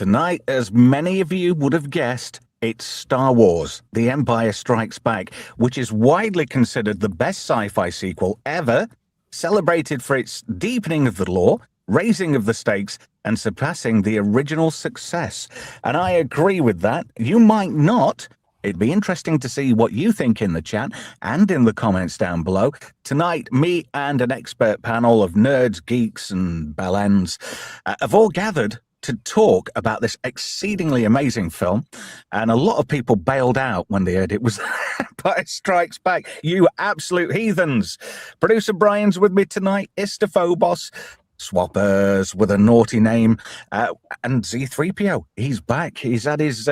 Tonight, as many of you would have guessed, it's Star Wars: The Empire Strikes Back, which is widely considered the best sci-fi sequel ever, celebrated for its deepening of the lore, raising of the stakes, and surpassing the original success. And I agree with that. You might not. It'd be interesting to see what you think in the chat and in the comments down below. Tonight, me and an expert panel of nerds, geeks, and bellends have all gathered to talk about this exceedingly amazing film. And a lot of people bailed out when they heard it was Empire Strikes Back. You absolute heathens. Producer Brian's with me tonight, Istophobos, Swappers with a naughty name, and Z3PO. He's back. He's had his.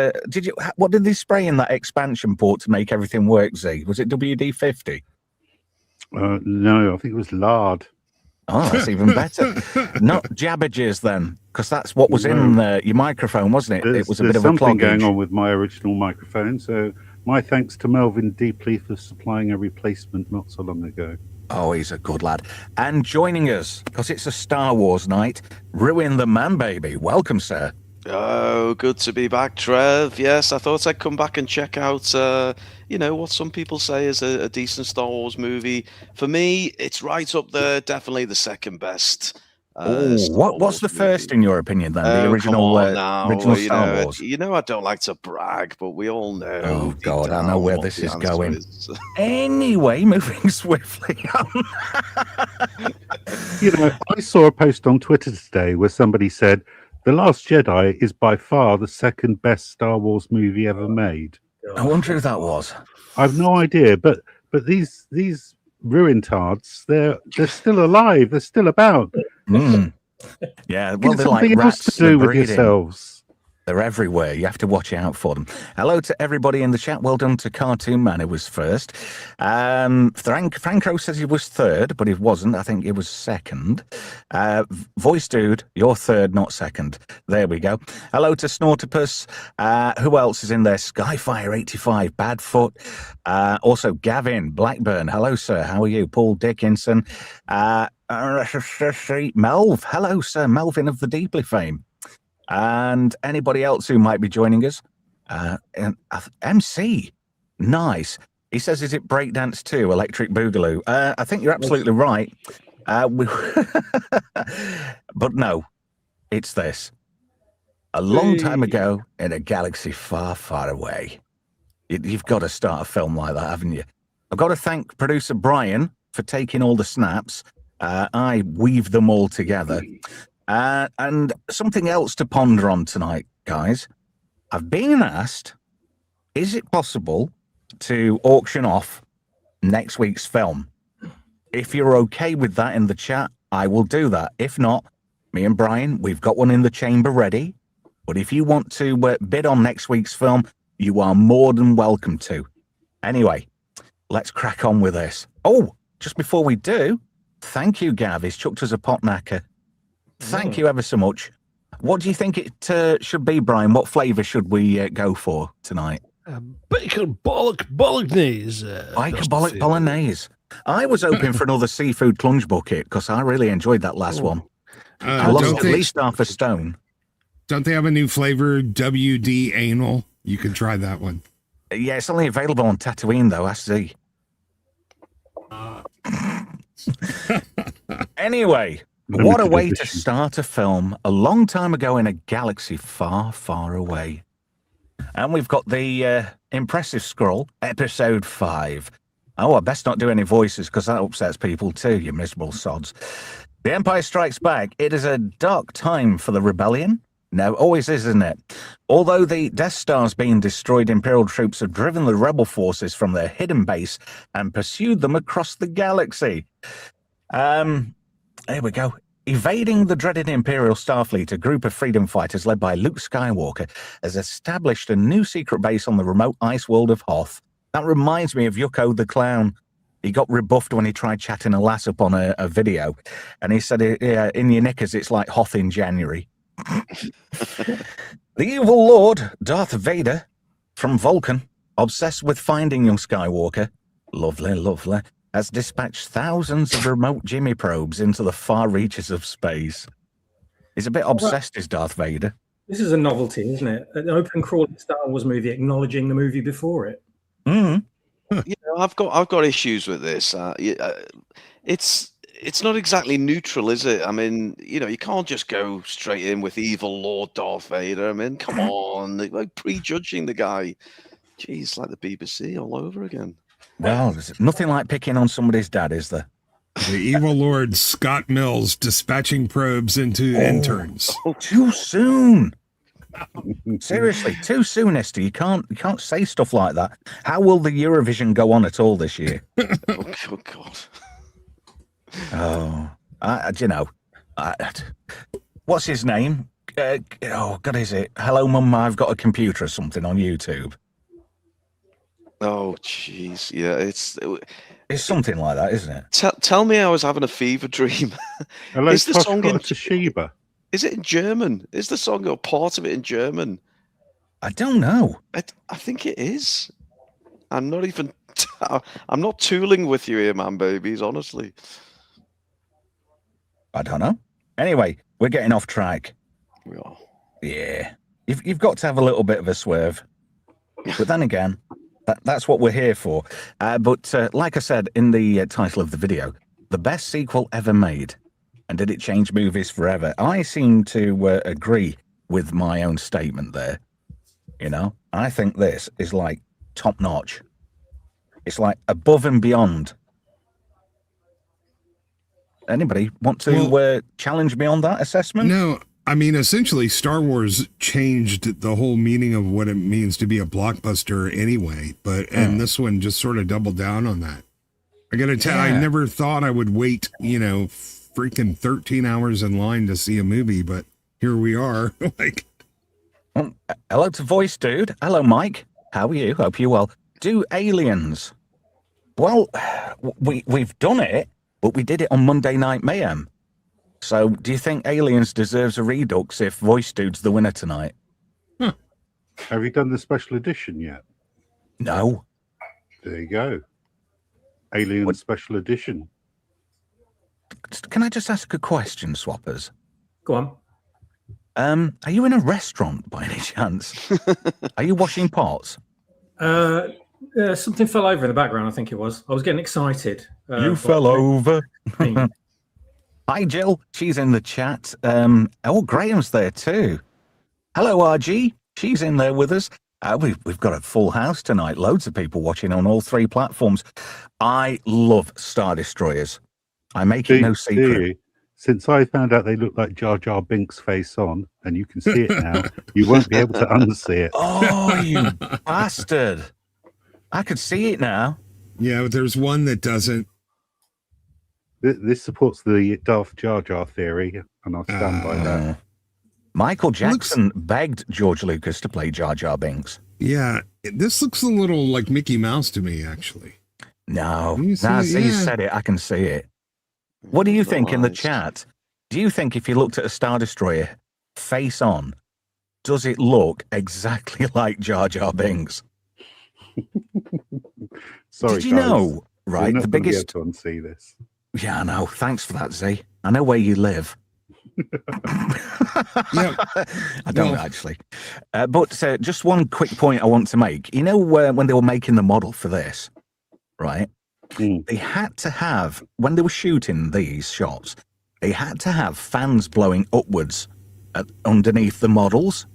What did they spray in that expansion port to make everything work? Z, was it WD-50? No, I think it was lard. Oh, that's even better. Not jabbages then, because that's what was in your microphone, wasn't it? It was a bit of a cloggage. Something going on with my original microphone. So my thanks to Melvin deeply for supplying a replacement not so long ago. Oh, he's a good lad. And joining us, because it's a Star Wars night, Ruin the Man Baby. Welcome, sir. Oh, good to be back, Trev. Yes, I thought I'd come back and check out, what some people say is a decent Star Wars movie. For me, it's right up there, definitely the second best. What's the first in your opinion then? The original, original Star Wars. I don't like to brag, but we all know. Oh God, I know where this is going. Anyway, moving swiftly on. I saw a post on Twitter today where somebody said The Last Jedi is by far the second best Star Wars movie ever made. I wonder who that was. I've no idea, but these ruintards, they're still alive. They're still about. Yeah, well, they're like something rats else to do with yourselves. They're everywhere. You have to watch out for them. Hello to everybody in the chat. Well done to Cartoon Man, who was first. Franco says he was third, but he wasn't. I think he was second. Voice Dude, you're third, not second. There we go. Hello to Snortopus. Who else is in there? Skyfire85, Badfoot. Also, Gavin Blackburn. Hello, sir. How are you? Paul Dickinson. Melv. Hello, sir. Melvin of the Deeply fame. And anybody else who might be joining us? MC. Nice. He says, is it Breakdance 2, Electric Boogaloo? I think you're absolutely right. But no, it's this. A long time ago in a galaxy far, far away. You've got to start a film like that, haven't you? I've got to thank producer Brian for taking all the snaps. I weave them all together. And something else to ponder on tonight, guys. I've been asked, is it possible to auction off next week's film? If you're okay with that in the chat, I will do that. If not, me and Brian, we've got one in the chamber ready. But if you want to bid on next week's film, you are more than welcome to. Anyway, let's crack on with this. Oh, just before we do, thank you, Gav. He's chucked us a pot knacker. Thank you ever so much. What do you think it should be, Brian? What flavour should we go for tonight? Bacon bolognese. Bacon bolognese. I was hoping for another seafood clunge bucket because I really enjoyed that last one. I lost at least half a stone. Don't they have a new flavor, WD anal? You can try that one. Yeah, it's only available on Tatooine, though, I see. Anyway, what a way to start a film a long time ago in a galaxy far, far away. And we've got the impressive scroll, episode 5. Oh, I best not do any voices because that upsets people too, you miserable sods. The Empire Strikes Back. It is a dark time for the rebellion. No, always is, isn't it? Although the Death Star's being destroyed, Imperial troops have driven the rebel forces from their hidden base and pursued them across the galaxy. Here we go. Evading the dreaded Imperial Starfleet, a group of freedom fighters led by Luke Skywalker has established a new secret base on the remote ice world of Hoth. That reminds me of Yucko the Clown. He got rebuffed when he tried chatting a lass up on a video. And he said, yeah, in your knickers, it's like Hoth in January. The evil Lord, Darth Vader, from Vulcan, obsessed with finding young Skywalker, lovely, lovely, has dispatched thousands of remote Jimmy probes into the far reaches of space. He's a bit obsessed, is Darth Vader. This is a novelty, isn't it? An open crawling Star Wars movie acknowledging the movie before it. Mm. I've got issues with this. It's not exactly neutral, is it? I mean, you can't just go straight in with evil Lord Darth Vader. I mean, come on, like prejudging the guy. Jeez, like the BBC all over again. Well, there's nothing like picking on somebody's dad, is there? The evil lord Scott Mills dispatching probes into interns. Too soon. Seriously, too soon, Esther. You can't say stuff like that. How will the Eurovision go on at all this year? Oh God. Oh, what's his name? Oh God, is it? Hello, Mum. I've got a computer or something on YouTube. Oh, jeez. Yeah, it's something like that, isn't it? Tell me I was having a fever dream. Hello, Is the song in Toshiba? Is it in German? Is the song or part of it in German? I don't know. I think it is. I'm not even. I'm not tooling with you here, man, babies. Honestly. I don't know. Anyway, we're getting off track. We are. Yeah, you've got to have a little bit of a swerve, but then again, that's what we're here for. But like I said in the title of the video, the best sequel ever made. And did it change movies forever? I seem to agree with my own statement there. I think this is like top notch. It's like above and beyond. Anybody want to challenge me on that assessment? No, I mean, essentially, Star Wars changed the whole meaning of what it means to be a blockbuster anyway. And this one just sort of doubled down on that. I got to tell you, I never thought I would wait, freaking 13 hours in line to see a movie, but here we are. Hello to Voice Dude. Hello, Mike. How are you? Hope you're well. Do Aliens? Well, we've done it, but we did it on Monday Night Mayhem. So, do you think Aliens deserves a redux if Voice Dude's the winner tonight? Have you done the special edition yet? No. There you go. Alien special edition. Can I just ask a question, Swappers? Go on. Are you in a restaurant by any chance? Are you washing pots? Something fell over in the background, I think it was. I was getting excited. You fell over. Hi, Jill. She's in the chat. Graham's there too. Hello, RG. She's in there with us. We've got a full house tonight. Loads of people watching on all three platforms. I love Star Destroyers. I make it no secret. Since I found out they look like Jar Jar Binks face on, and you can see it now, you won't be able to unsee it. Oh, you bastard. I could see it now. Yeah, but there's one that doesn't. This supports the Darth Jar Jar theory, and I'll stand by that. Michael Jackson begged George Lucas to play Jar Jar Binks. Yeah, this looks a little like Mickey Mouse to me, actually. No, he said it. I can see it. What do you think in the chat? Do you think if you looked at a Star Destroyer face on, does it look exactly like Jar Jar Binks? Sorry, did you know? Right, the biggest. To unsee this. Yeah, I know. Thanks for that, Z. I know where you live. I don't actually. But just one quick point I want to make. You know, when they were making the model for this, right? They had to have, when they were shooting these shots, they had to have fans blowing upwards underneath the models.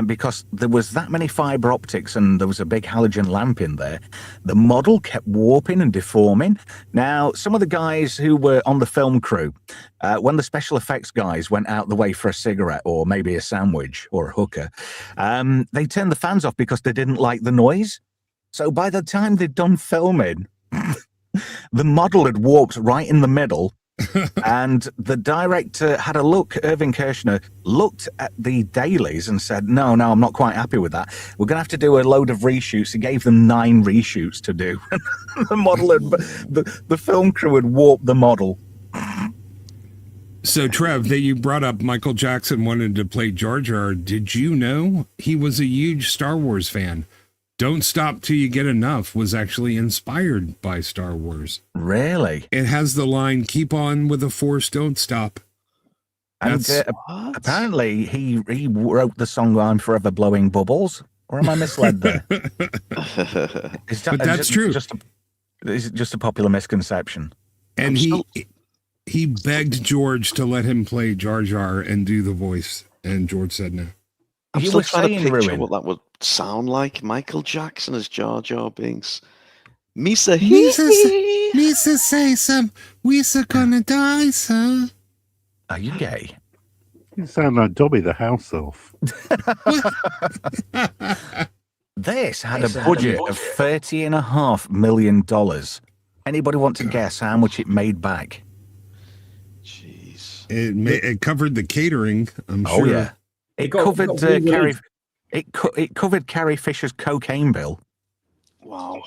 Because there was that many fiber optics and there was a big halogen lamp in there, the model kept warping and deforming. Now, some of the guys who were on the film crew, when the special effects guys went out the way for a cigarette or maybe a sandwich or a hooker, they turned the fans off because they didn't like the noise. So by the time they'd done filming, the model had warped right in the middle. And the director had a look, Irving Kershner looked at the dailies and said, no, I'm not quite happy with that. We're going to have to do a load of reshoots. He gave them 9 reshoots to do. The model had, the film crew had warped the model. So, Trev, that you brought up Michael Jackson wanted to play Jar Jar. Did you know he was a huge Star Wars fan? Don't Stop Till You Get Enough was actually inspired by Star Wars. Really? It has the line, keep on with the Force, don't stop. And What? apparently he wrote the song "I'm Forever Blowing Bubbles." Or am I misled there? But that's true. It's just a popular misconception. And he begged George to let him play Jar Jar and do the voice, and George said no. I'm You still were trying to saying, picture Ruin. what that would sound like. Michael Jackson as Jar Jar Binks. Misa Misa say some, we're gonna die, sir. Are you gay? You sound like Dobby the house elf. This had a budget of $30.5 million. Anybody want to guess how much it made back? Jeez. It covered the catering, I'm Oh sure. yeah, it covered Carrie. It covered Carrie Fisher's cocaine bill. Wow.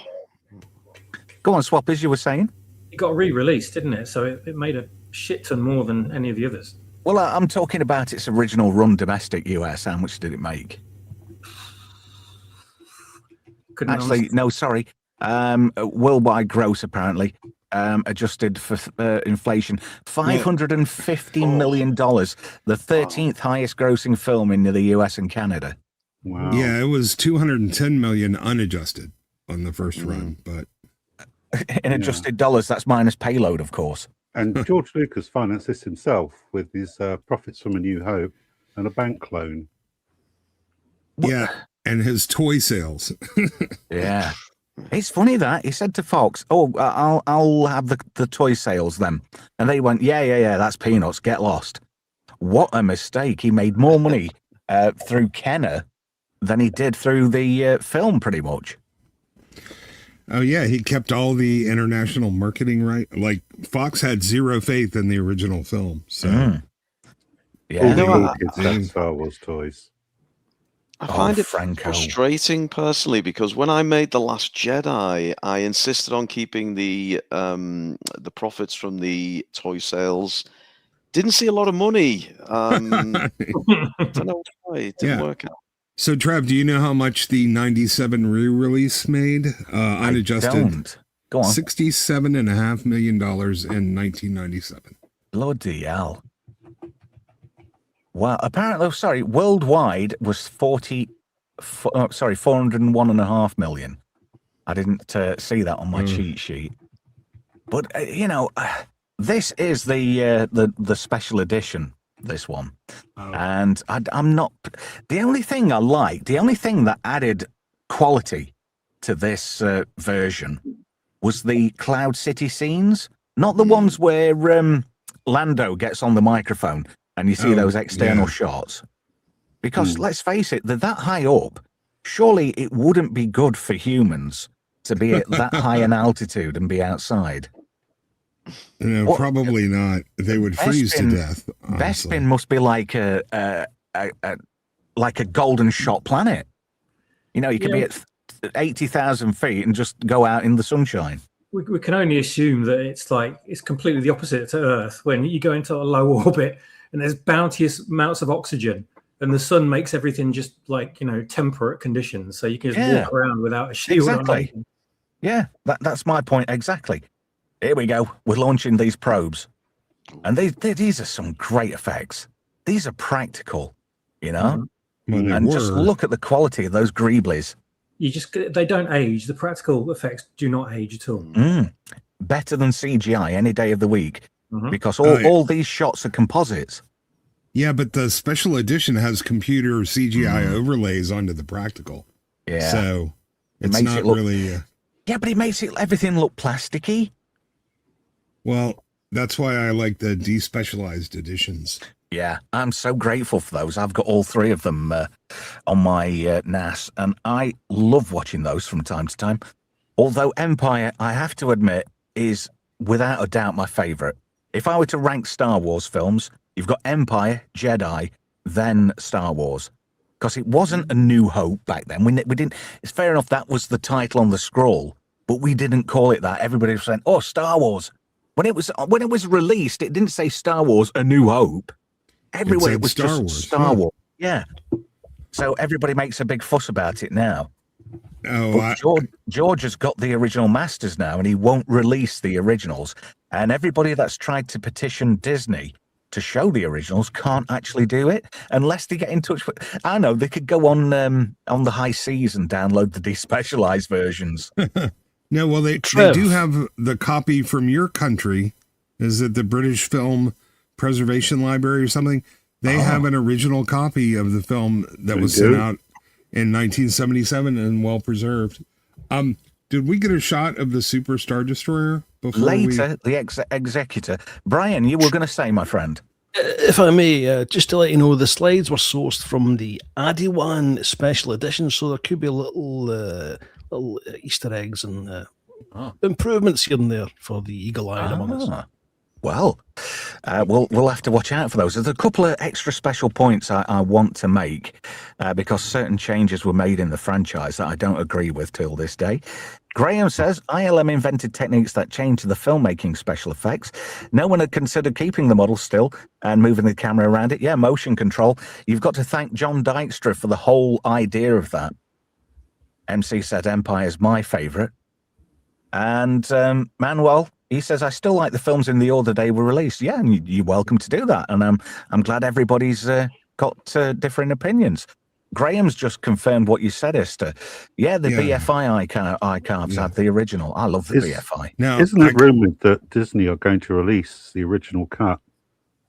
Go on, Swap, as you were saying. It got re-released, didn't it? So it made a shit ton more than any of the others. Well, I'm talking about its original run domestic US. How much did it make? Couldn't Actually, answer. no, sorry. Worldwide gross, apparently, adjusted for inflation, $550 million, the 13th highest grossing film in the US and Canada. Wow. Yeah, it was 210 million unadjusted on the first run, but In adjusted dollars, that's minus payload, of course. And George Lucas financed this himself with his profits from A New Hope and a bank loan. yeah, and his toy sales. Yeah. It's funny that he said to Fox, "Oh, I'll have the toy sales then," and they went, "Yeah, that's peanuts. Get lost." What a mistake! He made more money through Kenner than he did through the film, pretty much. Oh yeah, he kept all the international marketing right. Like Fox had zero faith in the original film. So All Yeah, the know cool what? kids had Star Wars toys. I find it Franco. frustrating personally because when I made The Last Jedi, I insisted on keeping the profits from the toy sales. Didn't see a lot of money. Don't know why it didn't Yeah. work out. So Trev, do you know how much the 97 re-release made? Unadjusted. Don't. Go on. $67.5 million in 1997. Bloody hell. Well, apparently, worldwide was 401.5 million. I didn't see that on my cheat sheet. But, this is the special edition, this one. And I'm not... The only thing that added quality to this version was the Cloud City scenes, not the ones where Lando gets on the microphone and you see those external shots. Because let's face it, they're that high up. Surely it wouldn't be good for humans to be at that high an altitude and be outside. No, probably not. They would freeze to death. honestly. Bespin must be like a golden shot planet. You know, you could be at 80,000 feet and just go out in the sunshine. We can only assume that it's completely the opposite to Earth. When you go into a low orbit and there's bounteous amounts of oxygen, and the sun makes everything just temperate conditions, so you can just walk around without a shield. Exactly. On. Yeah, that's my point exactly. Here we go. We're launching these probes, and these are some great effects. These are practical, Well, they and just were. look at the quality of those Greeblies. They don't age. The practical effects do not age at all. Better than CGI any day of the week, because Oh, yeah. all these shots are composites. Yeah, but the special edition has computer CGI overlays onto the practical. Yeah, So it's makes not it look- really... yeah, but it makes everything look plasticky. well, that's why I like the despecialized editions. Yeah, I'm so grateful for those. I've got all three of them on my NAS, and I love watching those from time to time. Although Empire, I have to admit, is without a doubt my favorite. If I were to rank Star Wars films, you've got Empire, Jedi, then Star Wars. Because it wasn't A New Hope back then. We didn't. It's fair enough that was the title on the scroll, but we didn't call it that. Everybody was saying, "Oh, Star Wars." When it was released, it didn't say Star Wars: A New Hope. Everywhere it was Star just Wars, Star yeah. Wars. Yeah. So everybody makes a big fuss about it now. Oh, But George has got the original masters now, and he won't release the originals. And everybody that's tried to petition Disney to show the originals can't actually do it unless they get in touch with. I don't know, they could go on the high seas and download the despecialized versions. No, well, they do have the copy from your country. Is it the British Film Preservation Library or something? They have an original copy of the film that was sent out in 1977 and well preserved. Did we get a shot of the Super Star Destroyer before later? The executor, Brian, you were going to say, my friend. If I may, just to let you know, the slides were sourced from the Adiwan Special Edition, so there could be little Easter eggs and improvements here and there for the eagle-eyed among us. Well, we'll have to watch out for those. There's a couple of extra special points I want to make because certain changes were made in the franchise that I don't agree with till this day. Graham says, ILM invented techniques that changed the filmmaking special effects. No one had considered keeping the model still and moving the camera around it. Yeah, motion control. You've got to thank John Dykstra for the whole idea of that. MC said Empire's my favourite. And Manuel, he says, I still like the films in the order they were released. Yeah, and you're welcome to do that. And I'm glad everybody's got different opinions. Graham's just confirmed what you said, Esther. Yeah, the BFI archives have the original. I love the BFI. Now, isn't it rumored that Disney are going to release the original cut?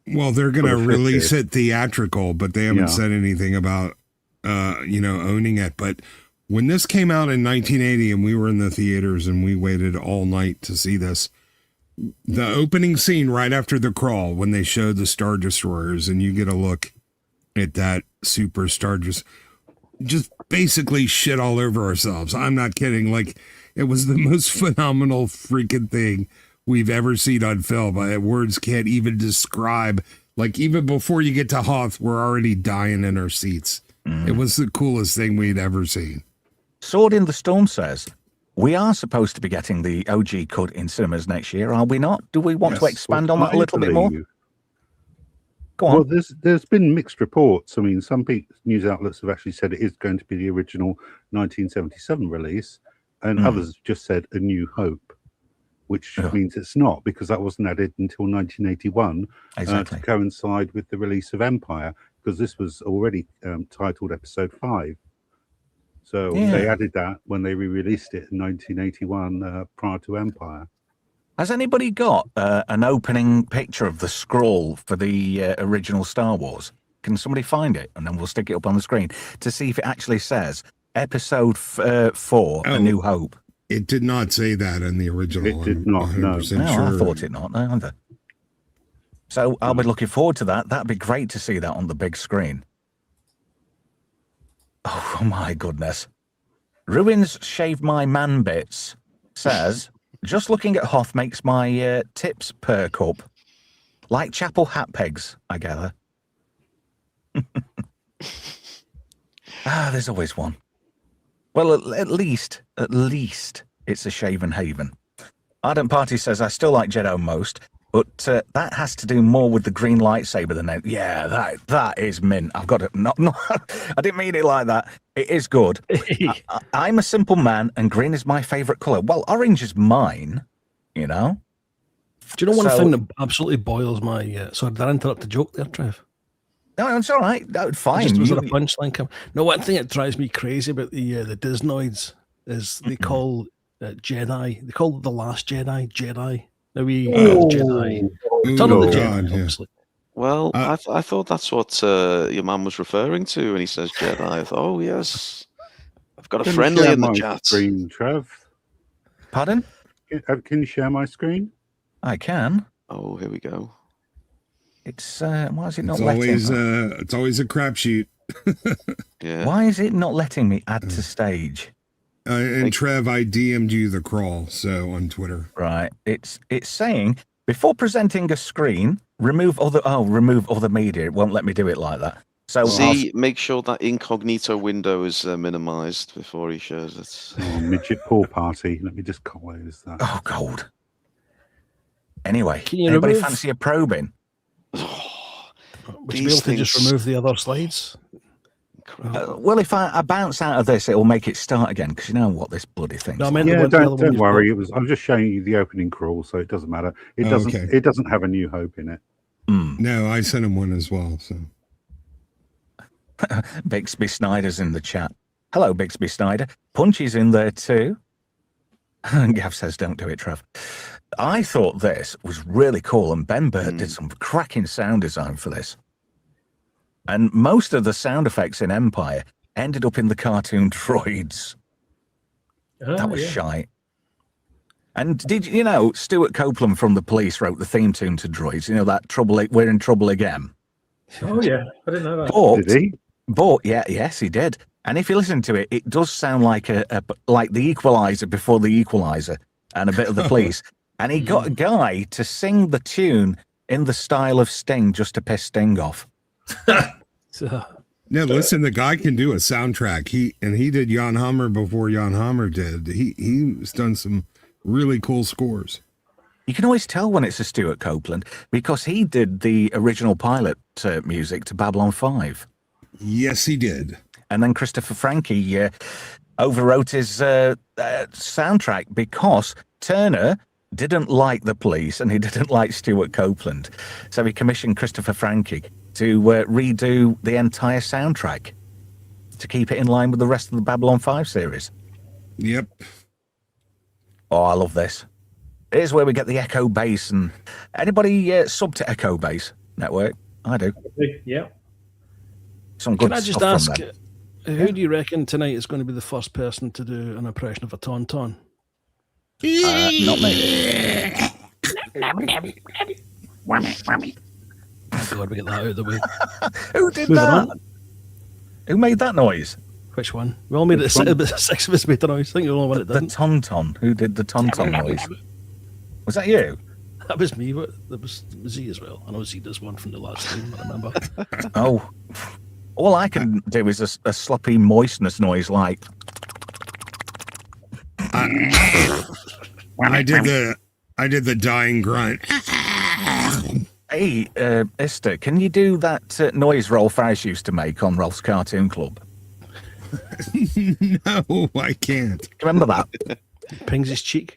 Well, they're going to release it theatrical, but they haven't said anything about, owning it. But when this came out in 1980 and we were in the theaters and we waited all night to see this, the opening scene right after the crawl, when they showed the Star Destroyers and you get a look at that Super Star just basically shit all over ourselves. I'm not kidding. Like, it was the most phenomenal freaking thing we've ever seen on film. Words can't even describe. Like, even before you get to Hoth, we're already dying in our seats. It was the coolest thing we'd ever seen. Sword in the Storm says, we are supposed to be getting the OG cut in cinemas next year, are we not? Do we want to expand on that a little bit more? Go on. Well, there's been mixed reports. I mean, some news outlets have actually said it is going to be the original 1977 release, and others have just said A New Hope, which means it's not, because that wasn't added until 1981 to coincide with the release of Empire, because this was already titled Episode 5. So they added that when they re-released it in 1981 prior to Empire. Has anybody got an opening picture of the scroll for the original Star Wars? Can somebody find it? And then we'll stick it up on the screen to see if it actually says Episode 4, A New Hope. It did not say that in the original. It did not, no. Sure. I thought it not either. So I'll be looking forward to that. That'd be great to see that on the big screen. Oh my goodness. Ruins Shave My Man Bits says, just looking at Hoth makes my tips perk up. Like chapel hat pegs, I gather. There's always one. Well, at least it's a shaven haven. Ardent Party says, I still like Jedi most, but that has to do more with the green lightsaber than that. Yeah, that is mint. I've got it. No, I didn't mean it like that. It is good. I'm a simple man, and green is my favorite color. Well, orange is mine, you know. Do you know one thing that absolutely boils my... sorry, did I interrupt the joke there, Trev? No, it's all right. No, fine. Was there a punchline come? No, one thing that drives me crazy about the Disnoids is they call Jedi. They call the Last Jedi Jedi. Now we Jedi. Turn of the Jedi, obviously. Well, I thought that's what your man was referring to when he says Jedi. I thought, oh yes, I've got a friendly in the chat. Screen, Trev. Pardon? Can you share my screen? I can. Oh, here we go. It's why is it not letting? It's always a crapshoot. Yeah. Why is it not letting me add to stage? And Trev, I DM'd you the crawl, so on Twitter. Right. It's saying before presenting a screen, remove other media. It won't let me do it like that. So make sure that incognito window is minimized before he shows it. Oh, midget pool party. Let me just close that. Oh, gold. Anyway, anybody fancy a probing? Would you be able to just remove the other slides? Well, if I bounce out of this, it will make it start again, because you know what this bloody thing. No, don't worry. I'm just showing you the opening crawl, so it doesn't matter. It doesn't have A New Hope in it. No, I sent him one as well. So Bixby Snyder's in the chat. Hello, Bixby Snyder. Punchy's in there too. Gav says, don't do it, Trev. I thought this was really cool, and Ben Burt did some cracking sound design for this. And most of the sound effects in Empire ended up in the cartoon droids. That was shite. And did you know Stuart Copeland from The Police wrote the theme tune to droids? You know that We're in Trouble Again. Oh yeah, I didn't know that. Did he? But yes, he did. And if you listen to it, it does sound like like the Equalizer before the Equalizer and a bit of The Police. And he got a guy to sing the tune in the style of Sting just to piss Sting off. no, listen, the guy can do a soundtrack. He did Jan Hammer before Jan Hammer did. He's done some really cool scores. You can always tell when it's a Stuart Copeland because he did the original pilot music to Babylon 5. Yes, he did. And then Christopher Franke overwrote his soundtrack because Turner didn't like The Police and he didn't like Stuart Copeland. So he commissioned Christopher Franke to redo the entire soundtrack to keep it in line with the rest of the Babylon 5 series. Yep. Oh, I love this. Here's where we get the Echo Bass. And anybody sub to Echo Bass Network? I do. Yeah. Some good Can I just stuff ask, from them. who do you reckon tonight is going to be the first person to do an impression of a tauntaun? Not me. Oh God, we get that out of the way. Who did Moving that? on. Who made that noise? Which one? We all made it. Six of us made the noise. I think the only one that The didn't. tauntaun. Who did the tauntaun noise? Was that you? That was me, but there was Z as well. I know Z does one from the last stream, I remember. Oh, all I can do is a sloppy moistness noise like. I did the dying grunt. Hey, Esther, can you do that noise Rolf Harris used to make on Rolf's Cartoon Club? No, I can't. Remember that? Pings his cheek.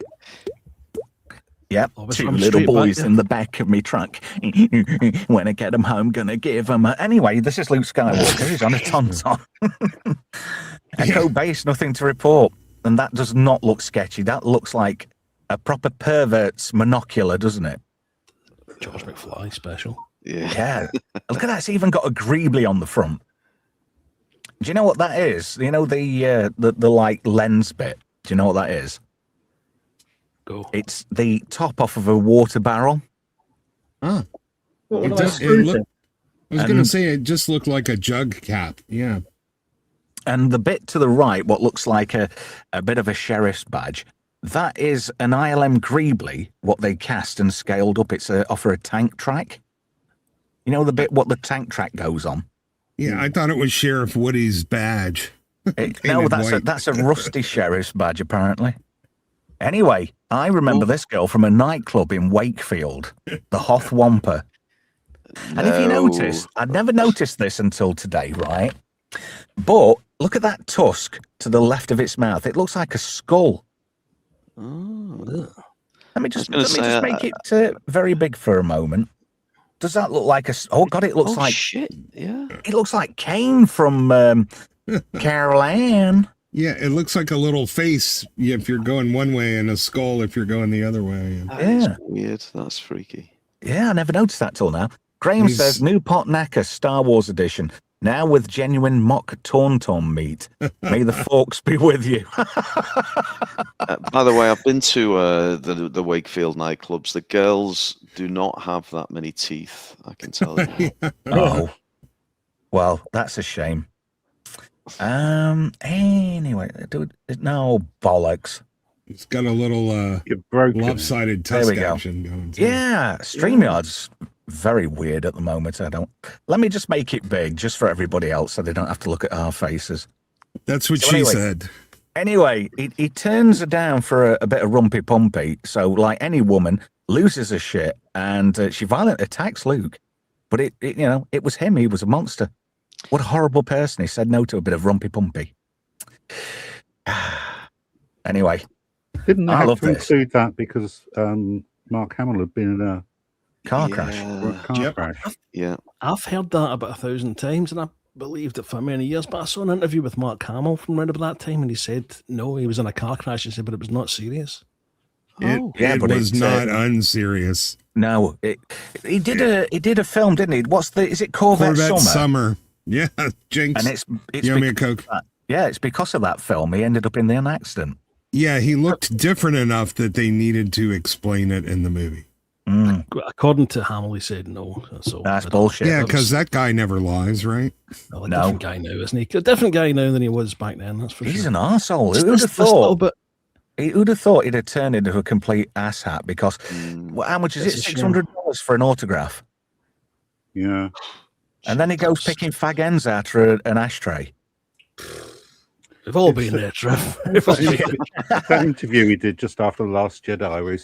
Yep, Always two from little straight back, boys yeah. in the back of me truck. When I get them home, gonna give them. Anyway, this is Luke Skywalker. He's on a tauntaun. Echo Base, nothing to report. And that does not look sketchy. That looks like a proper pervert's monocular, doesn't it? George McFly special. Yeah. Look at that. It's even got a greebly on the front. Do you know what that is? You know the like lens bit. Do you know what that is? Go. It's the top off of a water barrel. Oh, What, it like does. a screw thing? I was going to say it just looked like a jug cap. Yeah. And the bit to the right, what looks like a bit of a sheriff's badge, that is an ILM Greebly, what they cast and scaled up. It's off a tank track. You know the bit what the tank track goes on? Yeah, I thought it was Sheriff Woody's badge. No, Painted white. that's a rusty sheriff's badge, apparently. Anyway, I remember this girl from a nightclub in Wakefield, the Hoth Wamper. And if you notice, I'd never noticed this until today, right? But look at that tusk to the left of its mouth. It looks like a skull. Oh. Let me just say, make it very big for a moment. Does that look like a? Oh God! It looks like shit. Yeah. it looks like Kane from Carol Ann. Yeah, it looks like a little face if you're going one way and a skull if you're going the other way. That is Yeah. weird. That's freaky. Yeah, I never noticed that till now. Graham says new pot knacker Star Wars edition now with genuine mock tauntaun meat. May the forks be with you. By the way, I've been to the Wakefield nightclubs. The girls do not have that many teeth. I can tell you. Oh, well, that's a shame. Anyway, no bollocks. It's got a little You're broken. lopsided There tusk we go. action going. too. Yeah, StreamYard's very weird at the moment. Let me just make it big just for everybody else so they don't have to look at our faces. That's what So she anyway, said. Anyway, he turns her down for a bit of rumpy pumpy. So, like any woman, loses her shit and she violently attacks Luke. But it was him. He was a monster. What a horrible person. He said no to a bit of rumpy pumpy. Anyway, Didn't they I have love to this. include that because Mark Hamill had been in a car crash. Or a car crash. Yeah. I've heard that about 1,000 times, and I believed it for many years. But I saw an interview with Mark Hamill from around about that time, and he said no, he was in a car crash. He said, but it was not serious. It was not unserious. No, he did a film, didn't he? Is it Corvette Summer? Yeah, Jinx. And it's you owe me a Coke. Yeah, it's because of that film he ended up in an accident. Yeah, he looked different enough that they needed to explain it in the movie. According to Hamill, he said no. So that's bullshit. Yeah, because that guy never lies, right? Well, different guy now, isn't he? A different guy now than he was back then. That's for sure. He's an arsehole. Who'd have thought? Who'd have thought he'd have turned into a complete asshat? Because how much is it? $600 for an autograph. Yeah. And then he goes picking fag ends out for an ashtray. We've all been there, Trev. That interview he did just after The Last Jedi, where he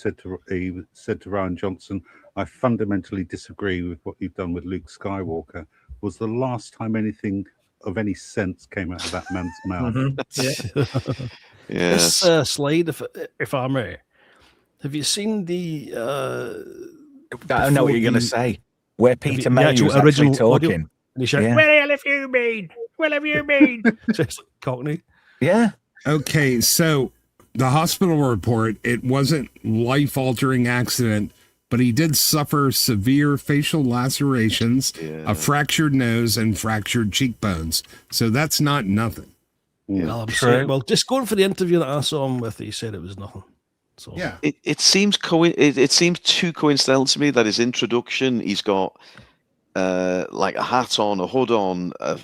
said to Ryan Johnson, "I fundamentally disagree with what you've done with Luke Skywalker," was the last time anything of any sense came out of that man's mouth. Mm-hmm. Yeah. Yes. This slide, if I may, have you seen the? I know what you're going to say. Where Peter May was actually talking. And he shouted, "What the hell have you been? What have you been?" Just like Cockney. Yeah. Okay, so the hospital report, it wasn't life-altering accident, but he did suffer severe facial lacerations, a fractured nose, and fractured cheekbones. So that's not nothing. Well, I'm saying, just going for the interview that I saw him with, he said it was nothing. So yeah, it seems it seems too coincidental to me that his introduction, he's got like a hat on, a hood on, a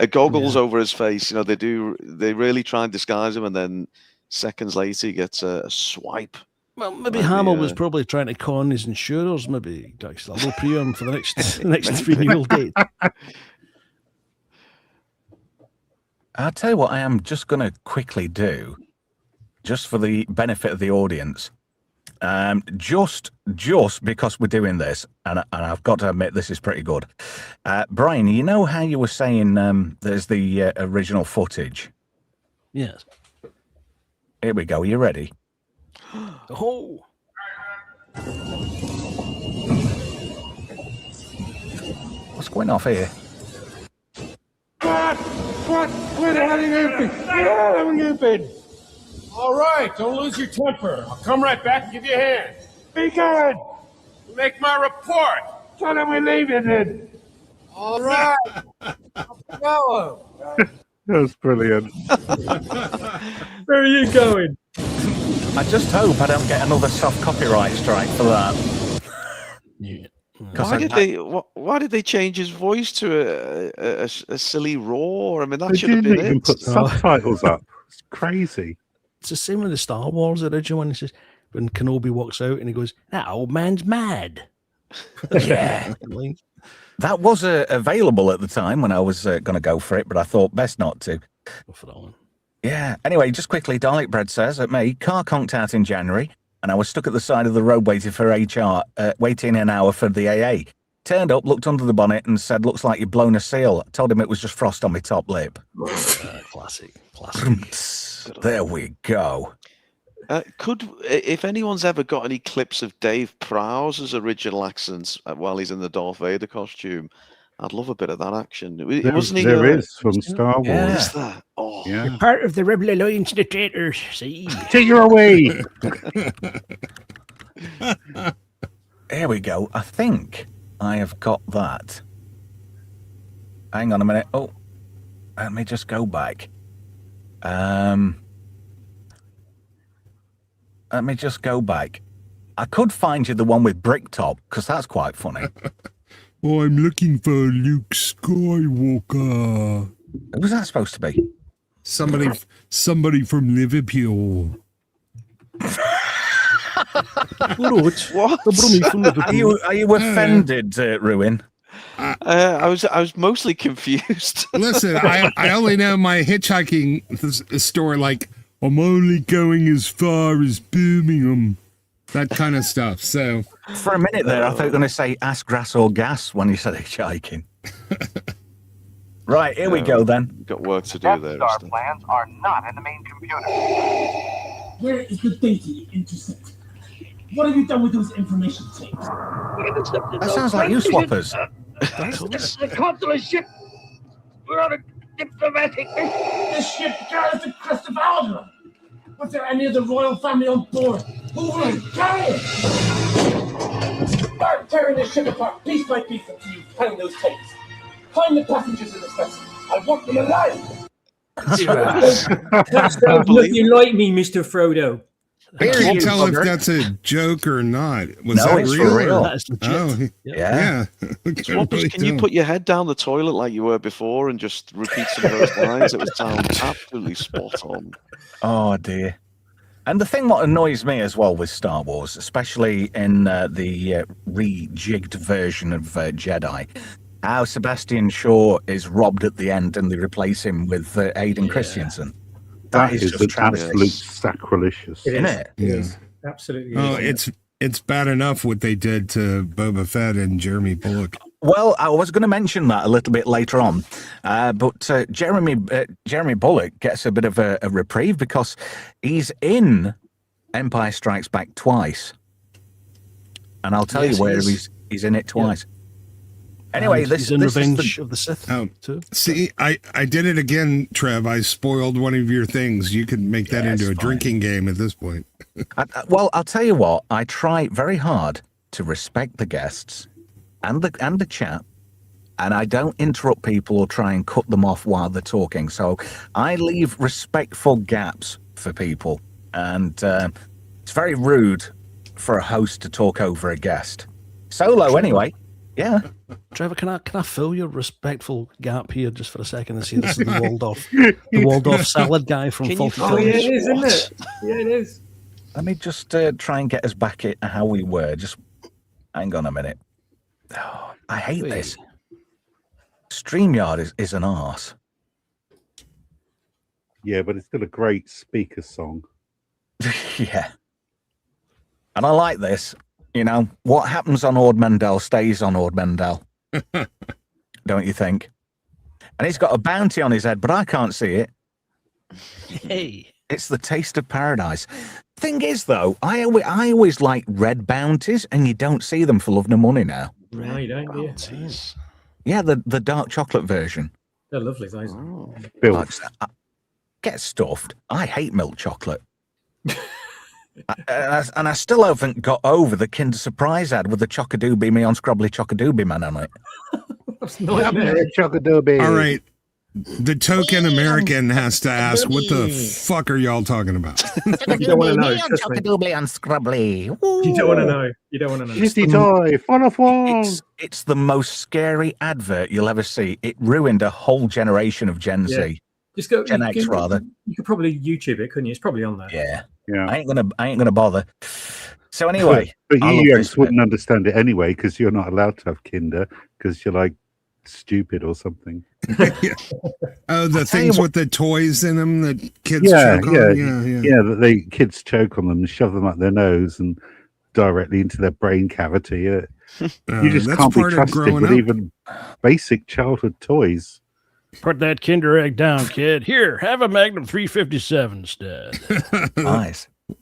goggles over his face. You know, they really try and disguise him, and then seconds later he gets a swipe. Well, maybe Hamill was probably trying to con his insurers. Maybe actually a low premium for the next funeral date. I'll tell you what I am just going to quickly do, just for the benefit of the audience. Just because we're doing this, and I've got to admit this is pretty good. Brian, you know how you were saying there's the original footage? Yes. Here we go. Are you ready? Oh. What's going off here? What? Where the hell have you been? Where the hell have you been? All right, don't lose your temper. I'll come right back and give you a hand. Be good. Make my report. Tell them we're leaving then. All right. Fellow. That was brilliant. Where are you going? I just hope I don't get another soft copyright strike for that. Yeah. Why did they change his voice to a silly roar? I mean, that They should have didn't been even it. put subtitles up. It's crazy. It's the same with the Star Wars original one. He says when Kenobi walks out and he goes, "That old man's mad." Yeah. That was available at the time when I was going to go for it, but I thought best not to. Go for that one. Yeah. Anyway, just quickly, Dalek Bread says at me, car conked out in January, and I was stuck at the side of the road waiting for HR, waiting an hour for the AA. Turned up, looked under the bonnet, and said, "Looks like you've blown a seal." I told him it was just frost on my top lip. Classic. There we go. If anyone's ever got any clips of Dave Prowse's original accents while he's in the Darth Vader costume, I'd love a bit of that action. There is from Star Wars. Yeah. Is that? Oh, Yeah. Part of the Rebel Alliance, the traitors. See. Take her away. Here we go. I think I have got that. Hang on a minute. Oh, let me just go back. Let me just go back. I could find you the one with brick top, because that's quite funny. Oh, I'm looking for Luke Skywalker. Who was that supposed to be? Somebody from Liverpool. what? Are you offended, Ruin? I was mostly confused. Listen, I only know my hitchhiking story, like, I'm only going as far as Birmingham, that kind of stuff. So for a minute there, I thought you were going to say ass, grass, or gas when you said hitchhiking. Right, here we go then. Got work to do there. Star plans are not in the main computer. Where is the data you intercept? What have you done with those information tapes? That sounds like you swappers. This is a consular ship. We're on a diplomatic mission. This ship carries the crest of Alderaan. Was there any of the royal family on board? Who will carry it? Start tearing this ship apart piece by piece until you find those tapes. Find the passengers in this vessel. I want them alive. That sounds nothing like me, Mr. Frodo. I can't tell if that's a joke or not. Was No, that it's real? for real. That's legit. Oh, Yeah. Swappers, can you put your head down the toilet like you were before and just repeat some of those lines? It was sound absolutely spot on. Oh dear. And the thing what annoys me as well with Star Wars, especially in the rejigged version of Jedi, how Sebastian Shaw is robbed at the end and they replace him with Hayden Christensen. That is just an travesty. absolute sacrilegious. Isn't it? It is. Absolutely. Oh, is. it's bad enough what they did to Boba Fett and Jeremy Bullock. Well, I was going to mention that a little bit later on, but Jeremy Bullock gets a bit of a reprieve because he's in Empire Strikes Back twice, and I'll tell you where he's in it twice. Anyway, And this he's in this is Revenge of the Sith too. See, I did it again, Trev. I spoiled one of your things. You could make that into a drinking game at this point. well, I'll tell you what. I try very hard to respect the guests and the chat, and I don't interrupt people or try and cut them off while they're talking. So I leave respectful gaps for people, and it's very rude for a host to talk over a guest. Solo, anyway. Yeah. Trevor, can I fill your respectful gap here just for a second and see this is the Waldorf salad guy from Faulty Oh, yeah, Towers? it is, isn't it? Yeah, it is. Let me just try and get us back at how we were. Just hang on a minute. Oh, I hate this. StreamYard is an arse. Yeah, but it's still a great speaker song. Yeah. And I like this. You know, what happens on Ord Mendel stays on Ord Mendel. Don't you think? And he's got a bounty on his head, but I can't see it. Hey. It's the taste of paradise. Thing is, though, I always like red bounties, and you don't see them for love nor money now. No, you don't, do you? Jeez. Yeah, the dark chocolate version. They're lovely, those. Bill, Like, get stuffed. I hate milk chocolate. And I still haven't got over the Kinder Surprise ad with the Chocodoobie Me on Scrubbly Chocodoobie Man on it. That's nightmare. All right. The token American has to ask, what the fuck are y'all talking about? You don't want to know. Trust me. Chocodoobie and Scrubbly. You don't want to know. You don't want to know. Shitty toy, full of one. It's the most scary advert you'll ever see. It ruined a whole generation of Gen Z. Just go. Gen X, rather. You could probably YouTube it, couldn't you? It's probably on there. Yeah. Yeah. I ain't gonna bother. So anyway, But I you love youngs this wouldn't understand it anyway because you're not allowed to have Kinder because you're like stupid or something. Oh, the things with the toys in them that kids Yeah, choke on? yeah, that they kids choke on them and shove them up their nose and directly into their brain cavity. You just that's can't be part of trusted growing with up. even basic childhood toys. Put that Kinder Egg down, kid. Here, have a Magnum 357 instead. nice. Well,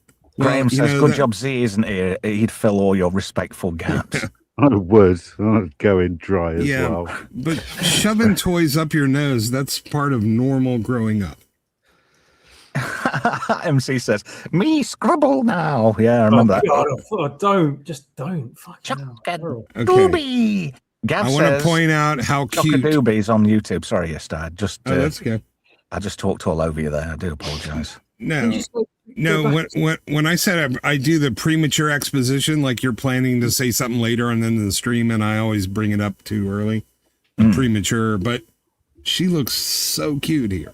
Graham you says, know, "Good that- job, Z isn't here. He'd fill all your respectful gaps." I would. I'd go in dry as Yeah, well. but shoving toys up your nose, that's part of normal growing up. MC says, "Me Scrubble now." Yeah, I remember that. God, don't. Just don't. Fucking hell. Chocodoobie. Gav I want says, to point out how cute. Chocodoobie's on YouTube. Sorry, yes, Dad. Just Oh, that's good. I just talked all over you there. I do apologise. No, when I said I do the premature exposition, like you're planning to say something later on in the stream, and I always bring it up too early, premature. But she looks so cute here.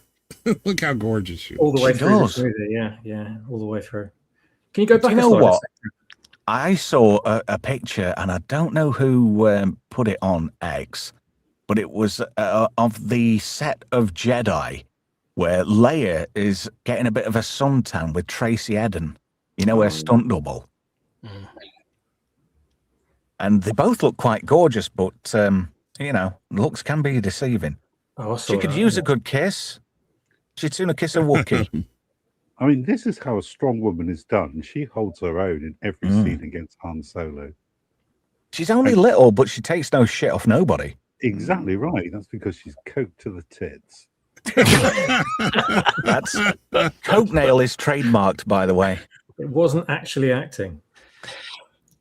Look how gorgeous she is. All the way She through. does. This movie. Yeah, all the way through. Can you go back? You a know slide a what? second? I saw a picture, and I don't know who put it on X, but it was of the set of Jedi, where Leia is getting a bit of a suntan with Tracy Eden, you know, her stunt double. And they both look quite gorgeous, but, you know, looks can be deceiving. Oh, I saw She could that, use yeah. a good kiss. She'd sooner kiss a Wookiee. I mean, this is how a strong woman is done. She holds her own in every scene against Han Solo. She's only little, but she takes no shit off nobody. Exactly right. That's because she's coked to the tits. That's Coke Nail is trademarked, by the way. It wasn't actually acting.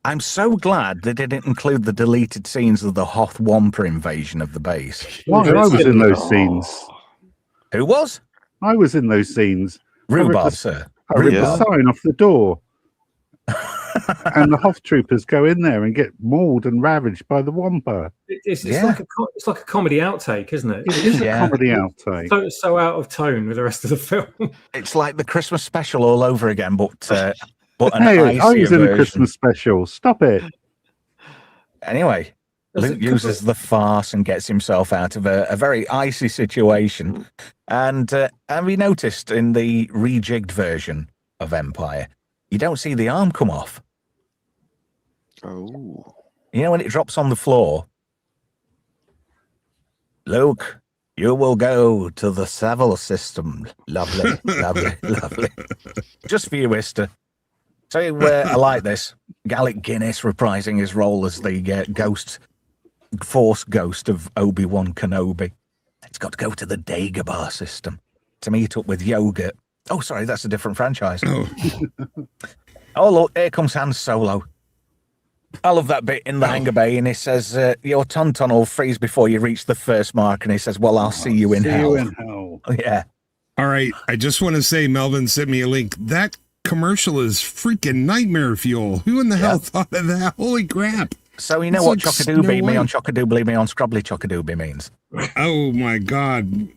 I'm so glad they didn't include the deleted scenes of the Hoth Wampa invasion of the base. Well, I was in those scenes. Who was? I was in those scenes. Rhubarb, sir. I ripped the sign off the door. And the Hoth troopers go in there and get mauled and ravaged by the Wampa. It's like a comedy outtake, isn't it? It is a comedy outtake. So out of tone with the rest of the film. It's like the Christmas special all over again, but an hey, I was in version. a Christmas special. Stop it. Anyway, Luke uses the farce and gets himself out of a very icy situation. And have you noticed in the rejigged version of Empire, you don't see the arm come off? Oh. You know when it drops on the floor? Luke, you will go to the Savile system. Lovely, lovely, lovely. Just for you, Mister. So I like this. Gallic Guinness reprising his role as the Force ghost of Obi-Wan Kenobi. It's got to go to the Dagobah system to meet up with yogurt. Oh, sorry, that's a different franchise. Oh, look, here comes Han Solo. I love that bit in the hangar bay, and he says, your tauntaun will freeze before you reach the first mark, and he says, well, I'll see you in hell. Yeah. All right, I just want to say, Melvin sent me a link. That commercial is freaking nightmare fuel. Who in the hell thought of that? Holy crap. So you know what chock-a-doobie me on chock-a-doobly me on scrubbly chock-a-doobie means? Oh, my God.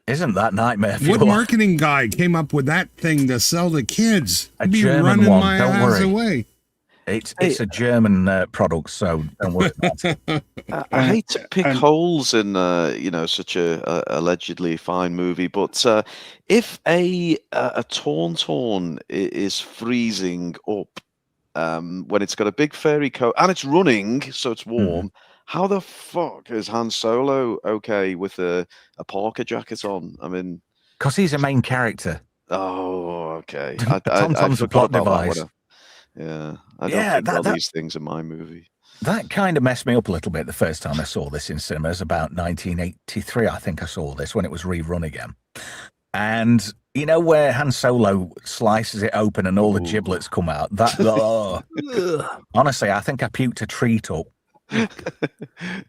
Isn't that nightmare fuel? What marketing guy came up with that thing to sell to kids? A German one, don't worry. Away. It's a German product, so don't worry about it. I hate to pick holes in such a allegedly fine movie, but if a tauntaun is freezing up when it's got a big furry coat and it's running, so it's warm, how the fuck is Han Solo okay with a parka jacket on? I mean, because he's a main character. Oh, okay. Tauntaun's a plot device. Yeah, I don't think all these things in my movie. That kind of messed me up a little bit the first time I saw this in cinemas, about 1983. I think I saw this when it was rerun again. And you know where Han Solo slices it open and all the giblets come out? Honestly, I think I puked a treat up.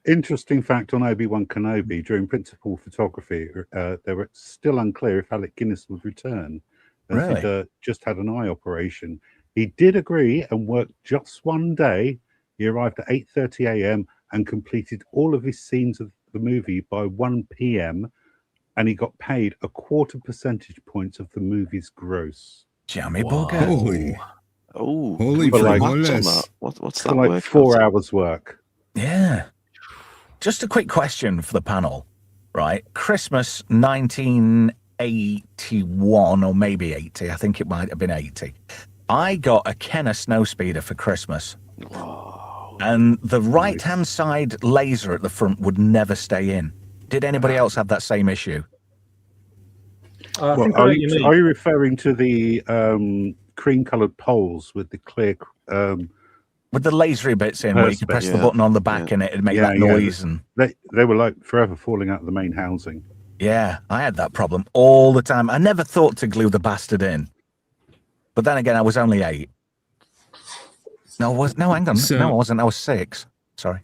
Interesting fact on Obi-Wan Kenobi, during principal photography, they were still unclear if Alec Guinness would return. Really? He'd just had an eye operation. He did agree and worked just one day. He arrived at 8:30 a.m. and completed all of his scenes of the movie by 1 p.m. And he got paid 0.25 percentage points of the movie's gross. Jammy bugger. Holy what's that? For like 4 hours work. Yeah. Just a quick question for the panel, right? Christmas 1981 or maybe 80. I think it might have been 80. I got a Kenner snowspeeder for Christmas. Whoa. And the right-hand side laser at the front would never stay in. Did anybody else have that same issue? Well, are you referring to the cream-coloured poles with the clear... with the lasery bits in, where you could press the button on the back and it'd make that noise. And they were like forever falling out of the main housing. Yeah, I had that problem all the time. I never thought to glue the bastard in. But then again, I was only 8. No, hang on. No, I wasn't. I was 6. Sorry.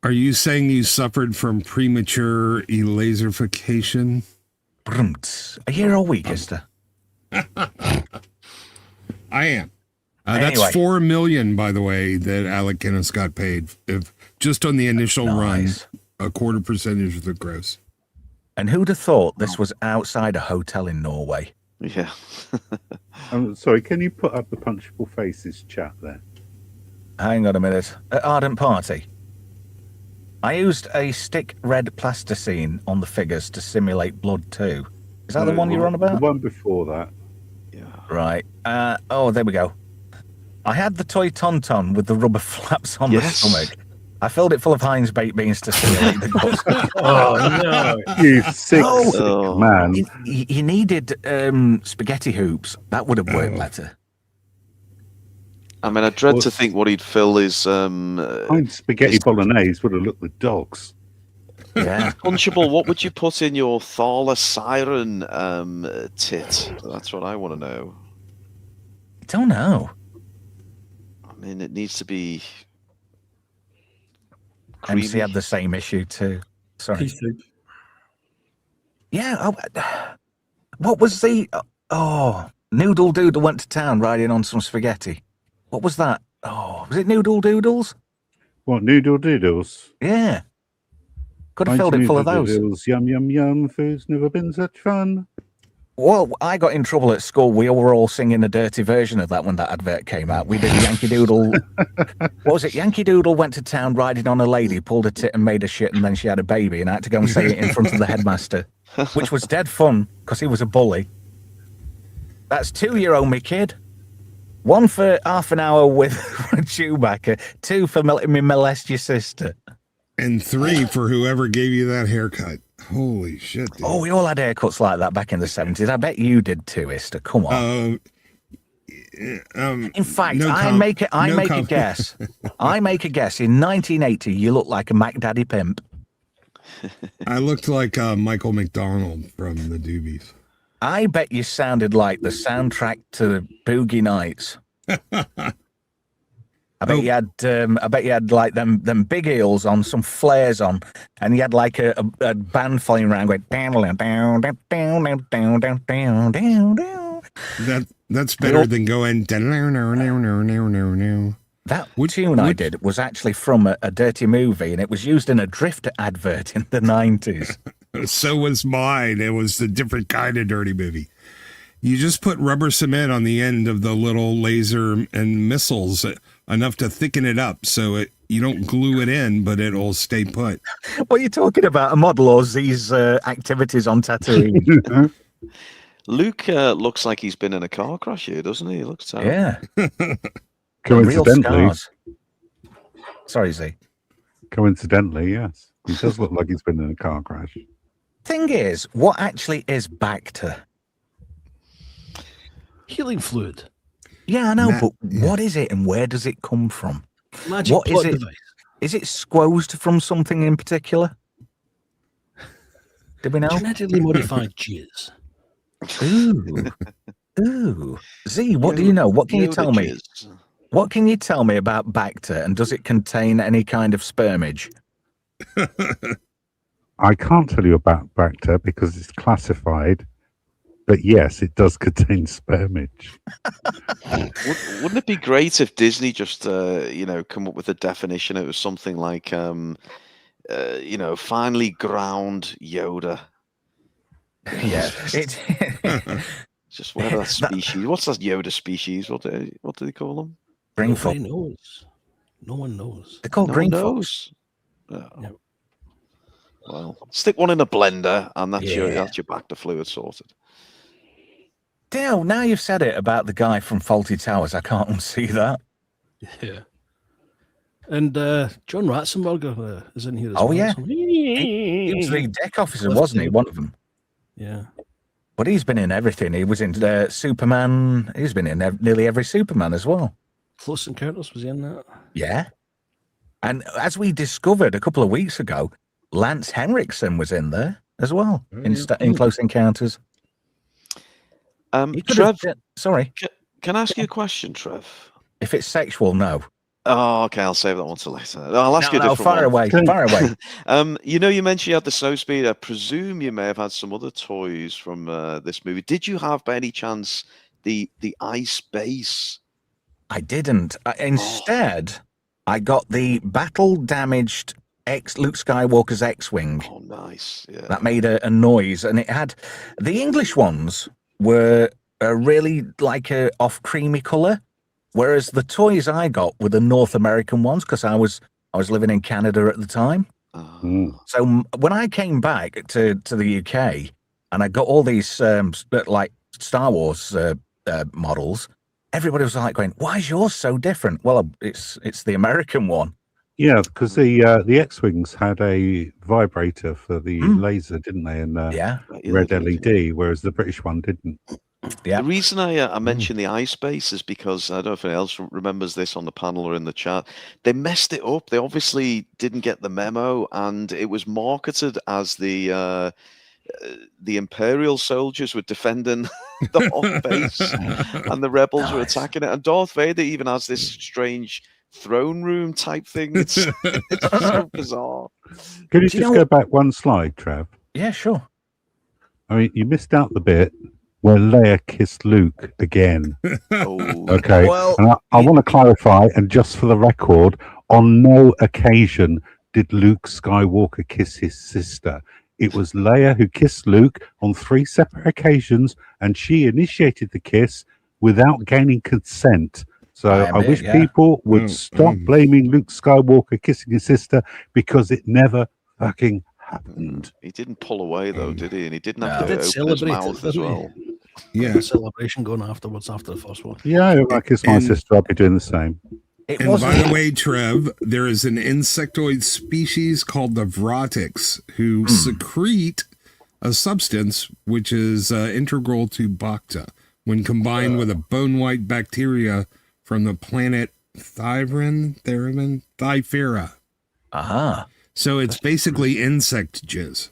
Are you saying you suffered from premature elaserification? A year or week, Esther? I am. Anyway. That's $4 million, by the way, that Alec Guinness got paid just on the initial run, 0.25 percentage of the gross. And who'd have thought this was outside a hotel in Norway? Yeah. I'm sorry, can you put up the punchable faces chat there? Hang on a minute. At Ardent Party, I used a stick red plasticine on the figures to simulate blood too. Is that the one you're on about? The one before that. Yeah. Right. Oh, there we go. I had the toy tauntaun with the rubber flaps on the stomach. I filled it full of Heinz baked beans to stimulate the guts. Oh no! You sick, No. sick man. You needed spaghetti hoops. That would have worked better. I mean, I dread to think what he'd fill his Spaghetti bolognese would have looked with dogs. Yeah. Punchable, what would you put in your Thala Siren tit? That's what I want to know. I don't know. I mean, it needs to be MC creamy. had the same issue too. Sorry. Pea soup. Yeah. What was the... Oh, Noodle Doodle went to town riding on some spaghetti. What was that? Oh, was it Noodle Doodles? What, noodle doodles? Yeah. Could have filled it full of those. Doodles, yum, yum, yum. Food's never been such fun. Well, I got in trouble at school. We were all singing a dirty version of that when that advert came out. We did Yankee Doodle. What was it? Yankee Doodle went to town riding on a lady, pulled a tit and made a shit, and then she had a baby, and I had to go and say it in front of the headmaster, which was dead fun because he was a bully. That's 2-year-old me kid. 1 for half an hour with Chewbacca. 2 for letting me molest your sister. And 3 for whoever gave you that haircut. Holy shit, dude. Oh, we all had haircuts like that back in the 70s. I bet you did too, Easter. Come on. In fact, I make a guess. I make a guess. In 1980, you look like a Mac Daddy pimp. I looked like Michael McDonald from the Doobies. I bet you sounded like the soundtrack to Boogie Nights. I bet you had like them big heels on, some flares on, and you had like a band following around going down, down, down, down, down, down, down, down, down, down. That's better than going. That tune I did was actually from a dirty movie, and it was used in a Drifter advert in the 90s. So was mine. It was a different kind of dirty movie. You just put rubber cement on the end of the little laser and missiles, enough to thicken it up so you don't glue it in, but it'll stay put. What are you talking about? A model or these activities on Tatooine? Luke looks like he's been in a car crash here, doesn't he? He looks terrible. Yeah. Real Coincidentally. scars. Sorry, Z. Coincidentally, yes. He does look like he's been in a car crash. Thing is, what actually is Bacta? Healing fluid. Yeah, I know, but what is it and where does it come from? Magic What is plot it? device. Is it squozed from something in particular? Did we know? Genetically modified jizz. Ooh. Ooh. Z, what do you know? What can you tell me? What can you tell me about Bacta, and does it contain any kind of spermage? I can't tell you about Bacta because it's classified, but yes, it does contain spermage. Wouldn't it be great if Disney just, come up with a definition? It was something like, finely ground Yoda. Yeah. Just whatever that species. What's that Yoda species? What do they call them? Nobody knows. No one knows. They're called green knows. Oh. Yep. Well, stick one in a blender, and that's your Bacta fluid sorted. Dale, now you've said it about the guy from Faulty Towers, I can't unsee that. Yeah. And John Ratzenberger is in here as well. Oh, yeah. So He was the deck officer, wasn't he? One of them. Yeah. But he's been in everything. He was in Superman. He's been in nearly every Superman as well. Close Encounters, was he in that? Yeah. And as we discovered a couple of weeks ago, Lance Henriksen was in there as well, in Close Encounters. Trev, sorry. Can I ask you a question, Trev? If it's sexual, no. Oh, okay. I'll save that one till later. I'll ask you a different far one. away. You mentioned you had the Snowspeed. I presume you may have had some other toys from this movie. Did you have, by any chance, the ice base? I didn't. Instead, I got the battle-damaged Luke Skywalker's X-Wing. Oh, nice. Yeah. That made a noise, and it had... The English ones were really like a off creamy colour, whereas the toys I got were the North American ones, because I was living in Canada at the time. So when I came back to the UK, and I got all these like Star Wars models, everybody was like going, "Why is yours so different?" Well, it's the American one. Yeah, because the X-wings had a vibrator for the laser, didn't they? And Yeah. red LED, whereas the British one didn't. Yeah. The reason I mentioned the iSpace is because I don't know if anyone else remembers this on the panel or in the chat. They messed it up. They obviously didn't get the memo, and it was marketed as the Imperial soldiers were defending the hot base, and the rebels were attacking it. And Darth Vader even has this strange throne room type thing. It's so bizarre. Could you just go back one slide, Trav? Yeah, sure. I mean, you missed out the bit where Leia kissed Luke again. Oh, Okay. Well, and I want to clarify, and just for the record, on no occasion did Luke Skywalker kiss his sister. It was Leia who kissed Luke on 3 separate occasions, and she initiated the kiss without gaining consent. So I wish people would stop blaming Luke Skywalker kissing his sister, because it never fucking happened. He didn't pull away though, did he? And he didn't have to Did open his celebrate mouth it, as didn't he? well. Yeah. Celebration going afterwards after the first one. Yeah, if I kiss my sister, I'll be doing the same. And by the way, Trev, there is an insectoid species called the vrotics who secrete a substance which is integral to bacta when combined with a bone-white bacteria from the planet Thyfera. Aha. So it's basically insect jizz.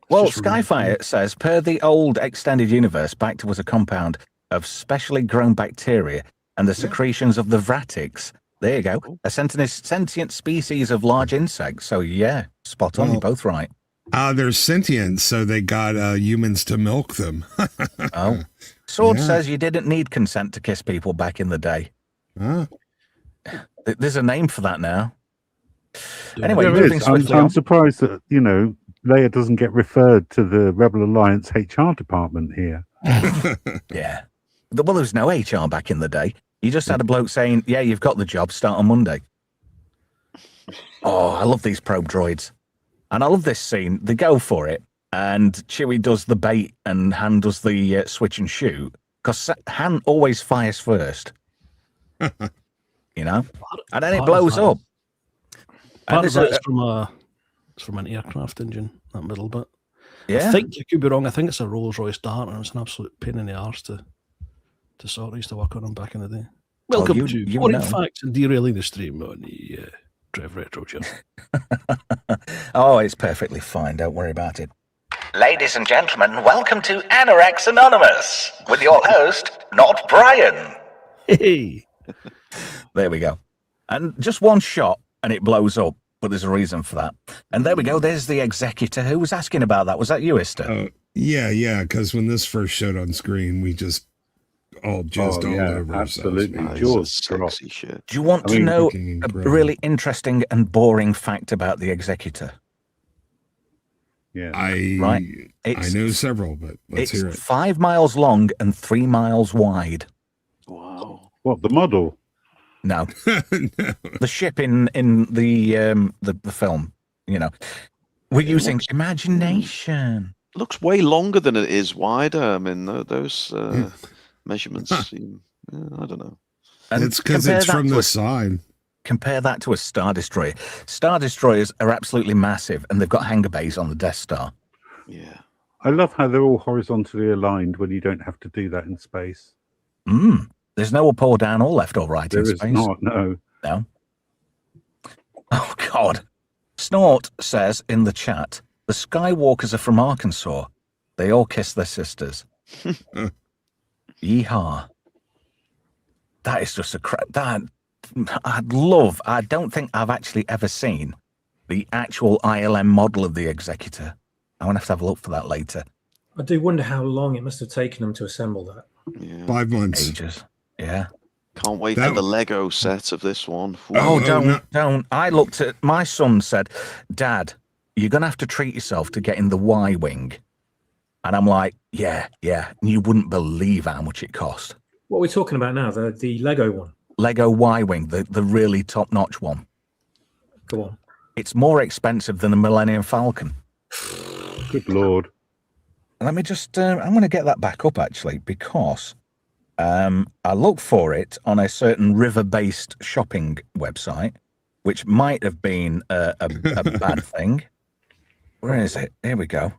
Well, Skyfire says, per the old extended universe, Bacta was a compound of specially grown bacteria and the secretions of the vratics. There you go. A sentient species of large insects. So, yeah, spot on. You're both right. They're sentient, so they got humans to milk them. Oh. Sword says you didn't need consent to kiss people back in the day. There's a name for that now. Anyway, moving swiftly I'm on. surprised that, Leia doesn't get referred to the Rebel Alliance HR department here. Yeah. Well, there was no HR back in the day. You just had a bloke saying, yeah, you've got the job, start on Monday. Oh, I love these probe droids. And I love this scene. They go for it, and Chewie does the bait, and Han does the switch and shoot, because Han always fires first. And then it blows up. Part of that's from an aircraft engine, that middle bit. Yeah. I think you could be wrong. I think it's a Rolls-Royce Dart, and it's an absolute pain in the arse to sort. I used to work on them back in the day. Welcome to Boring Facts and Derailing the Stream on the Trev Retro Show. Oh, it's perfectly fine. Don't worry about it. Ladies and gentlemen, welcome to Anorex Anonymous with your host, not Brian. Hey. There we go. And just one shot and it blows up, but there's a reason for that. And there we go. There's the executor. Who was asking about that? Was that you, Ister? Yeah, because when this first showed on screen, we just all jizzed all over absolutely. Sexy shit. Do you want to know a really interesting and boring fact about the executor? Yeah. I know several, but let's hear it. It's 5 miles long and 3 miles wide. Wow. What, the model? No. The ship in the film, We're using imagination. Looks way longer than it is wider. I mean, those measurements seem, I don't know. And it's because it's from the side. Compare that to a Star Destroyer. Star Destroyers are absolutely massive, and they've got hangar bays on the Death Star. Yeah. I love how they're all horizontally aligned when you don't have to do that in space. There's no up or down or left or right in space. There is not, no. No. Oh, God. Snort says in the chat, the Skywalkers are from Arkansas. They all kiss their sisters. Yeehaw. That is just that I don't think I've actually ever seen the actual ILM model of the Executor. I'm going to have a look for that later. I do wonder how long it must have taken them to assemble that. Yeah. 5 months. Ages. Yeah. Can't wait for the Lego set of this one. Don't. I looked at, my son said, Dad, you're going to have to treat yourself to getting the Y-Wing. And I'm like, yeah. And you wouldn't believe how much it cost. What are we talking about now? The Lego one? Lego Y-Wing, the really top-notch one. Go on. It's more expensive than the Millennium Falcon. Good Lord. Let me just, I'm going to get that back up, actually, because I looked for it on a certain river-based shopping website, which might have been a bad thing. Where is it? Here we go.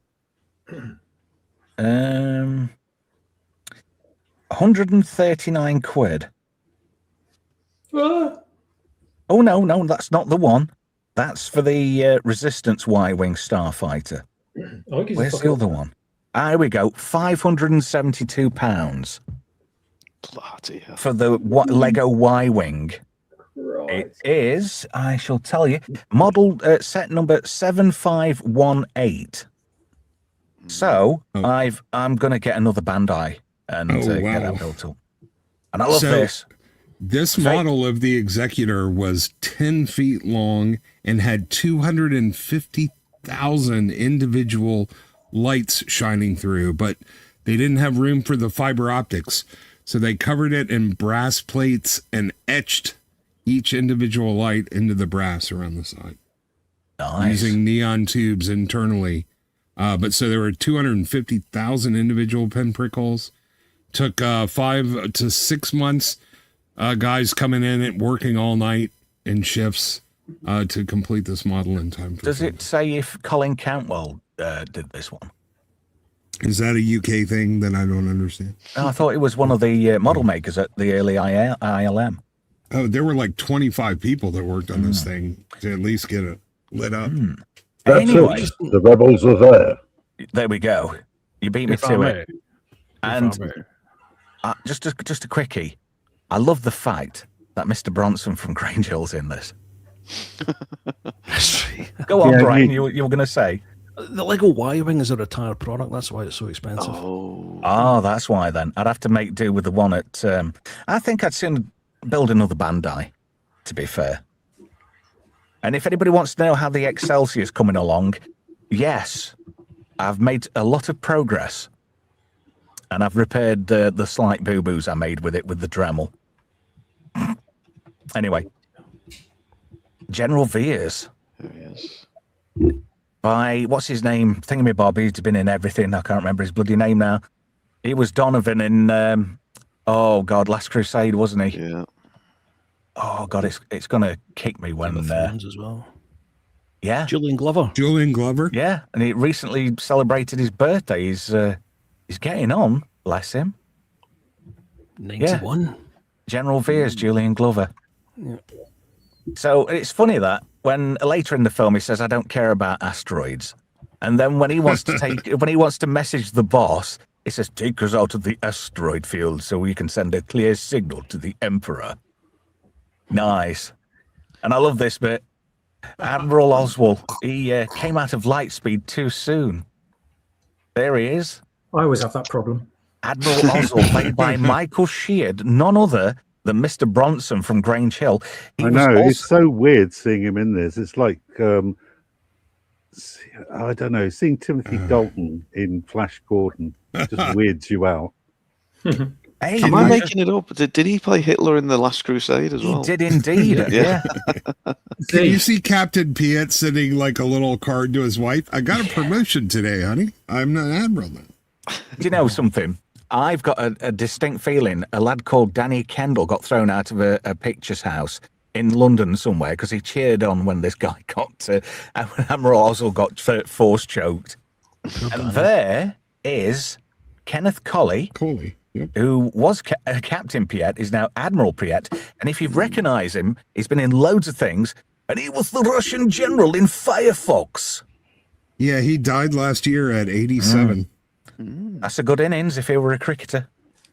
139 quid. Ah. Oh, no, that's not the one. That's for the Resistance Y-Wing Starfighter. Where's the other one? Here we go. £572 Bloody hell. for the Lego Y-Wing. Right. It is, I shall tell you, model set number 7518. So I'm going to get another Bandai and get that built up. And I love this. This model of the Executor was 10 feet long and had 250,000 individual lights shining through, but they didn't have room for the fiber optics. So they covered it in brass plates and etched each individual light into the brass around the side. Nice. Using neon tubes internally. But so there were 250,000 individual pinprickles. Took 5 to 6 months. Guys coming in and working all night in shifts to complete this model in time. Does it say if Colin Cantwell did this one? Is that a UK thing that I don't understand? I thought it was one of the model makers at the early ILM. Oh, there were like 25 people that worked on this thing to at least get it lit up. That's Anyway, it. The rebels are there. there we go. You beat me to it. And just a quickie. I love the fact that Mr. Bronson from Grange Hill's in this. Go on, Brian. You were going to say. The Lego Y-Wing is a retired product. That's why it's so expensive. Oh, that's why then. I'd have to make do with the one at... I think I'd soon build another Bandai, to be fair. And if anybody wants to know how the Excelsior's coming along, yes, I've made a lot of progress. And I've repaired the slight boo-boos I made with it with the Dremel. Anyway. General Veers. There he is. By, what's his name? Thingamabob. He's been in everything. I can't remember his bloody name now. He was Donovan in, Last Crusade, wasn't he? Yeah. Oh, God, it's going to kick me when... as well. Yeah. Julian Glover. Yeah, and he recently celebrated his birthday. He's getting on, bless him. 91. Yeah. General Veers, Julian Glover. Yeah. So it's funny that when later in the film he says, "I don't care about asteroids," and then when he wants to message the boss, he says, "Take us out of the asteroid field so we can send a clear signal to the Emperor." Nice. And I love this bit. Admiral Oswald, he came out of Lightspeed too soon. There he is. I always have that problem. Admiral Oswald, played by Michael Sheard, none other than Mr. Bronson from Grange Hill. I know, it's so weird seeing him in this. It's like, I don't know, seeing Timothy Dalton in Flash Gordon just weirds you out. Hey, am I making it up? Did he play Hitler in The Last Crusade as well? He did indeed, yeah. Can you see Captain Piet sending like a little card to his wife? I got a promotion today, honey. I'm an admiral now. Do you know something? I've got a distinct feeling a lad called Danny Kendall got thrown out of a pictures house in London somewhere because he cheered on when this guy got Admiral Oswald got force choked. And there is Kenneth Colley, yep, who was Captain Piet, is now Admiral Piet. And if you recognise him, he's been in loads of things, and he was the Russian general in Firefox. Yeah, he died last year at 87. That's a good innings if he were a cricketer.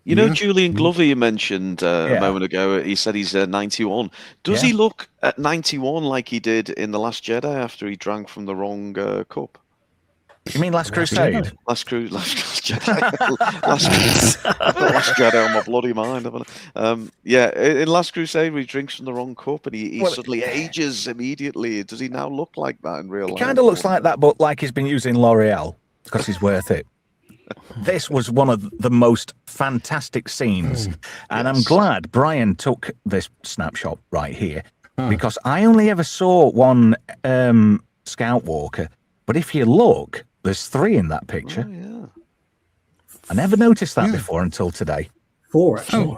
You know, Julian Glover you mentioned a moment ago, he said he's 91. Does he look at 91 like he did in The Last Jedi after he drank from the wrong cup? You mean Last Crusade? Last Jedi. Last Jedi on my bloody mind. In Last Crusade, where he drinks from the wrong cup and he suddenly ages immediately. Does he now look like that in real life? He kind of looks like that, but like he's been using L'Oreal because he's worth it. This was one of the most fantastic scenes, and I'm glad Brian took this snapshot right here because I only ever saw one Scout Walker, but if you look, there's 3 in that picture. I never noticed that before until today. 4, actually.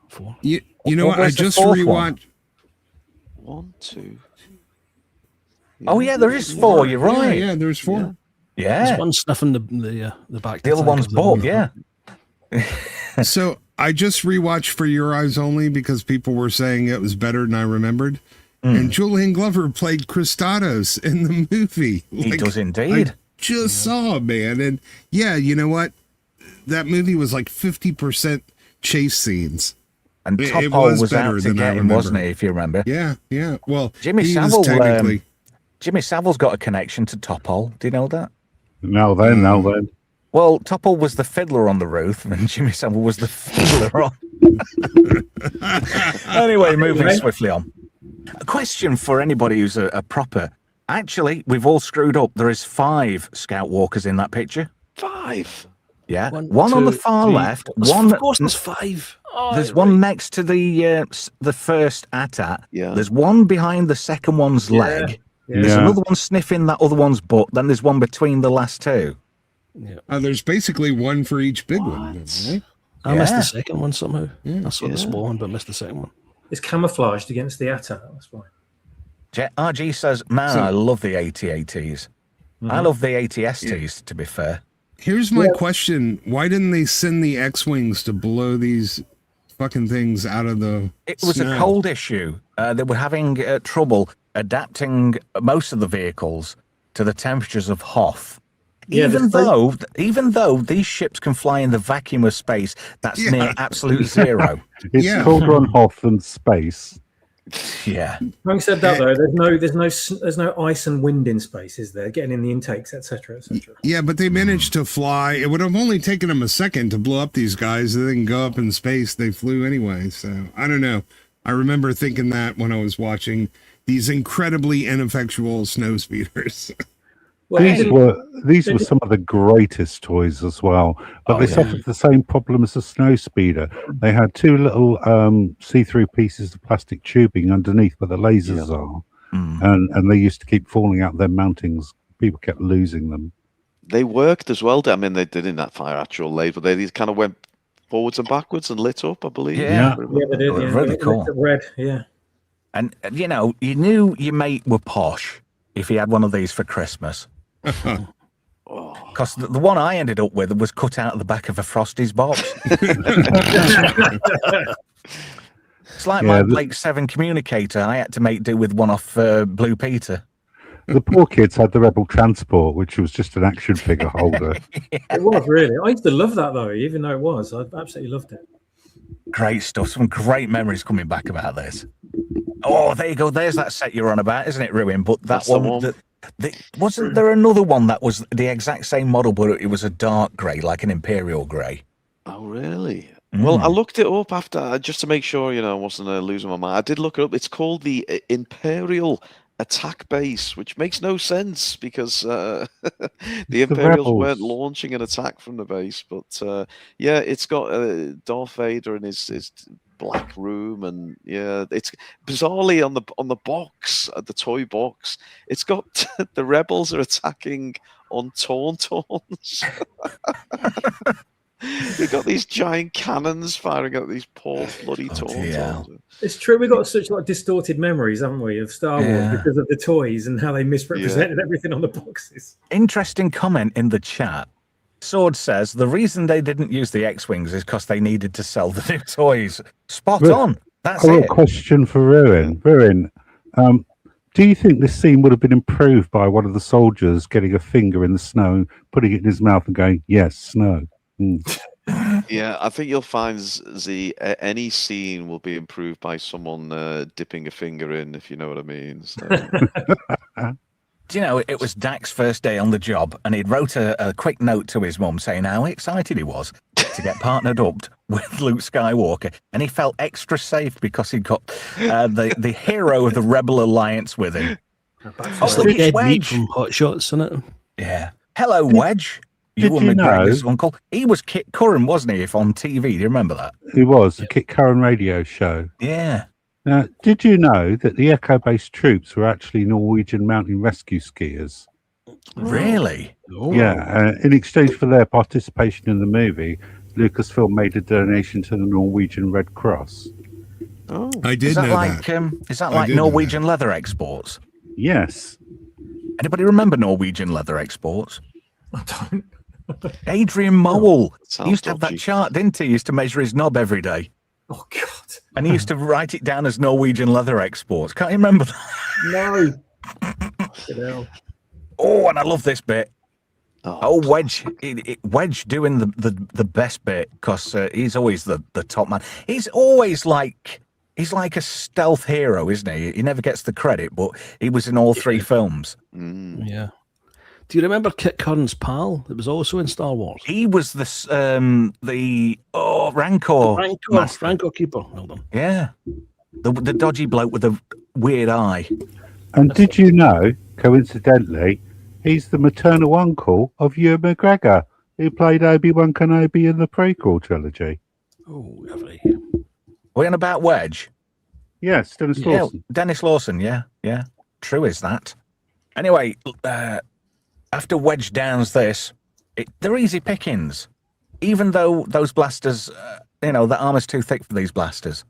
4. You know what? I just rewatched. 1, 2. Oh yeah, there is 4. You're right. Yeah, there's 4. Yeah. There's one sniffing the back. The other one's butt. Yeah. So I just rewatched For Your Eyes Only because people were saying it was better than I remembered. And Julian Glover played Christados in the movie. He does indeed. I just saw, man. And yeah, you know what? That movie was like 50% chase scenes. And Topol was out to get him, wasn't he, if you remember? Yeah, yeah. Well, Jimmy he Savile, was technically... Jimmy Savile's got a connection to Topol. Do you know that? Now then. Well, Topol was the fiddler on the roof, and Jimmy Savile was the fiddler on. Anyway, moving swiftly on. A question for anybody who's a proper. Actually, we've all screwed up. There is 5 Scout Walkers in that picture. 5. Yeah, one on the far left. One. Of course, there's 5. There's one next to the first AT-AT. Yeah. There's one behind the second one's leg. Yeah. There's another one sniffing that other one's butt. Then there's one between the last 2. Yeah. There's basically one for each big one. Right? I missed the second one somehow. I saw the small one, but missed the second one. It's camouflaged against the AT-AT. That's why. RG says, man, I love the AT-ATs. I love the AT-STs, to be fair. Here's my question. Why didn't they send the X-Wings to blow these fucking things out of the It was snow? a cold issue. They were having trouble adapting most of the vehicles to the temperatures of Hoth. Yeah, even though these ships can fly in the vacuum of space, that's near absolute zero. It's colder on Hoth than space. Yeah. Having said that, though, there's no ice and wind in space, is there? Getting in the intakes, etc., etc. Yeah, but they managed to fly. It would have only taken them a second to blow up these guys. They can go up in space. They flew anyway. So I don't know. I remember thinking that when I was watching these incredibly ineffectual snow speeders. Well, These were some of the greatest toys as well, but they suffered the same problem as the snow speeder. They had 2 little see-through pieces of plastic tubing underneath where the lasers are, and they used to keep falling out their mountings. People kept losing them. They worked as well. I mean, they did in that fire actual lathe, but they kind of went forwards and backwards and lit up, I believe. Yeah, they did. Yeah. Really cool. Red, yeah. And you know, you knew your mate were posh if he had one of these for Christmas. Because the one I ended up with was cut out of the back of a Frosty's box. It's like my Blake 7 communicator. I had to make do with one off Blue Peter. The poor kids had the Rebel Transport, which was just an action figure holder. It was really. I used to love that though, even though it was. I absolutely loved it. Great stuff. Some great memories coming back about this. Oh, there you go. There's that set you're on about, isn't it, Ruin? But That's that the one. one. Wasn't there another one that was the exact same model, but it was a dark grey, like an Imperial grey? Oh, really? Well, I looked it up after just to make sure, I wasn't losing my mind. I did look it up. It's called the Imperial Attack Base, which makes no sense because the Imperials weren't launching an attack from the base. But yeah, it's got Darth Vader in his black room, and yeah, it's bizarrely on the box, the toy box, it's got the rebels are attacking on Tauntauns. They've got these giant cannons firing at these poor bloody Tauntauns. It's true, we've got such distorted memories, haven't we, of Star Wars because of the toys and how they misrepresented everything on the boxes. Interesting comment in the chat. Sword says the reason they didn't use the X-Wings is because they needed to sell the new toys. Spot on. That's I've got it. a question for Ruin. Ruin, do you think this scene would have been improved by one of the soldiers getting a finger in the snow, putting it in his mouth and going, yes, snow? Yeah, I think you'll find any scene will be improved by someone dipping a finger in, if you know what I mean. So. Do you know, it was Dak's first day on the job, and he'd wrote a quick note to his mum saying how excited he was to get partnered up with Luke Skywalker, and he felt extra safe because he got the hero of the Rebel Alliance with him. It's like Ed Meat from Hot Shots, isn't it? Yeah. Hello, Wedge. You were McGregor's uncle. He was Kit Curran, wasn't he, if on TV? Do you remember that? He was, the Kit Curran radio show. Yeah. Now, did you know that the Echo-based troops were actually Norwegian mountain rescue skiers? Really? Yeah. In exchange for their participation in the movie, Lucasfilm made a donation to the Norwegian Red Cross. Oh, I did Is that know like that. is that I like did know Norwegian leather exports? Yes. Anybody remember Norwegian leather exports? I don't. Adrian Mole. He sounds used to have that dodgy. chart, didn't he? He used to measure his knob every day. Oh God. And he used to write it down as Norwegian leather exports. Can't you remember that? No. Fucking hell. Oh, and I love this bit. Oh, Wedge. Wedge doing the best bit because he's always the top man. He's like a stealth hero, isn't he? He never gets the credit, but he was in all three films. Yeah. Do you remember Kit Curran's pal that was also in Star Wars? He was Rancor. Master. Rancor Keeper. Well done. Yeah. The dodgy bloke with the weird eye. And did you know, coincidentally, he's the maternal uncle of Ewan McGregor, who played Obi-Wan Kenobi in the prequel trilogy. Oh, lovely. We're on about Wedge. Yes, Dennis Lawson. Dennis Lawson, yeah. True is that. Anyway, after Wedge downs this, they're easy pickings. Even though those blasters, the armor's too thick for these blasters.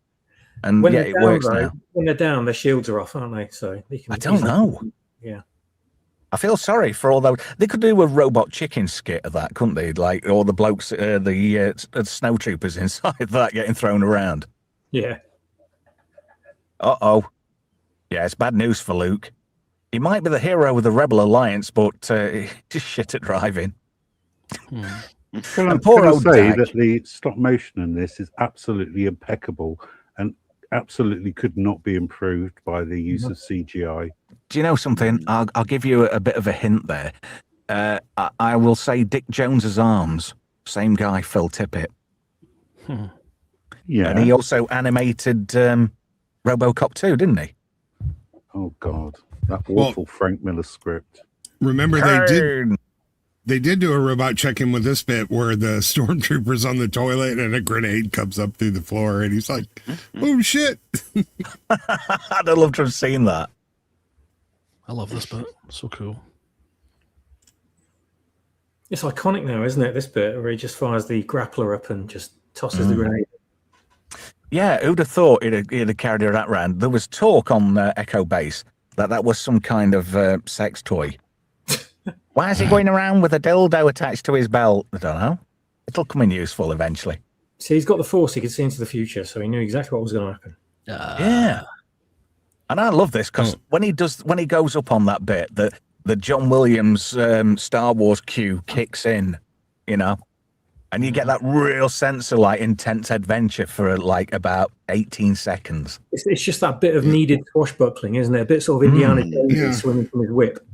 And When yeah, they're it down, works though, now. when they're down, their shields are off, aren't they? So they can, I don't know. Yeah. I feel sorry for all those. They could do a robot chicken skit of that, couldn't they? Like all the blokes, the snow troopers inside that getting thrown around. Yeah. Uh-oh. Yeah, it's bad news for Luke. He might be the hero of the Rebel Alliance, but he's just shit at driving. Can I poor old say Dak. that the stop motion in this is absolutely impeccable and absolutely could not be improved by the use of CGI. Do you know something? I'll give you a bit of a hint there. I will say Dick Jones's arms. Same guy, Phil Tippett. Yeah. And he also animated RoboCop 2, didn't he? Oh God, that awful Frank Miller script. Remember, they did do a robot check-in with this bit where the stormtrooper's on the toilet and a grenade comes up through the floor and he's like, oh shit. I'd have loved to have seen that. I love this bit. So cool. It's iconic now, isn't it? This bit where he just fires the grappler up and just tosses the grenade. Yeah, who'd have thought he'd have carried her that round? There was talk on Echo Base that was some kind of sex toy. Why is he going around with a dildo attached to his belt? I don't know. It'll come in useful eventually. See, he's got the Force. He could see into the future, so he knew exactly what was going to happen. Yeah. And I love this because when he goes up on that bit, the John Williams Star Wars cue kicks in, and you get that real sense of like intense adventure for like about 18 seconds. It's just that bit of needed swashbuckling, isn't it? A bit sort of Indiana Jones swinging from his whip.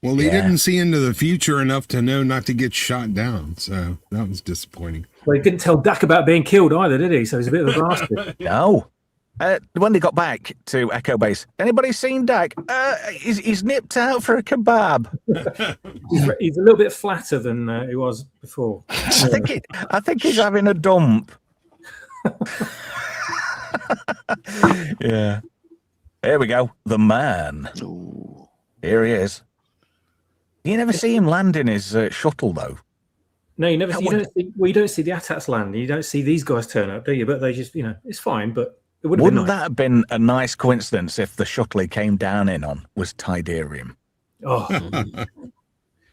Well, he didn't see into the future enough to know not to get shot down, so that was disappointing. Well, he didn't tell Dak about being killed either, did he? So he's a bit of a bastard. No. When they got back to Echo Base, anybody seen Dak? He's nipped out for a kebab. He's a little bit flatter than he was before. I think he's having a dump. Yeah. Here we go. The man. Ooh. Here he is. You never see him land in his shuttle, though. No, you never. You don't see the AT-ATs land. You don't see these guys turn up, do you? But they just, it's fine. But it would have been Wouldn't nice. that have been a nice coincidence if the shuttle he came down in on was Tidarium? Oh,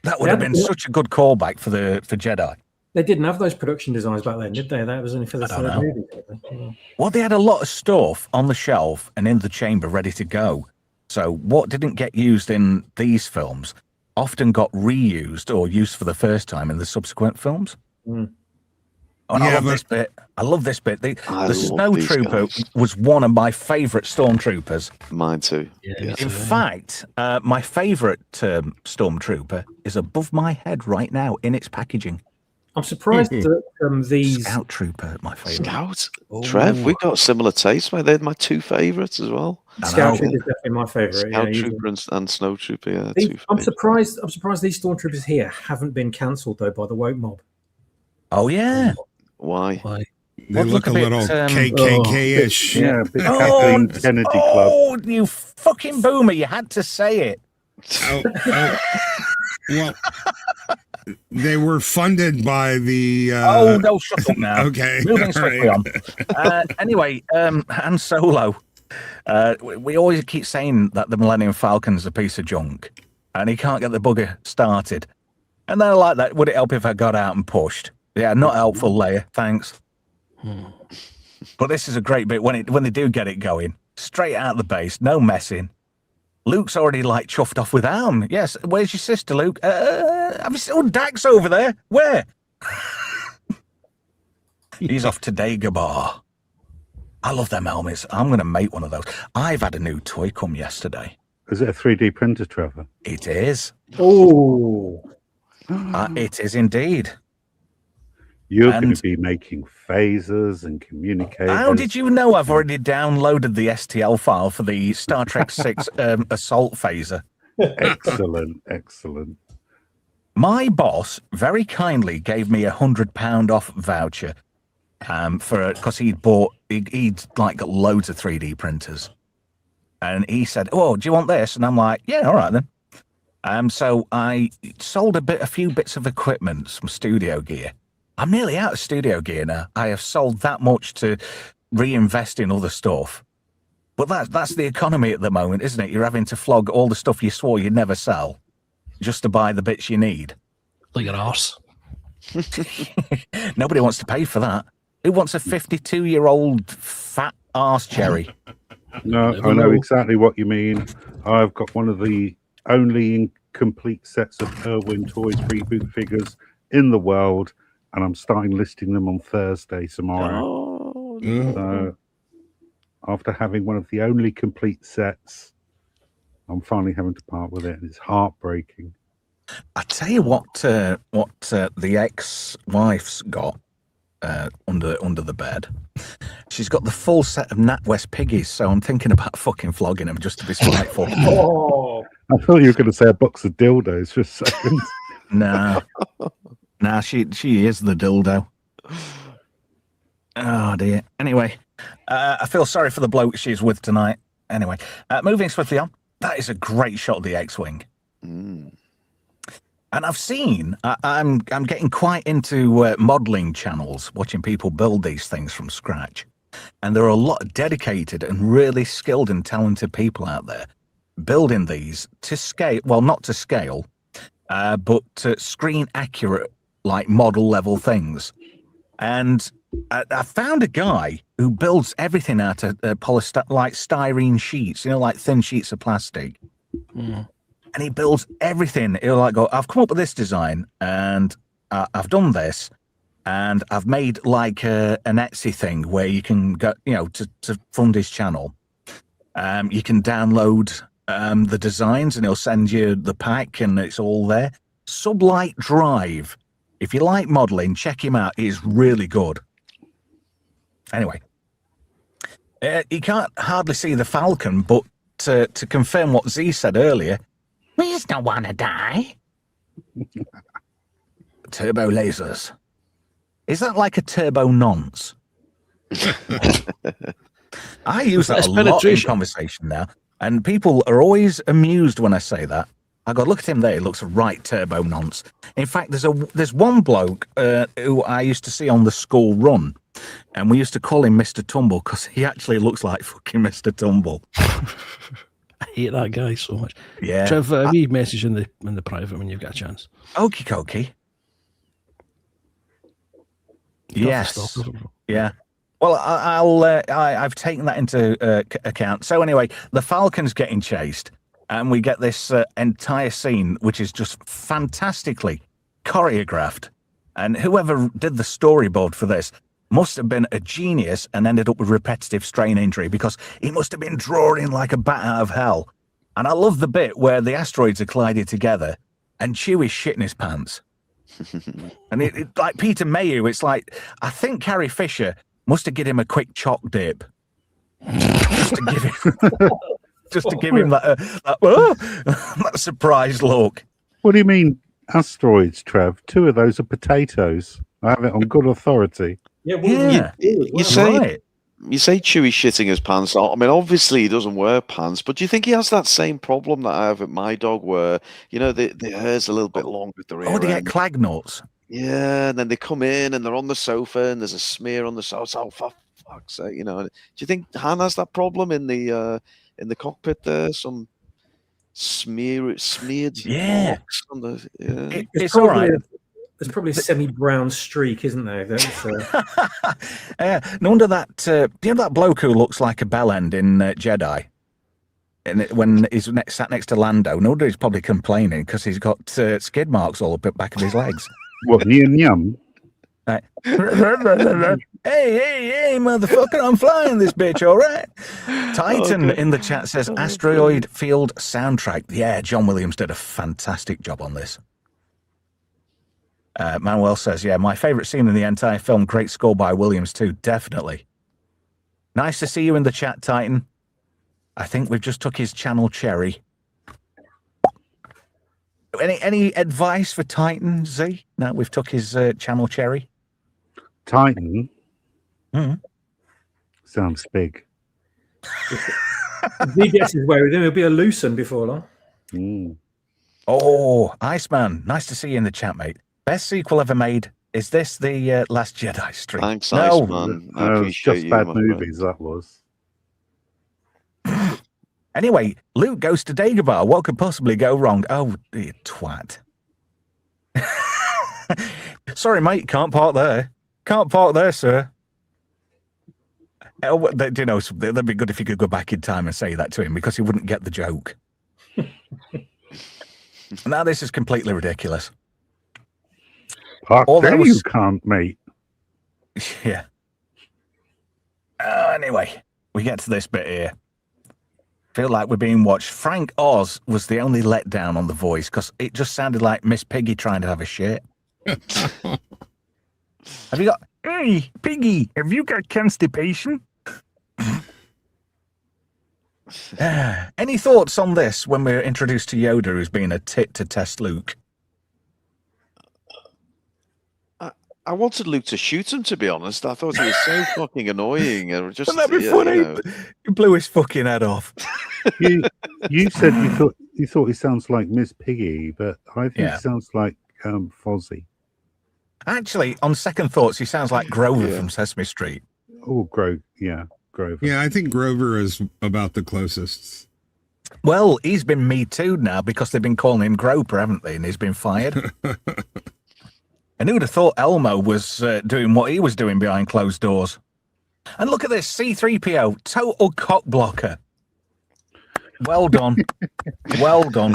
That would have been such a good callback for Jedi. they didn't have those production designs back then, did they? That was only for the don't third know. movie. Well, they had a lot of stuff on the shelf and in the chamber ready to go. So what didn't get used in these films often got reused or used for the first time in the subsequent films. And I love this bit. I love this bit. The snow trooper was one of my favourite stormtroopers. Mine too. Yeah. In fact, my favourite stormtrooper is above my head right now in its packaging. I'm surprised that these Scout Trooper, my favourite. Scout? Trev, we got similar tastes, mate. They're my two favourites as well. Scout Trooper is definitely my favourite. Scout Trooper and Snow Trooper, yeah. I'm surprised these stormtroopers here haven't been cancelled though by the woke mob. Oh yeah. Why? They look a little KKK-ish. Yeah, big Kathleen Kennedy Club. Oh, you fucking boomer! You had to say it. Well, They were funded by the. Oh no! Shut up now. Okay. Moving swiftly on. Anyway, Han Solo. We always keep saying that the Millennium Falcon's a piece of junk, and he can't get the bugger started. And then I like that. Would it help if I got out and pushed? Yeah, not helpful, Leia. Thanks. But this is a great bit when they do get it going. Straight out the base, no messing. Luke's already like chuffed off with Arm. Yes, where's your sister, Luke? Have you still Dax over there? Where? He's off to Dagobah. I love them helmets. I'm going to make one of those. I've had a new toy come yesterday. Is it a 3D printer, Trevor? It is. Oh, It is indeed. You're going to be making phasers and communicators. How did you know I've already downloaded the STL file for the Star Trek 6 assault phaser? Excellent, excellent. My boss very kindly gave me £100 off voucher because he'd like got loads of 3D printers. And he said, "Oh, do you want this?" And I'm like, "Yeah, all right then." So I sold a few bits of equipment, some studio gear. I'm nearly out of studio gear now. I have sold that much to reinvest in other stuff. But that's the economy at the moment, isn't it? You're having to flog all the stuff you swore you'd never sell just to buy the bits you need. Like your arse. Nobody wants to pay for that. Who wants a 52-year-old fat arse cherry? No, I know exactly what you mean. I've got one of the only incomplete sets of Irwin Toys reboot figures in the world, and I'm starting listing them on Thursday tomorrow. So after having one of the only complete sets, I'm finally having to part with it, and it's heartbreaking. I tell you what the ex-wife's got under the bed. She's got the full set of NatWest piggies, so I'm thinking about fucking flogging them just to be spiteful. oh, I thought you were going to say a box of dildos for a second. No. Nah, she is the dildo. Oh dear. Anyway, I feel sorry for the bloke she's with tonight. Anyway, moving swiftly on. That is a great shot of the X-wing. And I've seen. I'm getting quite into modelling channels, watching people build these things from scratch. And there are a lot of dedicated and really skilled and talented people out there building these to scale. Well, not to scale, but to screen accurate, like model level things. And I found a guy who builds everything out of like styrene sheets, like thin sheets of plastic. And he builds everything. He'll like go, "I've come up with this design, and I've done this, and I've made like an Etsy thing where you can go, to fund his channel. You can download the designs, and he'll send you the pack, and it's all there. Sublight Drive. If you like modeling, check him out. He's really good. Anyway, you can't hardly see the Falcon, but to confirm what Z said earlier, we just don't want to die. Turbo lasers. Is that like a turbo nonce? I use that a lot in conversation now, and people are always amused when I say that. I go, look at him there, he looks a right turbo nonce. In fact, there's one bloke who I used to see on the school run, and we used to call him Mr. Tumble because he actually looks like fucking Mr. Tumble. I hate that guy so much. Yeah. Trev, a wee message in the private when you've got a chance. Okie dokie. Yes. Yeah. Well, I've taken that into account. So anyway, the Falcon's getting chased, and we get this entire scene, which is just fantastically choreographed. And whoever did the storyboard for this must have been a genius and ended up with repetitive strain injury, because he must have been drawing like a bat out of hell. And I love the bit where the asteroids are collided together and Chewie's shitting his pants. And it like Peter Mayhew, it's like, I think Carrie Fisher must have given him a quick chalk dip. Just to give him that surprised look. What do you mean, asteroids, Trev? 2 of those are potatoes. I have it on good authority. yeah. You say Right. You say Chewie shitting his pants. I mean, obviously he doesn't wear pants, but do you think he has that same problem that I have with my dog, where the hair's a little bit long at the rear Oh, they get end? clag nuts. Yeah, and then they come in and they're on the sofa and there's a smear on the sofa. Oh, for fuck's sake, Do you think Han has that problem in the cockpit there? Some smeared marks on the. Yeah. It's all right. There's probably a semi-brown streak, isn't there? That's, no wonder that. Do you know that bloke who looks like a bell end in Jedi? And when he's sat next to Lando, no wonder he's probably complaining because he's got skid marks all up the back of his legs. What, Yum? Hey, motherfucker, I'm flying this bitch, all right? Titan in the chat says, Asteroid Field soundtrack. Yeah, John Williams did a fantastic job on this. Manuel says, yeah, my favourite scene in the entire film, great score by Williams too, definitely. Nice to see you in the chat, Titan. I think we've just took his channel cherry. Any advice for Titan, Z? No, we've took his channel cherry. Titan? Sounds big. if he gets his way with him, he'll be a Lucen before long. Oh, Iceman, nice to see you in the chat, mate. Best sequel ever made. Is this the Last Jedi stream? Thanks, no, Iceman. I appreciate just you, bad my movies, that was. Anyway, Luke goes to Dagobah. What could possibly go wrong? Oh, you twat. Sorry, mate, can't park there. Can't park there, sir. Oh, you know, that'd be good if you could go back in time and say that to him, because he wouldn't get the joke. Now this is completely ridiculous. Park there you can't, mate. Yeah. Anyway, we get to this bit here. Feel like we're being watched. Frank Oz was the only letdown on the voice because it just sounded like Miss Piggy trying to have a shit. Have you got... Hey, Piggy, have you got constipation? Any thoughts on this when we're introduced to Yoda, who's being a tit to test Luke? I wanted Luke to shoot him, to be honest. I thought he was so fucking annoying. And just, Wouldn't that be funny? He blew his fucking head off. You said you thought he sounds like Miss Piggy, but I think he sounds like Fozzie. Actually, on second thoughts, he sounds like Grover from Sesame Street. Oh, Grover. Yeah, I think Grover is about the closest. Well, he's been Me Too'd now because they've been calling him Groper, haven't they? And he's been fired. And who would have thought Elmo was doing what he was doing behind closed doors? And look at this, C-3PO, total cock blocker. Well done. Well done.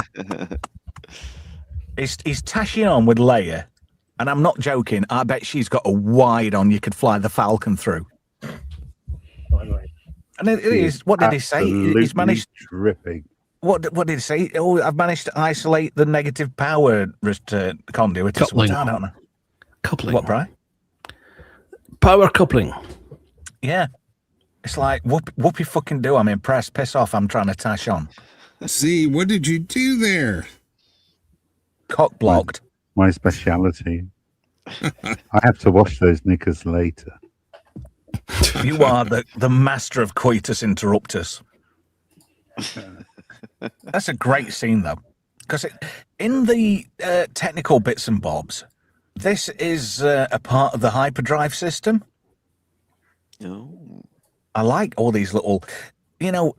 He's tashing on with Leia. And I'm not joking. I bet she's got a wide on you could fly the Falcon through. And it is. What did he say? He's managed. Dripping. What did he say? Oh, I've managed to isolate the negative power conduit. Coupling. I don't know. Coupling. What, Brian? Power coupling. Yeah. It's like, whoopie fucking do. I'm impressed. Piss off. I'm trying to tash on. See, what did you do there? Cock blocked. My speciality. I have to wash those knickers later. You are the master of coitus interruptus. That's a great scene, though. Because in the technical bits and bobs, this is a part of the hyperdrive system. Oh. I like all these little,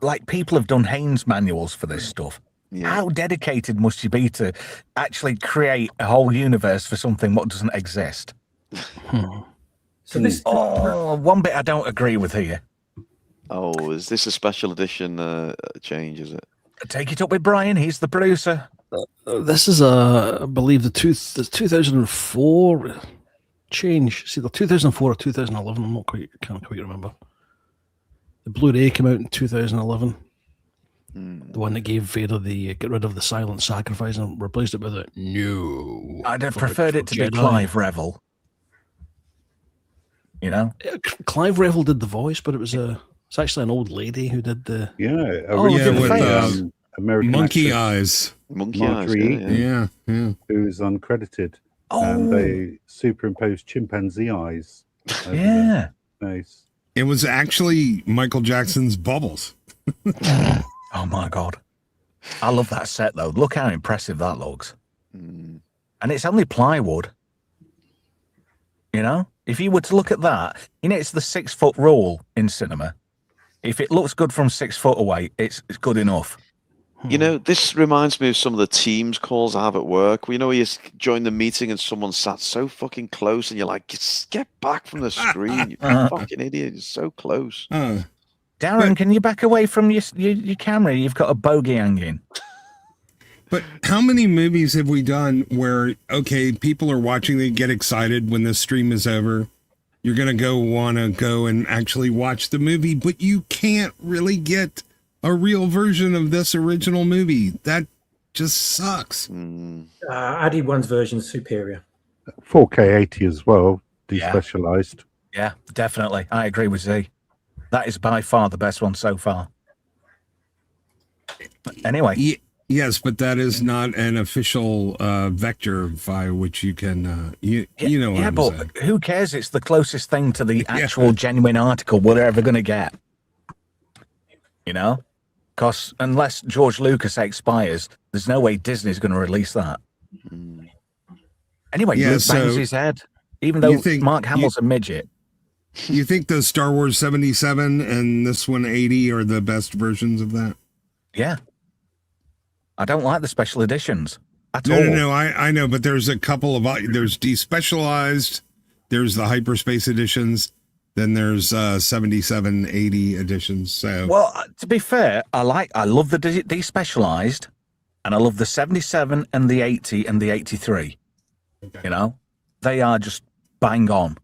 like people have done Haynes manuals for this stuff. Yeah. How dedicated must you be to actually create a whole universe for something what doesn't exist? So this. One bit I don't agree with here. Oh, is this a special edition change? Is it? Take it up with Brian. He's the producer. This is I believe the 2004 change. It's either 2004 or 2011. Can't quite remember. The Blu-ray came out in 2011. The one that gave Vader the get rid of the silent sacrifice and replaced it with a no. I'd have preferred it to be Clive Revel. Clive Revel did the voice, but it's actually an old lady who did the with American Monkey actress, Eyes. Monkey Marjorie Eyes. Yeah. Who's uncredited. And they superimposed chimpanzee eyes. Yeah. Nice. It was actually Michael Jackson's Bubbles. Oh my God. I love that set though. Look how impressive that looks. And it's only plywood. You know, if you were to look at that, you know, it's the 6 foot rule in cinema. If it looks good from 6 foot away, it's good enough. You know, this reminds me of some of the Teams calls I have at work. You know, you join the meeting and someone sat so fucking close, and you're like, just get back from the screen, you fucking idiot! You're so close. Darren, can you back away from your camera? You've got a bogey hanging. But how many movies have we done where, okay, people are watching, they get excited when the stream is over. You're going to want to go and actually watch the movie, but you can't really get a real version of this original movie. That just sucks. Addy One's version is superior. 4K 80 as well, despecialized. Yeah, definitely. I agree with Z. That is by far the best one so far. Anyway. Yes, but that is not an official vector via which you can, you know what I'm but saying. Who cares? It's the closest thing to the actual genuine article we're ever going to get. You know? Because unless George Lucas expires, there's no way Disney's going to release that. Anyway, Luke bangs his head. Even though Mark Hamill's a midget. You think the Star Wars 77 and this one 80 are the best versions of that? Yeah. I don't like the special editions at all. No, I know, but there's a couple of, there's despecialized, there's the hyperspace editions, then there's 77, 80 editions. So, well, to be fair, I love the despecialized, and I love the 77 and the 80 and the 83. Okay. You know, they are just bang on.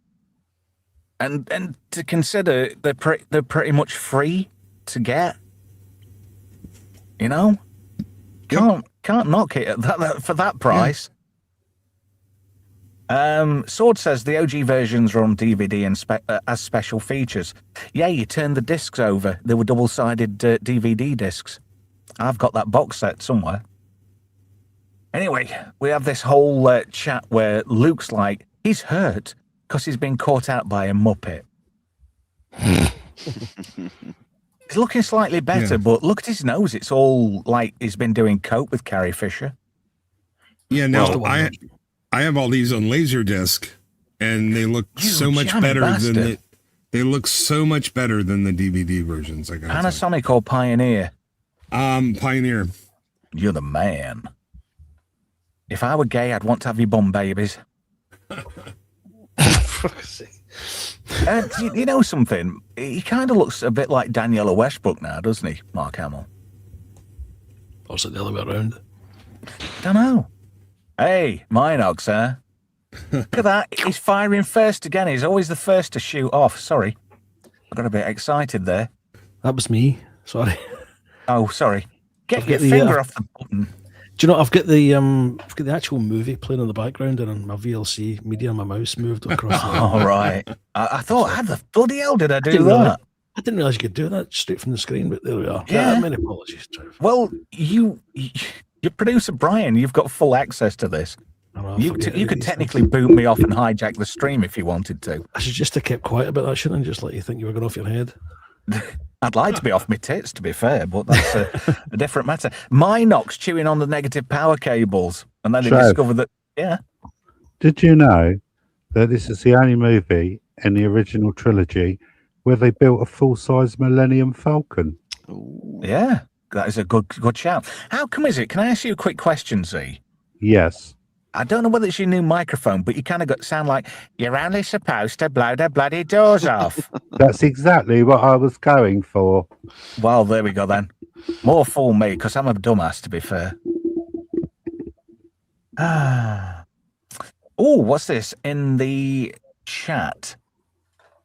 And to consider, they're pretty much free to get. You know. Can't knock it at that for that price. Sword says the OG versions are on DVD and as special features. Yeah, you turn the discs over. They were double-sided DVD discs. I've got that box set somewhere. Anyway, we have this whole chat where Luke's like, he's hurt because he's been caught out by a Muppet. He's looking slightly better, but look at his nose. It's all like he's been doing coke with Carrie Fisher. Yeah, no, I have all these on Laserdisc, and they look so much better than they look so much better than the DVD versions. I got Panasonic or Pioneer? Pioneer. You're the man. If I were gay, I'd want to have your bum babies. You know something? He kind of looks a bit like Daniela Westbrook now, doesn't he, Mark Hamill? Or is it the other way around? Don't know. Hey, Minox, huh? Look at that. He's firing first again. He's always the first to shoot off. Sorry. I got a bit excited there. That was me. Sorry. Oh, sorry. Get your finger off the button. Do you know, I've got the actual movie playing in the background, and on my VLC media, my mouse moved across the All right. I thought, how the bloody hell did I do that? I didn't realise you could do that straight from the screen, but there we are. Yeah. Many apologies. Well, your producer, Brian, you've got full access to this. You could technically boot me off and hijack the stream if you wanted to. I should just have kept quiet about that, shouldn't I? Just let you think you were going off your head. I'd like to be off my tits, to be fair, but that's a different matter. Minox chewing on the negative power cables, and then they discovered that, yeah. Did you know that this is the only movie in the original trilogy where they built a full-size Millennium Falcon? Ooh. Yeah, that is a good shout. How come is it? Can I ask you a quick question, Z? Yes. I don't know whether it's your new microphone, but you kind of sound like you're only supposed to blow the bloody doors off. That's exactly what I was going for. Well, there we go then. More fool me, because I'm a dumbass, to be fair. Oh, what's this in the chat?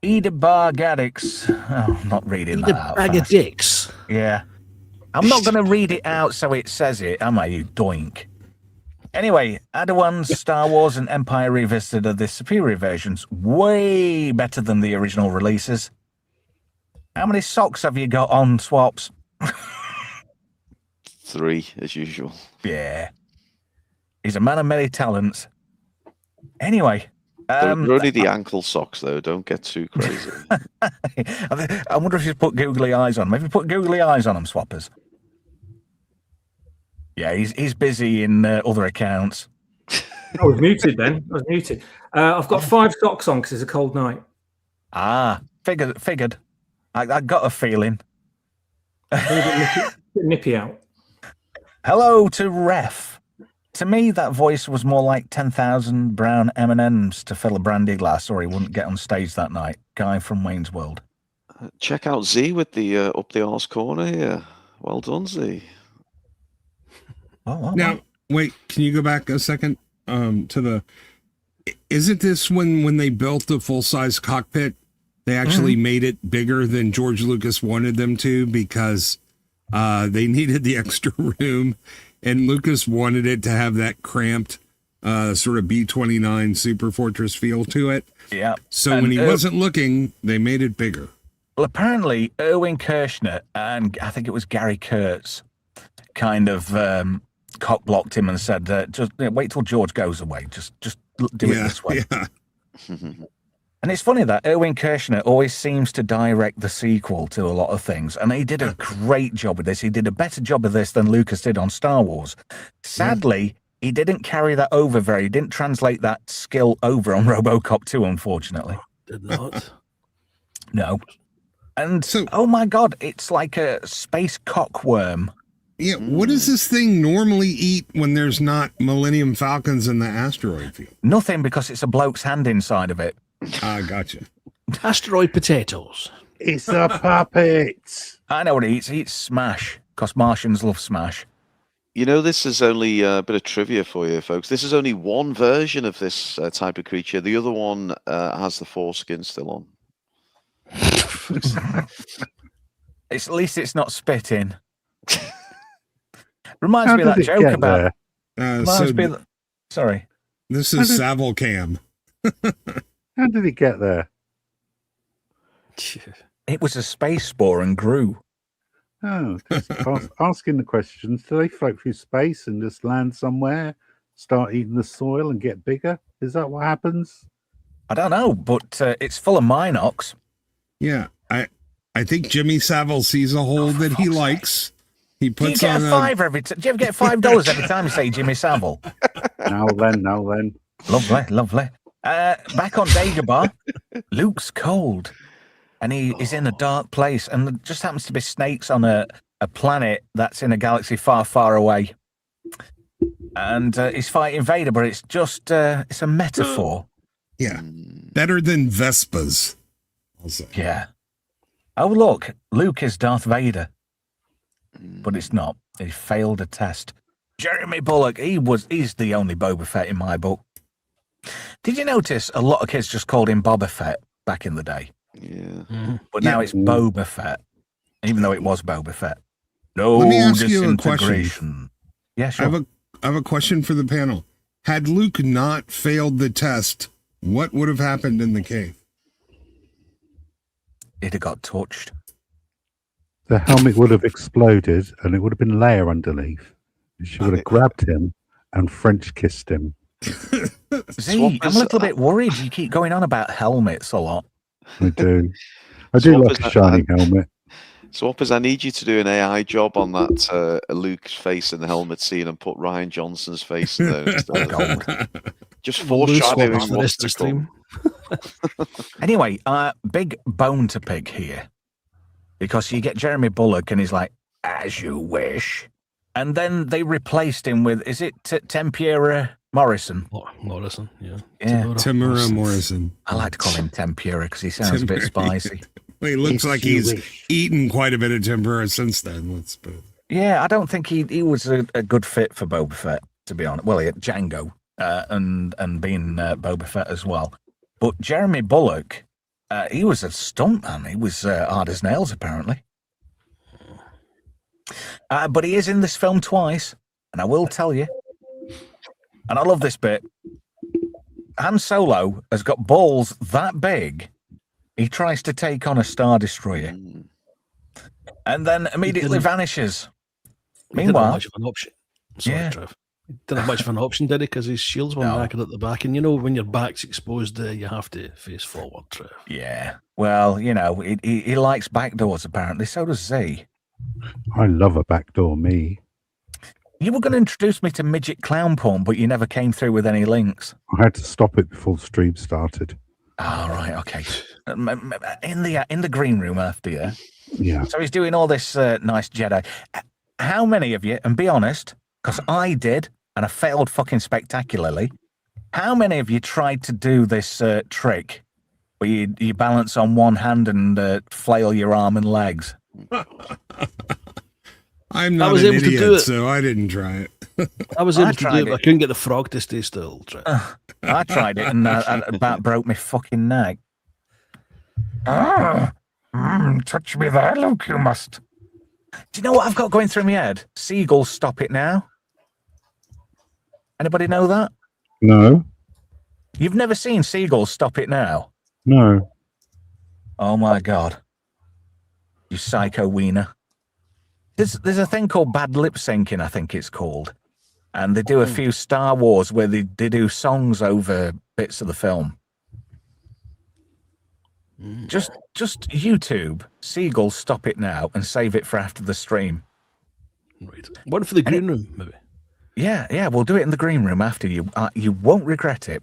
Eda Bargadix. Oh, I'm not reading that out. Bag of dicks. Yeah. I'm not going to read it out so it says it, am I, you doink? Anyway, Adawan's Star Wars and Empire Revisited are the superior versions, way better than the original releases. How many socks have you got on, Swaps? 3, as usual. Yeah. He's a man of many talents. Anyway, They're only the ankle socks, though. Don't get too crazy. I wonder if you put googly eyes on him. Have you put googly eyes on him, Swappers? Yeah, he's busy in other accounts. I was muted then. I was muted. I've got 5 socks on because it's a cold night. Ah, figured. I got a feeling. A bit nippy out. Hello to Ref. To me, that voice was more like 10,000 brown M&Ms to fill a brandy glass, or he wouldn't get on stage that night. Guy from Wayne's World. Check out Z with the up the arse corner here. Well done, Z. Now, wait, can you go back a second to the... Isn't this when they built the full-size cockpit, they actually made it bigger than George Lucas wanted them to because they needed the extra room, and Lucas wanted it to have that cramped sort of B-29 Super Fortress feel to it. Yeah. So when he wasn't looking, they made it bigger. Well, apparently, Erwin Kirshner and I think it was Gary Kurtz kind of cock-blocked him and said, just wait till George goes away. Just do it this way. Yeah. And it's funny that Erwin Kirshner always seems to direct the sequel to a lot of things, and he did a great job with this. He did a better job of this than Lucas did on Star Wars. Sadly, he didn't carry that over he didn't translate that skill over on RoboCop 2, unfortunately. Did not. No. And, So- oh my God, it's like a space cockworm. Yeah, what does this thing normally eat when there's not Millennium Falcons in the asteroid field? Nothing, because it's a bloke's hand inside of it. Ah, gotcha. Asteroid potatoes. It's a puppet. I know what he eats. He eats Smash, because Martians love Smash. You know, this is only a bit of trivia for you, folks. This is only one version of this type of creature. The other one has the foreskin still on. At least it's not spitting. Reminds me of that did it joke get about... there? Sorry. This is Savile Cam. How did it get there? It was a space spore and grew. Oh, just asking the questions. Do they float through space and just land somewhere, start eating the soil and get bigger? Is that what happens? I don't know, but it's full of Minox. Yeah, I think Jimmy Savile sees a hole that he likes. He Do you puts get on a five every time? Do you ever get $5 every time you say Jimmy Savile? Now then. Lovely. Back on Dagobah, Luke's cold, and he's in a dark place, and there just happens to be snakes on a planet that's in a galaxy far, far away. And he's fighting Vader, but it's just it's a metaphor. Yeah, better than Vespas. I'll say. Yeah. Oh look, Luke is Darth Vader, but it's not. He failed a test. Jeremy Bulloch, he's the only Boba Fett in my book. Did you notice a lot of kids just called him Boba Fett back in the day? Yeah. But now it's Boba Fett, even though it was Boba Fett. No Let me ask you a disintegration. Yeah, sure. I have a question for the panel. Had Luke not failed the test, what would have happened in the cave? He'd have got touched. The helmet would have exploded and it would have been Leia underneath. She would have grabbed him and French kissed him. See, I'm a little bit worried. You keep going on about helmets a lot. I do. I do like a shiny helmet. Swappers, I need you to do an AI job on that Luke's face in the helmet scene and put Ryan Johnson's face in there instead. Gold. Just foreshadowing for what's this to come. Anyway, big bone to pick here. Because you get Jeremy Bulloch and he's like, as you wish. And then they replaced him with, is it Tempura Morrison? Morrison, yeah. Yeah. Tamura Morrison. I like to call him Tempura because he sounds a bit spicy. Well, he looks like he's eaten quite a bit of tempura since then. Let's put it. Yeah, I don't think he was a good fit for Boba Fett, to be honest. Well, he had Django and being Boba Fett as well. But Jeremy Bulloch, he was a stuntman. He was hard as nails, apparently. But he is in this film twice, and I will tell you, and I love this bit, Han Solo has got balls that big, he tries to take on a Star Destroyer, and then immediately vanishes. He didn't have Meanwhile, much of an option. Sorry, yeah. Trev. Didn't have much of an option, did he? Because his shields were knackered at the back. And you know, when your back's exposed, you have to face forward, Trev. Yeah. Well, you know, he likes back doors, apparently. So does Z. I love a backdoor me. You were going to introduce me to midget clown porn, but you never came through with any links. I had to stop it before the stream started. Oh, right, okay. In the green room after you. Yeah. So he's doing all this nice Jedi. How many of you, and be honest, because I did, and I failed fucking spectacularly, how many of you tried to do this trick where you balance on one hand and flail your arm and legs? I'm not an idiot, so I didn't try it. I was able to do it, but I couldn't get the frog to stay still. I tried it, and I about broke my fucking neck. Touch me there, Luke, you must. Do you know what I've got going through my head? Seagulls, stop it now. Anybody know that? No. You've never seen Seagulls, stop it now? No. Oh my God. You psycho wiener. There's a thing called bad lip syncing, I think it's called. And they do a few Star Wars where they do songs over bits of the film. Just YouTube Seagulls, stop it now, and save it for after the stream. Right. One for the green room, maybe. Yeah, we'll do it in the green room after you. You won't regret it.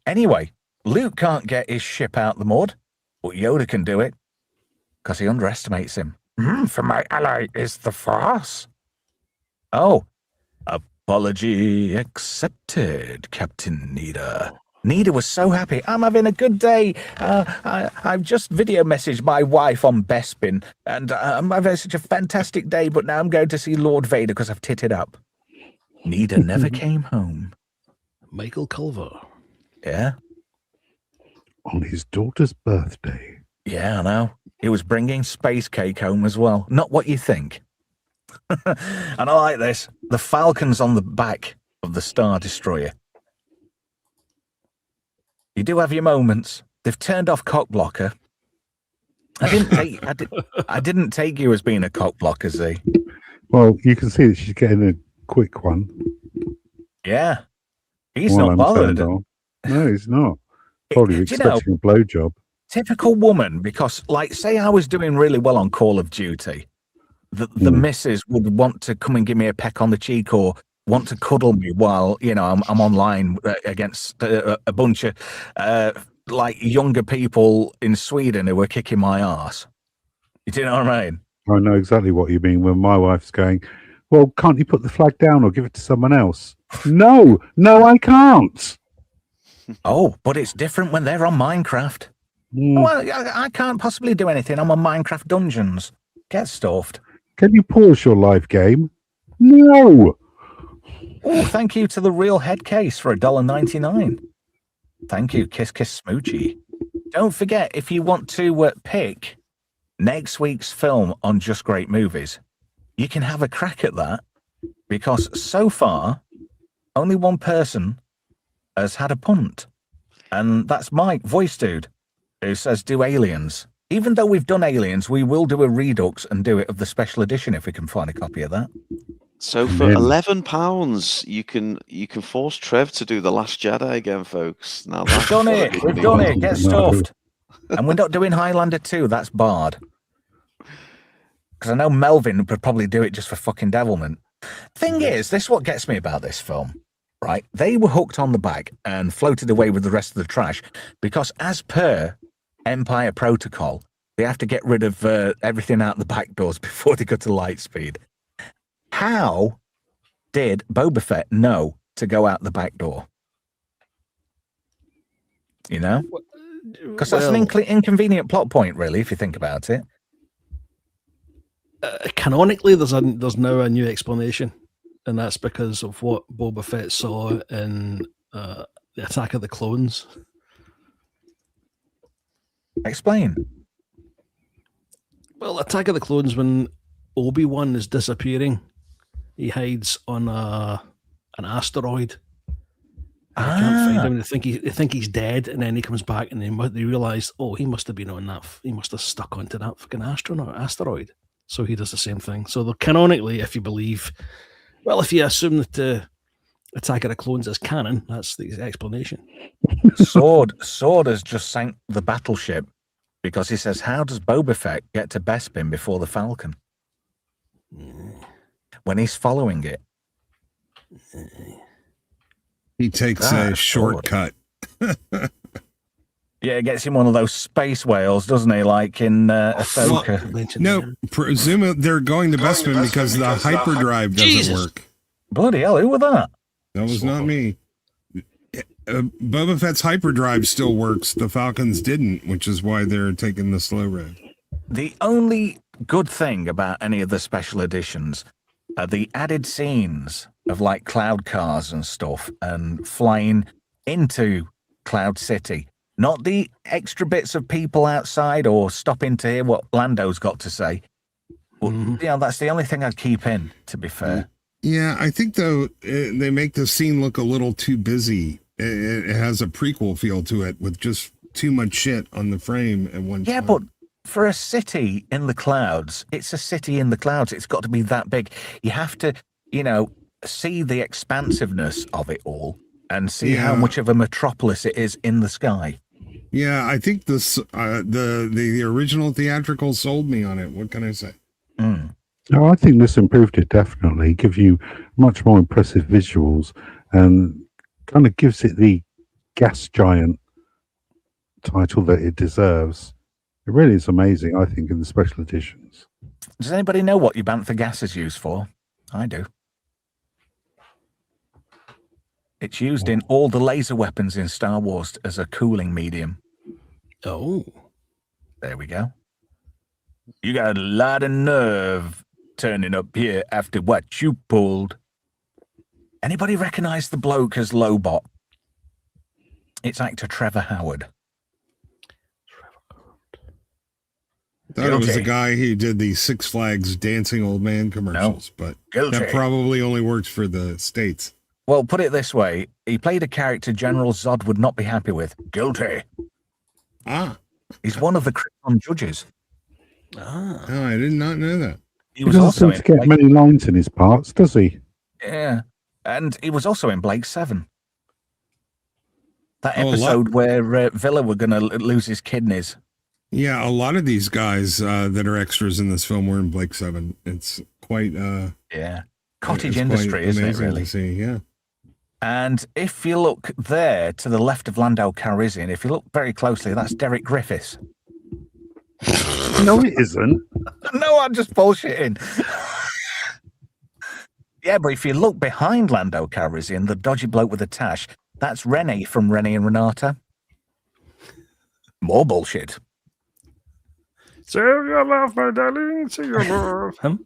Anyway, Luke can't get his ship out the mud, but Yoda can do it because he underestimates him. For my ally is the Force. Oh, apology accepted, Captain Nita. Nita was so happy. I'm having a good day. I've just video messaged my wife on Bespin, and I'm having such a fantastic day, but now I'm going to see Lord Vader because I've titted up. Nita never came home. Michael Culver. Yeah? On his daughter's birthday. Yeah, I know. He was bringing space cake home as well. Not what you think. And I like this. The Falcon's on the back of the Star Destroyer. You do have your moments. They've turned off cock blocker. I didn't take you as being a cock blocker, Z. Well, you can see that she's getting a quick one. Yeah. He's not bothered. No, he's not. Probably expecting a blowjob. Typical woman, because, like, say I was doing really well on Call of Duty, the missus would want to come and give me a peck on the cheek or want to cuddle me while, you know, I'm online against a bunch of, like, younger people in Sweden who were kicking my ass. You know what I mean? I know exactly what you mean when my wife's going, well, can't you put the flag down or give it to someone else? No, I can't. Oh, but it's different when they're on Minecraft. Well, I can't possibly do anything. I'm on Minecraft Dungeons. Get stuffed. Can you pause your live game? No. Oh, thank you to the Real Head Case for $1.99. Thank you, Kiss Kiss Smoochie. Don't forget, if you want to pick next week's film on Just Great Movies, you can have a crack at that, because so far, only one person has had a punt, and that's Mike, voice dude, who says do Aliens. Even though we've done Aliens, we will do a Redux and do it of the special edition if we can find a copy of that. So for £11, you can force Trev to do The Last Jedi again, folks. Now we've done it. We've done it. Get stuffed. And we're not doing Highlander 2. That's barred. Because I know Melvin would probably do it just for fucking devilment. Thing is, this is what gets me about this film. Right? They were hooked on the back and floated away with the rest of the trash because, as per Empire Protocol, they have to get rid of everything out the back doors before they go to light speed. How did Boba Fett know to go out the back door? You know? Because that's an inconvenient plot point, really, if you think about it. Canonically, there's now a new explanation. And that's because of what Boba Fett saw in the Attack of the Clones. Explain. Well, Attack of the Clones, when Obi-Wan is disappearing, he hides on an asteroid. And they can't find him. They think he's dead, and then he comes back, and they realise, oh, he must have been on that. He must have stuck onto that fucking asteroid. So he does the same thing. So canonically, if you believe. Well, if you assume that Attack of the Clones is canon. That's the explanation. Sword has just sank the battleship because he says, how does Boba Fett get to Bespin before the Falcon? When he's following it. He takes a shortcut. Yeah, it gets him one of those space whales, doesn't he? Like in Ahsoka. No, presume they're going to Bespin because the hyperdrive doesn't work. Bloody hell, who was that? That was not me. Boba Fett's hyperdrive still works. The Falcons didn't, which is why they're taking the slow road. The only good thing about any of the special editions are the added scenes of like cloud cars and stuff and flying into Cloud City. Not the extra bits of people outside or stopping to hear what Lando's got to say. But, that's the only thing I'd keep in, to be fair. Yeah, I think, though, they make the scene look a little too busy. It has a prequel feel to it with just too much shit on the frame at one time. Yeah, but for a city in the clouds, it's a city in the clouds. It's got to be that big. You have to, see the expansiveness of it all and see how much of a metropolis it is in the sky. Yeah, I think this the original theatrical sold me on it. What can I say? No, I think this improved it definitely. Give you much more impressive visuals and kind of gives it the gas giant title that it deserves. It really is amazing, I think, in the special editions. Does anybody know what your bantha gas is used for? I do. It's used in all the laser weapons in Star Wars as a cooling medium. Oh. There we go. You got a lot of nerve turning up here after what you pulled. Anybody recognize the bloke as Lobot? It's actor Trevor Howard. Thought it was the guy who did the Six Flags Dancing Old Man commercials, but that probably only works for the States. Well, put it this way. He played a character General Zod would not be happy with. Guilty. He's one of the Krypton judges. Oh, I did not know that. He doesn't seem to get many lines in his parts, does he? Yeah. And he was also in Blake 7. That episode where Villa were going to lose his kidneys. Yeah, a lot of these guys that are extras in this film were in Blake 7. It's quite... cottage industry, isn't it, really? To see, yeah. And if you look there to the left of Lando Calrissian, if you look very closely, that's Derek Griffiths. No, it isn't. No, I'm just bullshitting. Yeah, but if you look behind Lando Calrissian, the dodgy bloke with the tash, that's Rennie from Rennie and Renata. More bullshit. Save your love, my darling. Save your love. Do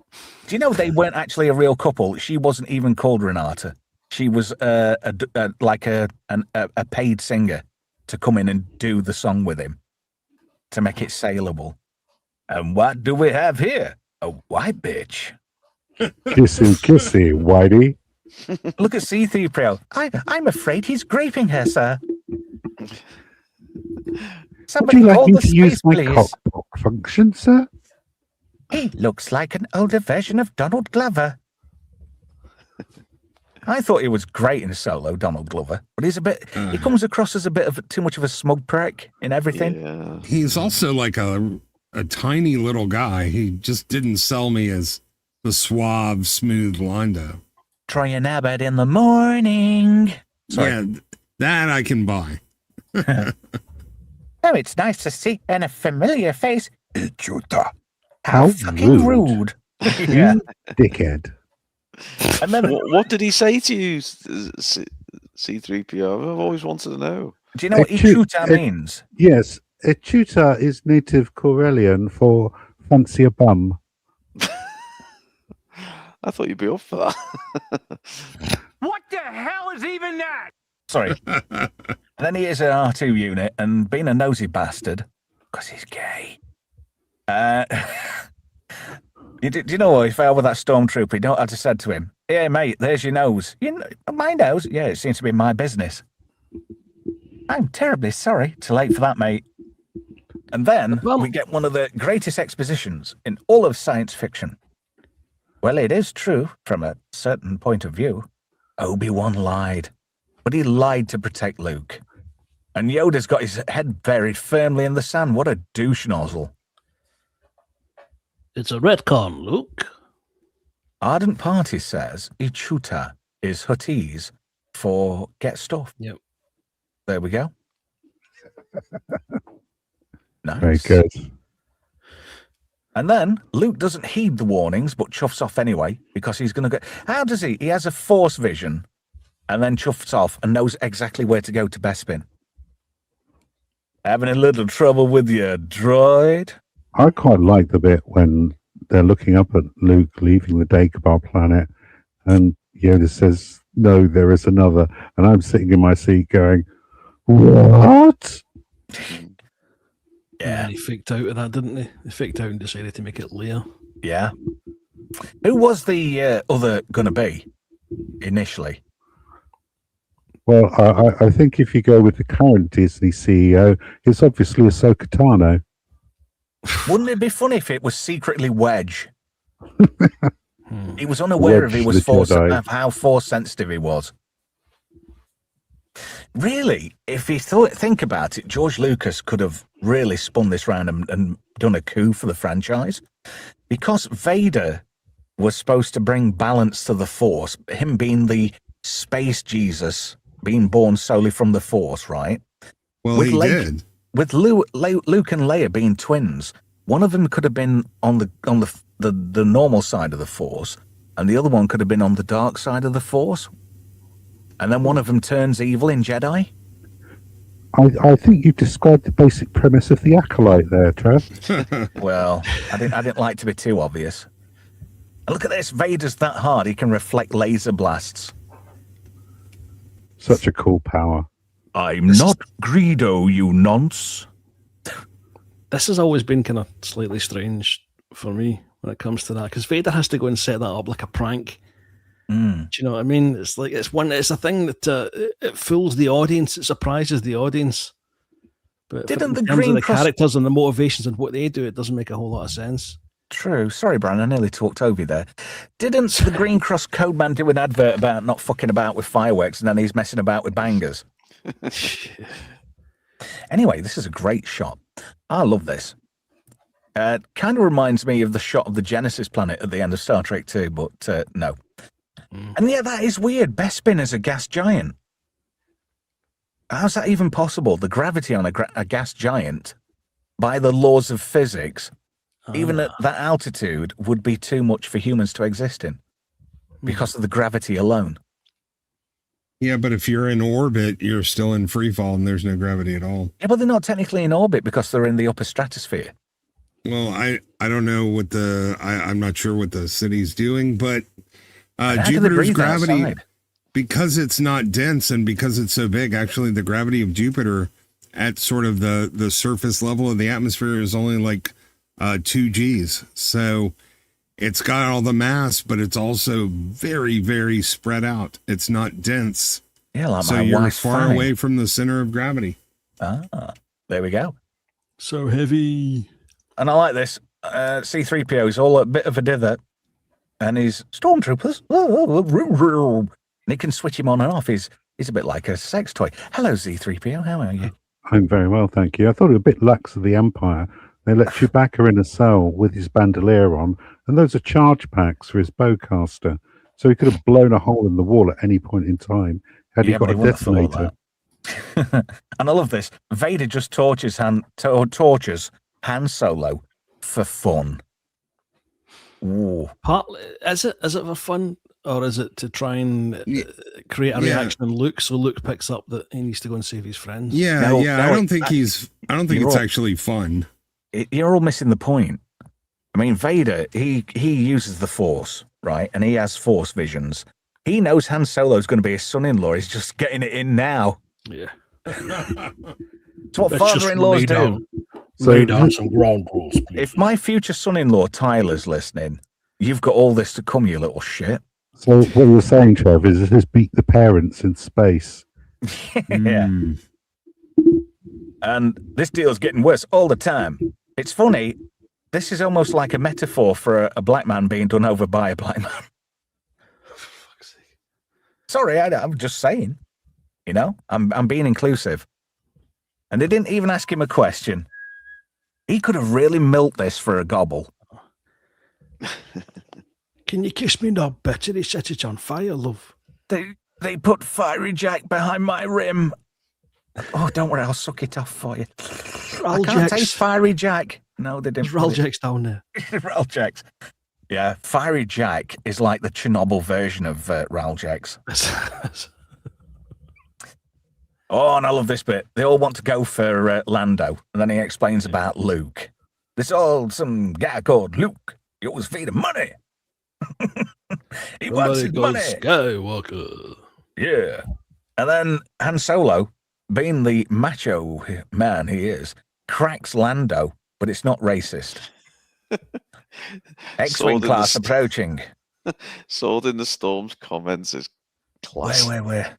you know they weren't actually a real couple? She wasn't even called Renata. She was like a paid singer to come in and do the song with him to make it saleable. And what do we have here? A white bitch. Kissy, kissy, whitey. Look at C-3PO. I'm afraid he's graping her, sir. Somebody Would you like call me the to space use my police. cockblock function, sir? He looks like an older version of Donald Glover. I thought he was great in Solo, Donald Glover, but he's a bit. He comes across as a bit of too much of a smug prick in everything. Yeah. He's also like a tiny little guy. He just didn't sell me as the suave, smooth Lando. Troy Abbott in the morning. Sorry. Yeah, that I can buy. Oh, it's nice to see and a familiar face. Idiota. How fucking rude. Yeah. Dickhead. And then, What did he say to you, C-3PO? I've always wanted to know. do you know what Ichuta means? Yes, Echuta is native Corellian for fancy a bum. I thought you'd be up for that. What the hell is even that? Sorry. And then he is an R2 unit, and being a nosy bastard, because he's gay. Do you know what? If I were that stormtrooper, you know what I just said to him? Hey, mate, there's your nose. You know, my nose? Yeah, it seems to be my business. I'm terribly sorry. Too late for that, mate. And then we get one of the greatest expositions in all of science fiction. Well, it is true from a certain point of view. Obi-Wan lied. But he lied to protect Luke. And Yoda's got his head buried firmly in the sand. What a douche nozzle. It's a retcon, Luke. Ardent Party says Ichuta is Huttese for get stuff. Yep. There we go. Nice. Very good. And then Luke doesn't heed the warnings, but chuffs off anyway, because he's going to go. How does he? He has a force vision and then chuffs off and knows exactly where to go to Bespin. Having a little trouble with your droid? I quite like the bit when they're looking up at Luke leaving the Dagobah planet, and Yoda says, "No, there is another." And I'm sitting in my seat going, "What?" Yeah. And he faked out of that, didn't he? He faked out and decided to make it Leia. Yeah. Who was the other going to be initially? Well, I think if you go with the current Disney CEO, it's obviously Ahsoka Tano. Wouldn't it be funny if it was secretly Wedge? He was unaware Wedge of the how force sensitive he was. Really, if you think about it, George Lucas could have really spun this round and done a coup for the franchise, because Vader was supposed to bring balance to the Force, him being the space Jesus, being born solely from the Force, right? Well, he did. With Luke and Leia being twins, one of them could have been on the normal side of the Force, and the other one could have been on the dark side of the Force. And then one of them turns evil in Jedi? I think you described the basic premise of the Acolyte there, Trev. Well, I didn't like to be too obvious. And look at this, Vader's that hard, he can reflect laser blasts. Such a cool power. I'm not Greedo, you nonce. This has always been kind of slightly strange for me when it comes to that, because Vader has to go and set that up like a prank. Do you know what I mean? It's like it's a thing that it fools the audience, it surprises the audience. But Didn't the in terms Green of the Cross characters and the motivations and what they do, it doesn't make a whole lot of sense. True. Sorry, Brian, I nearly talked over you there. Didn't the Green Cross code man do an advert about not fucking about with fireworks and then he's messing about with bangers? Anyway, this is a great shot. I love this. Kind of reminds me of the shot of the Genesis planet at the end of Star Trek 2, but no. And yeah, that is weird. Bespin is a gas giant. How's that even possible? The gravity on a gas giant, by the laws of physics, even at that altitude, would be too much for humans to exist in because of the gravity alone. Yeah, but if you're in orbit, you're still in free fall and there's no gravity at all. Yeah, but they're not technically in orbit because they're in the upper stratosphere. Well, I don't know what I'm not sure what the city's doing, but Jupiter's gravity, outside? because it's not dense and because it's so big, actually the gravity of Jupiter at sort of the surface level of the atmosphere is only like 2 Gs. So it's got all the mass, but it's also very, very spread out. It's not dense. Yeah, like so my you're wife's far fine. away from the center of gravity. There we go. So heavy. And I like this. C-3PO is all a bit of a dither. And his stormtroopers. And he can switch him on and off. He's a bit like a sex toy. Hello, Z-3PO. How are you? I'm very well, thank you. I thought it was a bit lax of the Empire. They let Chewbacca in a cell with his bandolier on, and those are charge packs for his bowcaster. So he could have blown a hole in the wall at any point in time had he got a detonator. And I love this. Vader just tortures Han Solo for fun. Ooh. Is it for fun, or is it to try and create a reaction in Luke, so Luke picks up that he needs to go and save his friends? I don't think it's actually fun. You're all missing the point. I mean, Vader, he uses the Force, right? And he has Force visions. He knows Han Solo's going to be his son-in-law. He's just getting it in now. Yeah. It's what father-in-laws do. So lay down some ground rules, please. If my future son-in-law Tyler's listening, you've got all this to come, you little shit. So what you're saying, Trev, is this beat the parents in space. Yeah. And this deal's getting worse all the time. It's funny. This is almost like a metaphor for a black man being done over by a black man. Sorry, I'm just saying. You know, I'm being inclusive. And they didn't even ask him a question. He could have really milked this for a gobble. Can you kiss me not better? He set it on fire, love. They put Fiery Jack behind my rim. Oh, don't worry, I'll suck it off for you. I can't taste Fiery Jack. No, they didn't. There's Raljacks down there. Raljacks. Yeah, Fiery Jack is like the Chernobyl version of Raljacks. Oh, and I love this bit. They all want to go for Lando, and then he explains about Luke. There's all some guy called Luke. He always feed him money. He wants his money. Skywalker. Yeah. And then Han Solo, being the macho man he is, cracks Lando, but it's not racist. X-Wing class approaching. Sword in the Storm's comments is classic. Where?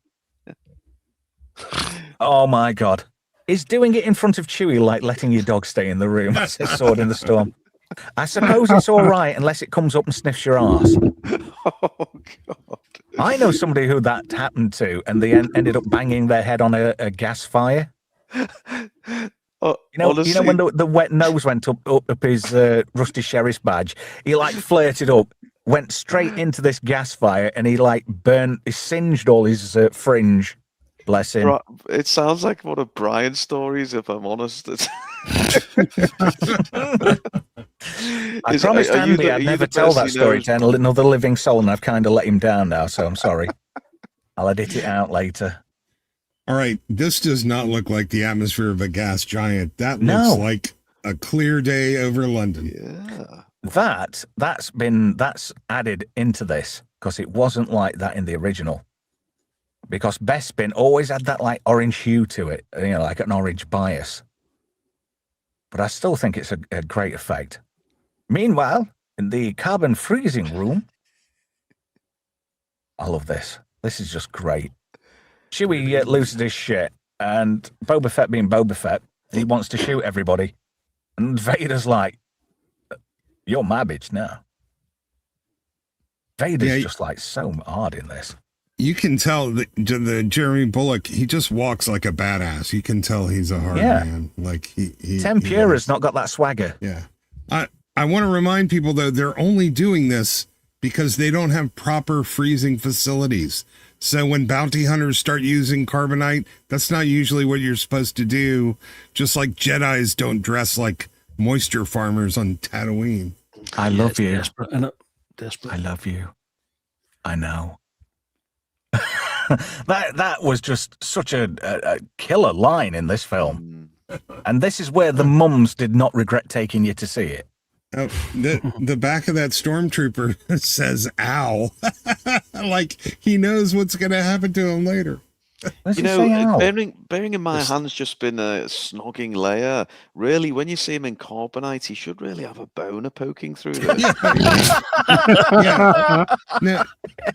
Oh my God. Is doing it in front of Chewie like letting your dog stay in the room? Says Sword in the Storm. I suppose it's all right unless it comes up and sniffs your arse. Oh, God. I know somebody who that happened to, and they ended up banging their head on a gas fire. Honestly, you know when the wet nose went up his rusty sheriff's badge, he like flirted up, went straight into this gas fire, and he singed all his fringe. Bless him. It sounds like one of Brian's stories, if I'm honest. I promised Andy I'd never tell that story to another living soul, and I've kind of let him down now, so I'm sorry. I'll edit it out later. All right, this does not look like the atmosphere of a gas giant. That looks like a clear day over London. Yeah. That's added into this because it wasn't like that in the original. Because Bespin always had that like orange hue to it, like an orange bias. But I still think it's a great effect. Meanwhile, in the carbon freezing room, I love this. This is just great. Chewie loses his shit, and Boba Fett being Boba Fett, he wants to shoot everybody. And Vader's like, you're my bitch now. Vader's just like so hard in this. You can tell the Jeremy Bulloch, he just walks like a badass. You can tell he's a hard man. Like Tempura's not got that swagger. Yeah. I want to remind people, though, they're only doing this because they don't have proper freezing facilities. So when bounty hunters start using carbonite, that's not usually what you're supposed to do. Just like Jedis don't dress like moisture farmers on Tatooine. I love you. Desperate. I love you. I know. that was just such a killer line in this film. And this is where the mums did not regret taking you to see it. Oh, the back of that stormtrooper says "ow," like he knows what's going to happen to him later. Bearing in mind, Han's just been snogging Leia. Really, when you see him in carbonite, he should really have a boner poking through there. Yeah. Now,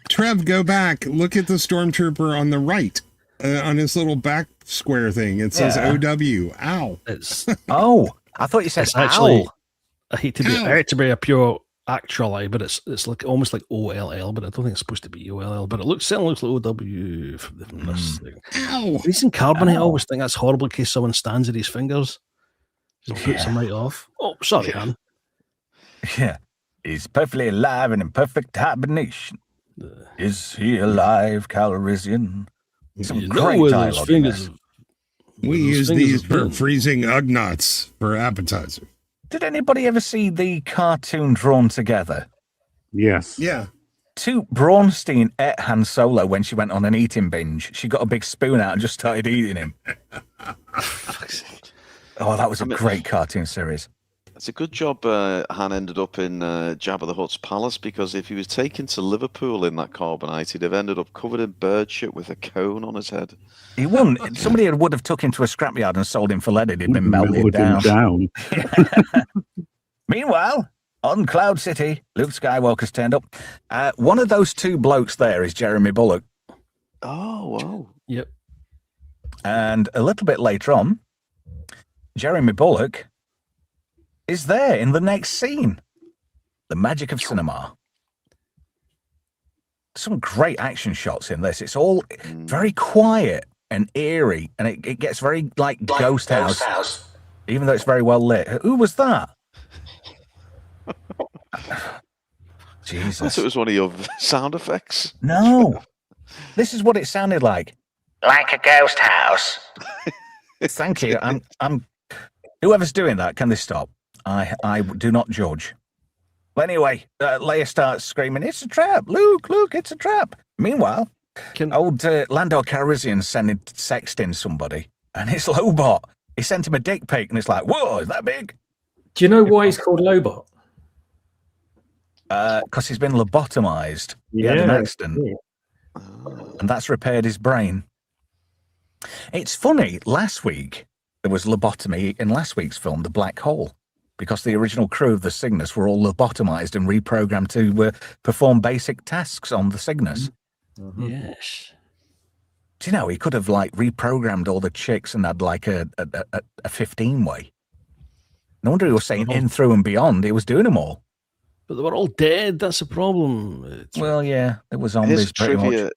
Trev, go back. Look at the stormtrooper on the right, on his little back square thing. It says "OW." Ow. Oh, I thought you said actually. owl. I hate to be a pure actually, but it's like almost like OLL, but I don't think it's supposed to be OLL. But certainly looks like OW from this thing. Ow. Using carbonite, I always think that's horrible in case someone stands at his fingers. Just puts them right off. Oh, sorry, Han. Yeah. He's perfectly alive and in perfect hibernation. Is he alive, Calrissian? Some great dialogue. We use these for freezing Ugnaughts for appetizer. Did anybody ever see the cartoon Drawn Together? Yes. Yeah. Braunstein ate Han Solo when she went on an eating binge. She got a big spoon out and just started eating him. Oh, that was a great cartoon series. It's a good job Han ended up in Jabba the Hutt's palace, because if he was taken to Liverpool in that carbonite, he'd have ended up covered in bird shit with a cone on his head. He wouldn't. Somebody would have took him to a scrapyard and sold him for leaded. He'd been melted down. Meanwhile, on Cloud City, Luke Skywalker's turned up. One of those two blokes there is Jeremy Bulloch. Oh, wow. Yep. And a little bit later on, Jeremy Bulloch is there in the next scene. The magic of cinema. some great action shots in this. It's all very quiet and eerie, and it gets very like Ghost House, even though it's very well lit. Who was that? Jesus. I thought it was one of your sound effects. No. This is what it sounded like. Like a ghost house. Thank you. I'm whoever's doing that, can they stop? I do not judge. But anyway, Leia starts screaming, "It's a trap! Luke, it's a trap!" Meanwhile, old Lando Calrissian's sexting somebody, and it's Lobot. He sent him a dick pic, and it's like, whoa, is that big? Do you know why he's called Lobot? Because he's been lobotomized. He had an accident. And that's repaired his brain. It's funny, last week, there was lobotomy in last week's film, The Black Hole, because the original crew of the Cygnus were all lobotomized and reprogrammed to perform basic tasks on the Cygnus. Yes. Do you know, he could have, like, reprogrammed all the chicks and had, like, a 15-way. No wonder he was saying in, through, and beyond. He was doing them all. But they were all dead. That's the problem. Well, yeah, it was zombies. Here's pretty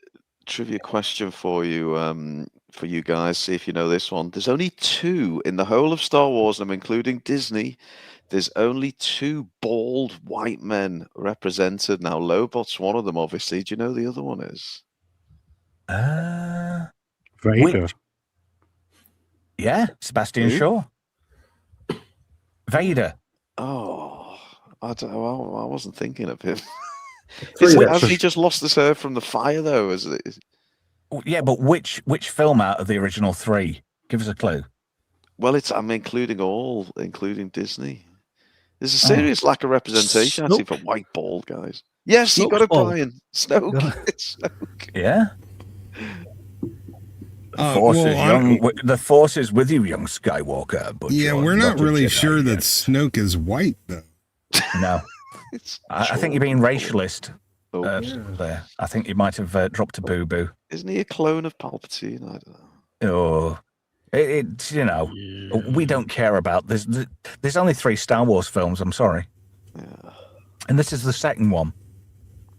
trivia question for you guys. See if you know this one. There's only 2 in the whole of Star Wars, and I'm including Disney. There's only 2 bald white men represented. Now, Lobot's one of them, obviously. Do you know who the other one is? Vader. Yeah, Sebastian Shaw. Vader. Oh, I don't know. I wasn't thinking of him. Three Hasn't he just lost his hair from the fire, though? Yeah, but which film out of the original 3? Give us a clue. Well, I'm including Disney. There's a serious lack of representation, actually, for white bald guys. Yes, you got it, Brian. Snoke. It's Snoke. Yeah. The Force is with you, young Skywalker. But yeah, we're not really sure that Snoke is white, though. No. I think you're being racialist there. I think you might have dropped a boo-boo. Isn't he a clone of Palpatine? I don't know. Oh. It's, you know, we don't care about this. There's only 3 Star Wars films, I'm sorry. Yeah. And this is the second one.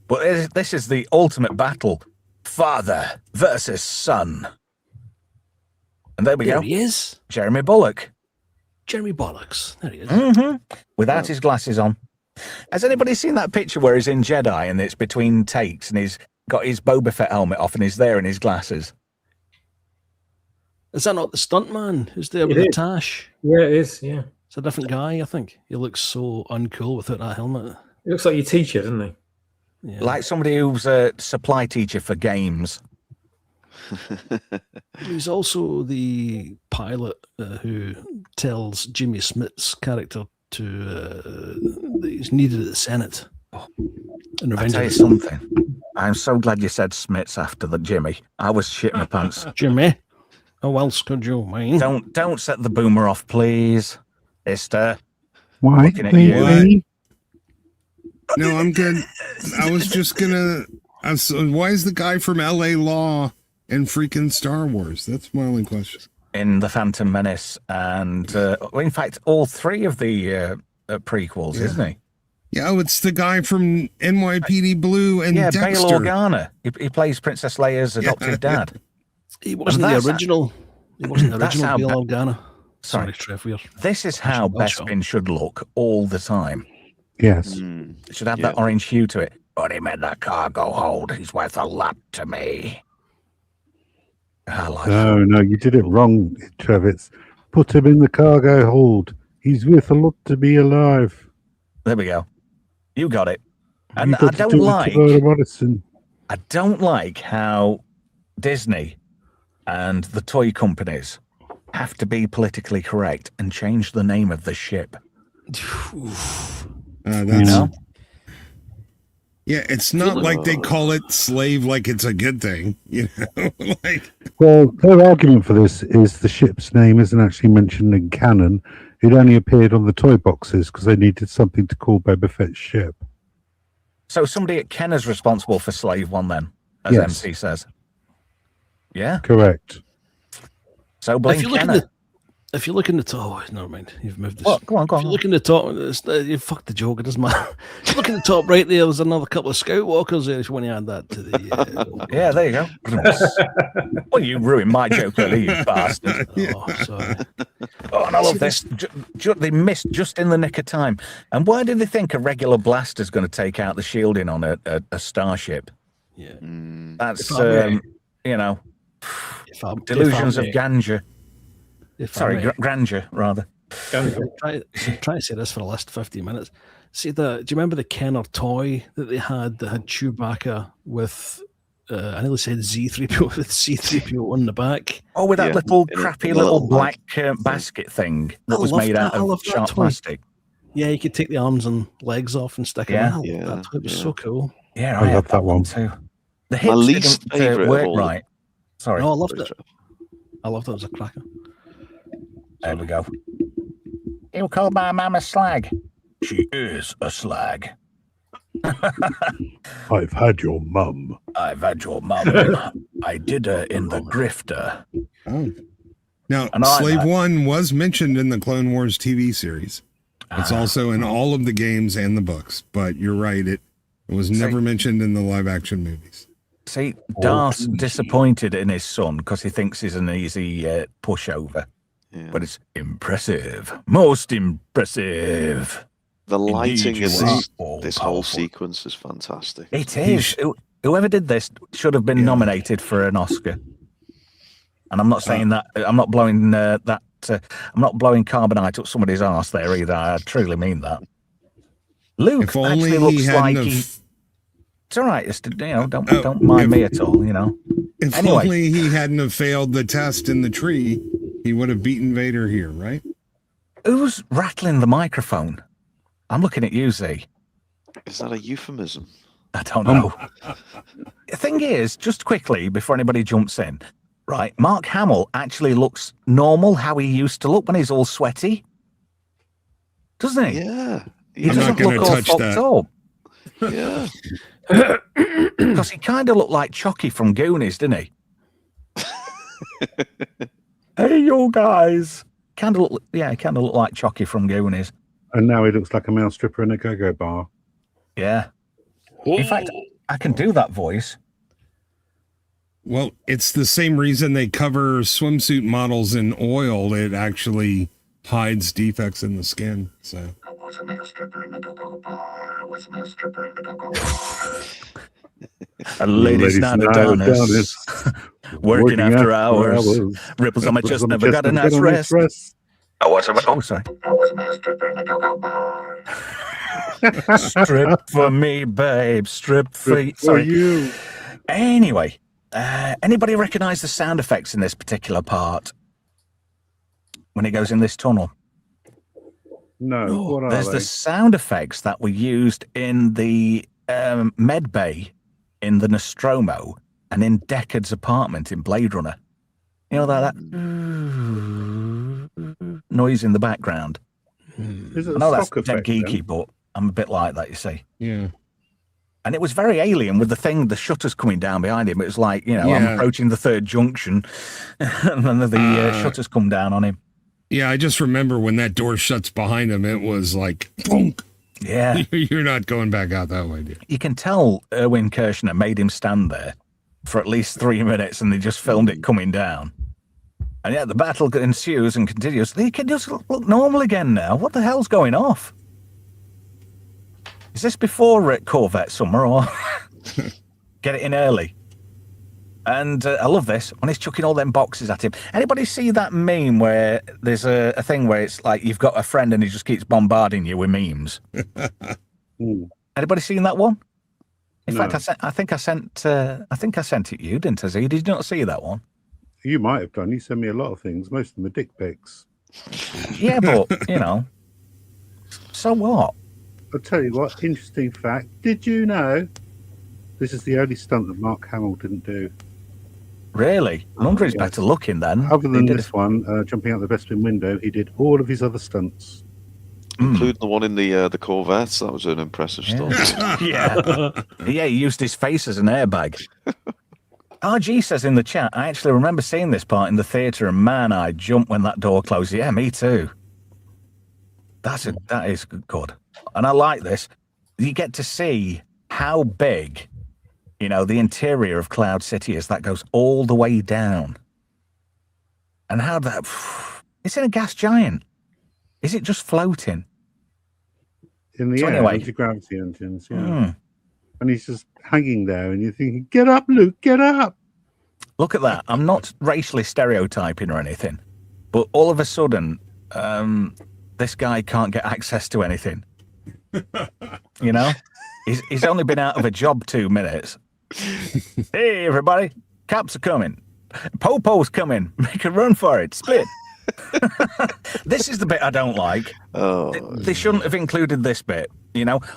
But this is the ultimate battle. Father versus son. And there we go. There he is. Jeremy Bullock. Jeremy Bollocks. There he is. Without his glasses on. Has anybody seen that picture where he's in Jedi and it's between takes and he's got his Boba Fett helmet off and he's there in his glasses? Is that not the stuntman who's there with the tash? Yeah, it is. Yeah. It's a different guy, I think. He looks so uncool without that helmet. He looks like your teacher, doesn't he? Yeah. Like somebody who's a supply teacher for games. He's also the pilot who tells Jimmy Smith's character that he's needed at the Senate. I'll tell you something. I'm so glad you said Smiths after the Jimmy. I was shitting my pants. Jimmy? How else could you mean? Don't set the boomer off, please. Esther. Why? Looking at you. No, I'm good. I was just gonna. Why is the guy from LA Law in freaking Star Wars? That's my only question. In The Phantom Menace, and in fact, all 3 of the prequels, isn't he? Yeah, it's the guy from NYPD Blue and Dexter. Bail Organa. He plays Princess Leia's adopted dad. He wasn't the original. He wasn't the original Bail Organa. Sorry, Trev. This is how Bespin should look all the time. Yes. It should have that orange hue to it. Put him in the cargo hold. He's worth a lot to me. No, you did it wrong, Travis. Put him in the cargo hold. He's worth a lot to be alive. There we go. You got it. And I don't like how Disney and the toy companies have to be politically correct and change the name of the ship. You know? Yeah, it's not like they call it slave like it's a good thing, you know. Well, their argument for this is the ship's name isn't actually mentioned in canon. It only appeared on the toy boxes because they needed something to call Boba Fett's ship. So somebody at Kenner's responsible for Slave One then, as MC says. Yeah, correct. So blame Kenner. if you look in the top, oh, never mind. You've moved this. What? Go on. If you look in the top, you fucked the joke. It doesn't matter. If you look in the top right there, there's another couple of scout walkers there. If you want to add that to the. Yeah, there you go. Well, you ruined my joke earlier, you bastard. Oh, sorry. Oh, and I love this. They missed just in the nick of time. And why do they think a regular blaster's going to take out the shielding on a starship? Yeah. That's, delusions of grandeur. Grandeur, rather. Try to say this for the last 15 minutes. See, do you remember the Kenner toy that they had that had Chewbacca with, I nearly said Z3PO, with C3PO on the back? Oh, with that little crappy little black basket thing that was made out of sharp plastic. Yeah, you could take the arms and legs off and stick them in. Yeah, it was so cool. Yeah, I love that one too. The hips least didn't favourite work of all right. Sorry. No, I loved it. I loved it. It was a cracker. There we go. You called my mum a slag. She is a slag. I've had your mum. I've had your mum. I did her in the grifter. Oh. Now, And Slave One was mentioned in the Clone Wars TV series. It's also in all of the games and the books, but you're right. It was never mentioned in the live action movies. See, Darth's disappointed in his son because he thinks he's an easy pushover. Yeah. But it's impressive. Most impressive. The lighting Indeed, in you are this whole sequence is fantastic. It is. Whoever did this should have been nominated for an Oscar. And I'm not saying that. I'm not blowing I'm not blowing carbonite up somebody's arse there either. I truly mean that. Luke If only actually he looks like hadn't he. have- It's all right. Don't mind me at all. If Anyway. only he hadn't have failed the test in the tree, he would have beaten Vader here, right? Who's rattling the microphone? I'm looking at you, Z. Is that a euphemism? I don't know. The thing is, just quickly before anybody jumps in, right? Mark Hamill actually looks normal, how he used to look when he's all sweaty, doesn't he? Yeah. He I'm not doesn't gonna look all touch fucked that. up Yeah. because he kind of looked like Chucky from Goonies, didn't he? Hey, you guys! Kind of look like Chucky from Goonies. And now he looks like a mouse stripper in a go-go bar. Yeah. In fact, I can do that voice. Well, it's the same reason they cover swimsuit models in oil. It actually hides defects in the skin. So. I was a mouse stripper in a go-go bar. I was a mouse stripper in a go-go bar. Ladies and downers, working after hours. Ripples on my chest, never got a night's rest. Oh, sorry. I was a mouse stripper in a go-go bar. Strip for me, babe. Strip for you. Sorry. you. Anyway, anybody recognize the sound effects in this particular part when it goes in this tunnel? No, what are There's they? the sound effects that were used in the med bay in the Nostromo and in Deckard's apartment in Blade Runner. You know that noise in the background. Is it I know a that's stock dead effect, geeky, then? but I'm a bit like that, you see. Yeah. And it was very alien with the shutters coming down behind him. It was like, I'm Yeah. approaching the third junction and then the shutters come down on him. Yeah, I just remember when that door shuts behind him, it was like, boom. Yeah. You're not going back out that way, dude. You can tell Erwin Kirshner made him stand there for at least 3 minutes and they just filmed it coming down. And yet the battle ensues and continues. They can just look normal again now. What the hell's going off? Is this before Corvette Summer or get it in early? And I love this when he's chucking all them boxes at him. Anybody see that meme where there's a thing where it's like you've got a friend and he just keeps bombarding you with memes? Anybody seen that one? In No. fact, I think I sent it you, didn't I? Z? Did you not see that one? You might have done. You send me a lot of things. Most of them are dick pics. Yeah, but so what? I'll tell you what, interesting fact. Did you know this is the only stunt that Mark Hamill didn't do? Really? I wonder he's better looking then. Other than He did this one, jumping out the Bespin window, he did all of his other stunts. Including the one in the Corvettes. That was an impressive stunt. Yeah. Yeah, he used his face as an airbag. RG says in the chat, I actually remember seeing this part in the theatre, and man, I jumped when that door closed. Yeah, me too. That is good. And I like this. You get to see how big, the interior of Cloud City is. That goes all the way down. And how that... It's in a gas giant. Is it just floating? In the air, anyway. anti-gravity engines, yeah. And he's just hanging there, and you're thinking, get up, Luke, get up. Look at that. I'm not racially stereotyping or anything, but all of a sudden, this guy can't get access to anything. He's only been out of a job 2 minutes. Hey, everybody. Caps are coming. Popo's coming. Make a run for it. Split. This is the bit I don't like. They shouldn't have included this bit.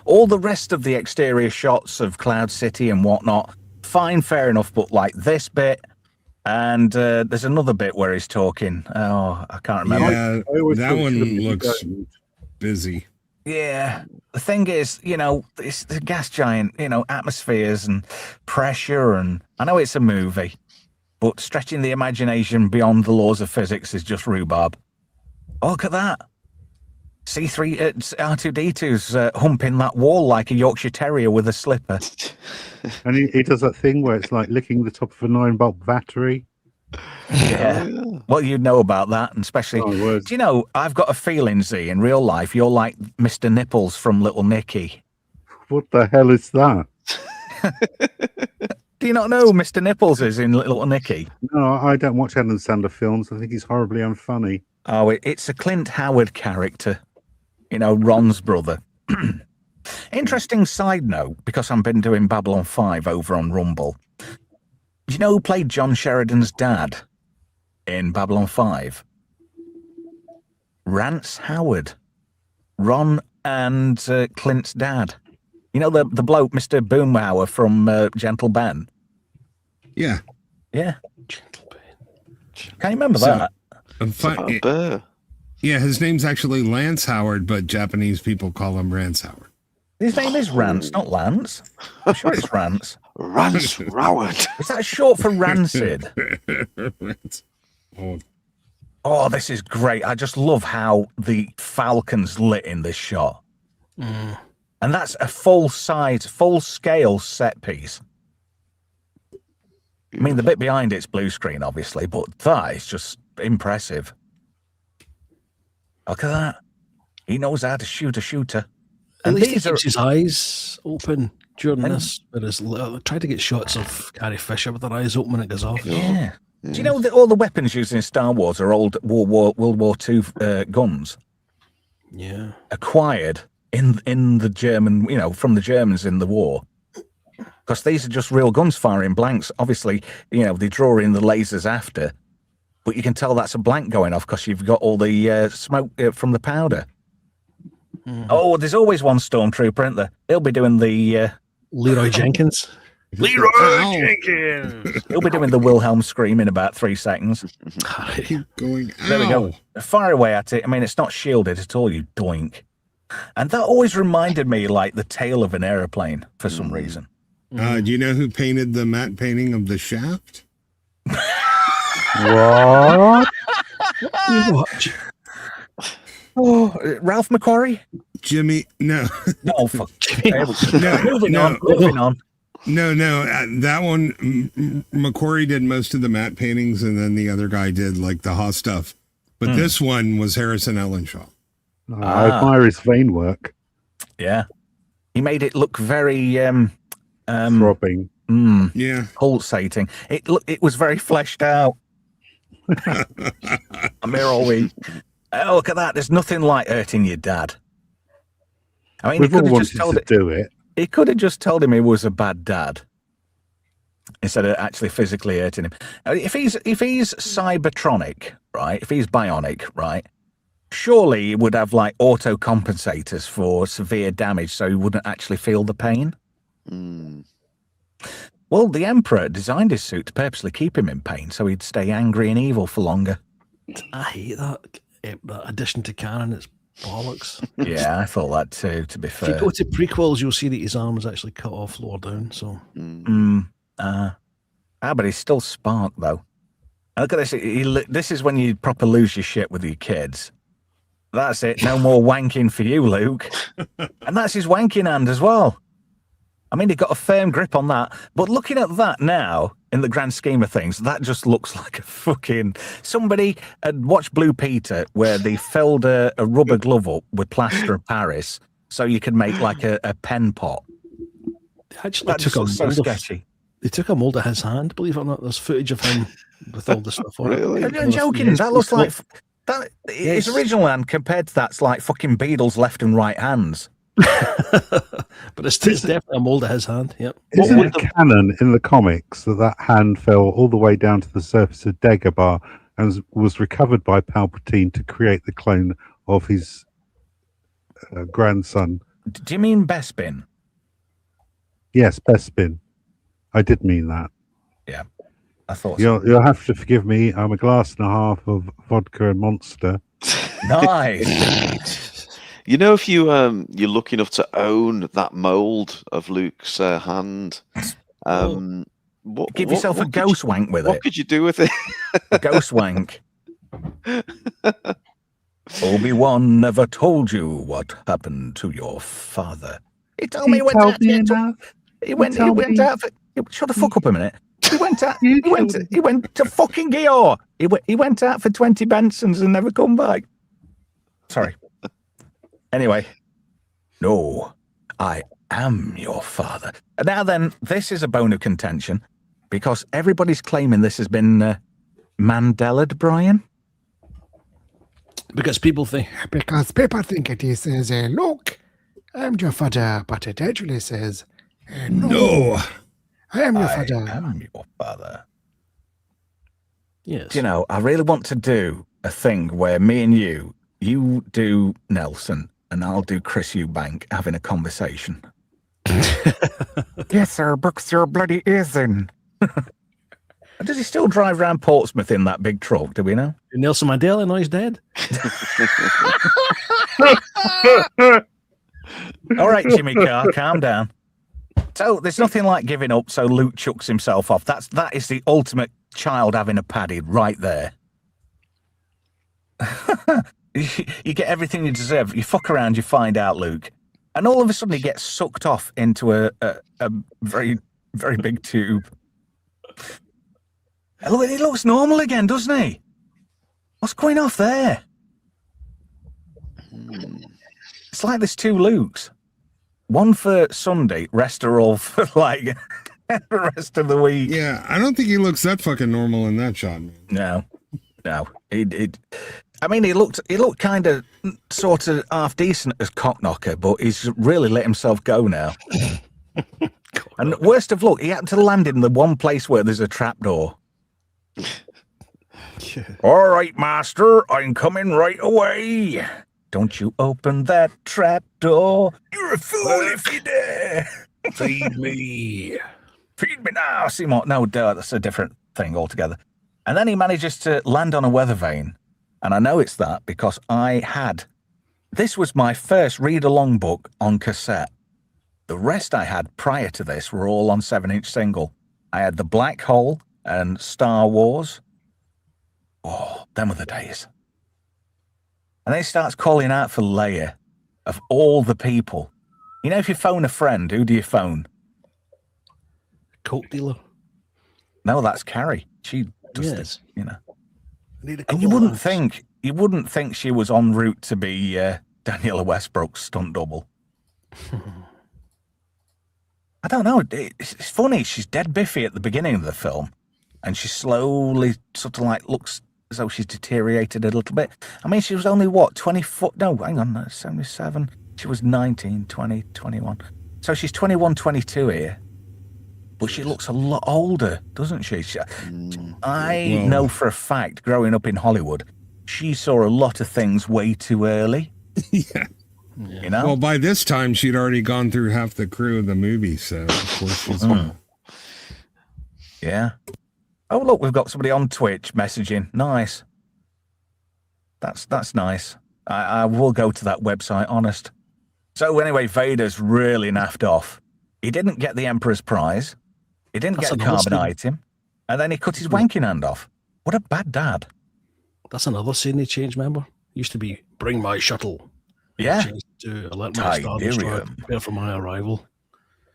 All the rest of the exterior shots of Cloud City and whatnot, fine, fair enough, but like this bit, and there's another bit where he's talking. Oh, I can't remember. Yeah, that one looks busy. Yeah, the thing is, it's the gas giant, atmospheres and pressure, and I know it's a movie, but stretching the imagination beyond the laws of physics is just rhubarb. Oh, look at that. C3 R2D2's humping that wall like a Yorkshire Terrier with a slipper. And he does that thing where it's like licking the top of a 9-volt battery. Yeah. Well, you know about that, and especially... Do you know, I've got a feeling, Z, in real life, you're like Mr. Nipples from Little Nicky. What the hell is that? Do you not know who Mr. Nipples is in Little Nicky? No, I don't watch Adam Sandler films. I think he's horribly unfunny. Oh, it's a Clint Howard character. Ron's brother. Interesting side note, because I've been doing Babylon 5 over on Rumble. Do you know who played John Sheridan's dad in Babylon 5? Rance Howard. Ron and Clint's dad. The bloke, Mr. Boomhauer from Gentle Ben? Yeah. Yeah. Gentle Ben. Can you remember that? Yeah, his name's actually Lance Howard, but Japanese people call him Rance Howard. His name is Rance, not Lance. I'm sure it's Rance. Rance Howard. Is that short for rancid? Oh, this is great. I just love how the falcon's lit in this shot. And that's a full-scale set piece. I mean, the bit behind it's blue screen, obviously, but that is just impressive. Look at that. He knows how to shoot a shooter. At least he keeps his eyes open during this. Whereas try to get shots of Carrie Fisher with her eyes open when it goes off. Yeah. Do you know that all the weapons used in Star Wars are old World War II guns? Yeah. Acquired in the German, from the Germans in the war. Because these are just real guns firing blanks. Obviously, they draw in the lasers after. But you can tell that's a blank going off because you've got all the smoke from the powder. Mm-hmm. Oh, there's always one stormtrooper, isn't there? He'll be doing the... Leroy Jenkins. Leroy Jenkins! He'll be doing the Wilhelm scream in about 3 seconds. There we go. Fire away at it. I mean, it's not shielded at all, you doink. And that always reminded me like the tail of an aeroplane for some reason. Do you know who painted the matte painting of the shaft? What? Oh, Ralph McQuarrie? Jimmy, no. No, fuck. Moving on. No, that one, McQuarrie did most of the matte paintings, and then the other guy did like the Haas stuff. But this one was Harrison Ellenshaw. I admire his vein work. Yeah. He made it look very... throbbing. Yeah. Pulsating. It was very fleshed out. I'm here all week. Oh, look at that. There's nothing like hurting your dad. I mean, We've he could all have just wanted to do it. He could have just told him he was a bad dad instead of actually physically hurting him. If he's cybertronic, right? If he's bionic, right? Surely he would have like auto compensators for severe damage, so he wouldn't actually feel the pain. Well, the Emperor designed his suit to purposely keep him in pain, so he'd stay angry and evil for longer. I hate that addition to canon. It's bollocks. Yeah, I thought that too, to be fair. If you go to prequels, you'll see that his arm was actually cut off lower down. So, but he's still Spark, though. And look at this. This is when you proper lose your shit with your kids. That's it. No more wanking for you, Luke. And that's his wanking hand as well. I mean, he got a firm grip on that. But looking at that now, in the grand scheme of things, that just looks like a fucking... Somebody had watched Blue Peter, where they filled a rubber glove up with plaster of Paris so you could make like a pen pot. Actually, That just looks so sketchy. They took a mold of his hand, believe it or not. There's footage of him with all the stuff on Really? it. You're joking. That looks like... His original hand compared to that's like fucking Beatles' left and right hands. But it's definitely a mold of his hand. Yep. Isn't it canon in the comics that hand fell all the way down to the surface of Dagobah and was recovered by Palpatine to create the clone of his grandson? Do you mean Bespin? Yes, Bespin. I did mean that. Yeah, I thought so. You'll have to forgive me. I'm a glass and a half of vodka and Monster. Nice. You know, if you you're lucky enough to own that mold of Luke's hand, Give yourself a ghost wank with it. What could you do with it? A ghost wank. Obi-Wan never told you what happened to your father. He told me he went out. He went out for... Shut the fuck up a minute. He went out. He went to fucking Georg. He went out for 20 Bensons and never come back. Sorry. Anyway, no, I am your father. Now then, this is a bone of contention because everybody's claiming this has been Mandela'd, Brian. Because people think it is, look, I'm your father, but it actually says, No. I am your father. I am your father. yes. You know, I really want to do a thing where me and you do Nelson, and I'll do Chris Eubank having a conversation. Yes, sir, Brooks, your bloody isn't. Does he still drive around Portsmouth in that big truck? Do we know? Nelson Mandela, now he's dead. All right, Jimmy Carr, calm down. So there's nothing like giving up, so Luke chucks himself off. That is the ultimate child having a paddy right there. You get everything you deserve. You fuck around, you find out, Luke. And all of a sudden he gets sucked off into a very, very big tube. And look, he looks normal again, doesn't he? What's going off there? It's like there's two Lukes. One for Sunday, rest are all for like the rest of the week. Yeah, I don't think he looks that fucking normal in that shot, man. No. I mean, he looked kind of sort of half decent as Cockknocker, but he's really let himself go now. And worst of luck, he happened to land in the one place where there's a trapdoor. All right, master, I'm coming right away. Don't you open that trapdoor. You're a fool if you dare. Feed me. Feed me now, Seymour. No, that's a different thing altogether. And then he manages to land on a weather vane. And I know it's that because this was my first read-along book on cassette. The rest I had prior to this were all on 7-inch single. I had The Black Hole and Star Wars. Oh, them were the days. And then he starts calling out for Leia, of all the people. You know, if you phone a friend, who do you phone? Coke dealer. No, that's Carrie. She does this, you know. And you wouldn't think she was en route to be Daniela Westbrook's stunt double. I don't know. It's funny. She's dead biffy at the beginning of the film, and she slowly sort of like looks as though she's deteriorated a little bit. I mean, she was only, 20 No, hang on, 77. She was 19, 20, 21. So she's 21, 22 here. But she looks a lot older, doesn't she? I know for a fact, growing up in Hollywood, she saw a lot of things way too early. Yeah. You know? Well, by this time, she'd already gone through half the crew of the movie, so of course she's... Yeah. Oh, look, we've got somebody on Twitch messaging. Nice. That's nice. I will go to that website, honest. So anyway, Vader's really naffed off. He didn't get the Emperor's Prize. He didn't get a carbonite him. And then he cut his wanking hand off. What a bad dad. That's another scene they changed, remember? Used to be, bring my shuttle. Yeah. Changed to alert my Star Destroyer, prepare for my arrival.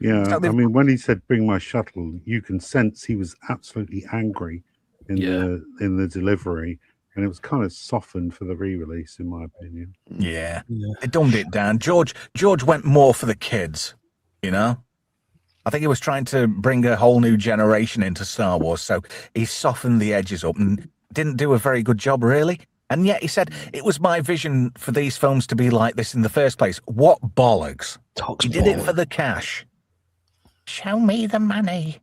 Yeah, So I mean, when he said "bring my shuttle," you can sense he was absolutely angry in the delivery, and it was kind of softened for the re-release, in my opinion. Yeah. They dumbed it down. George went more for the kids, you know? I think he was trying to bring a whole new generation into Star Wars, so he softened the edges up and didn't do a very good job, really. And yet he said, it was my vision for these films to be like this in the first place. What bollocks. He did it for the cash. Show me the money.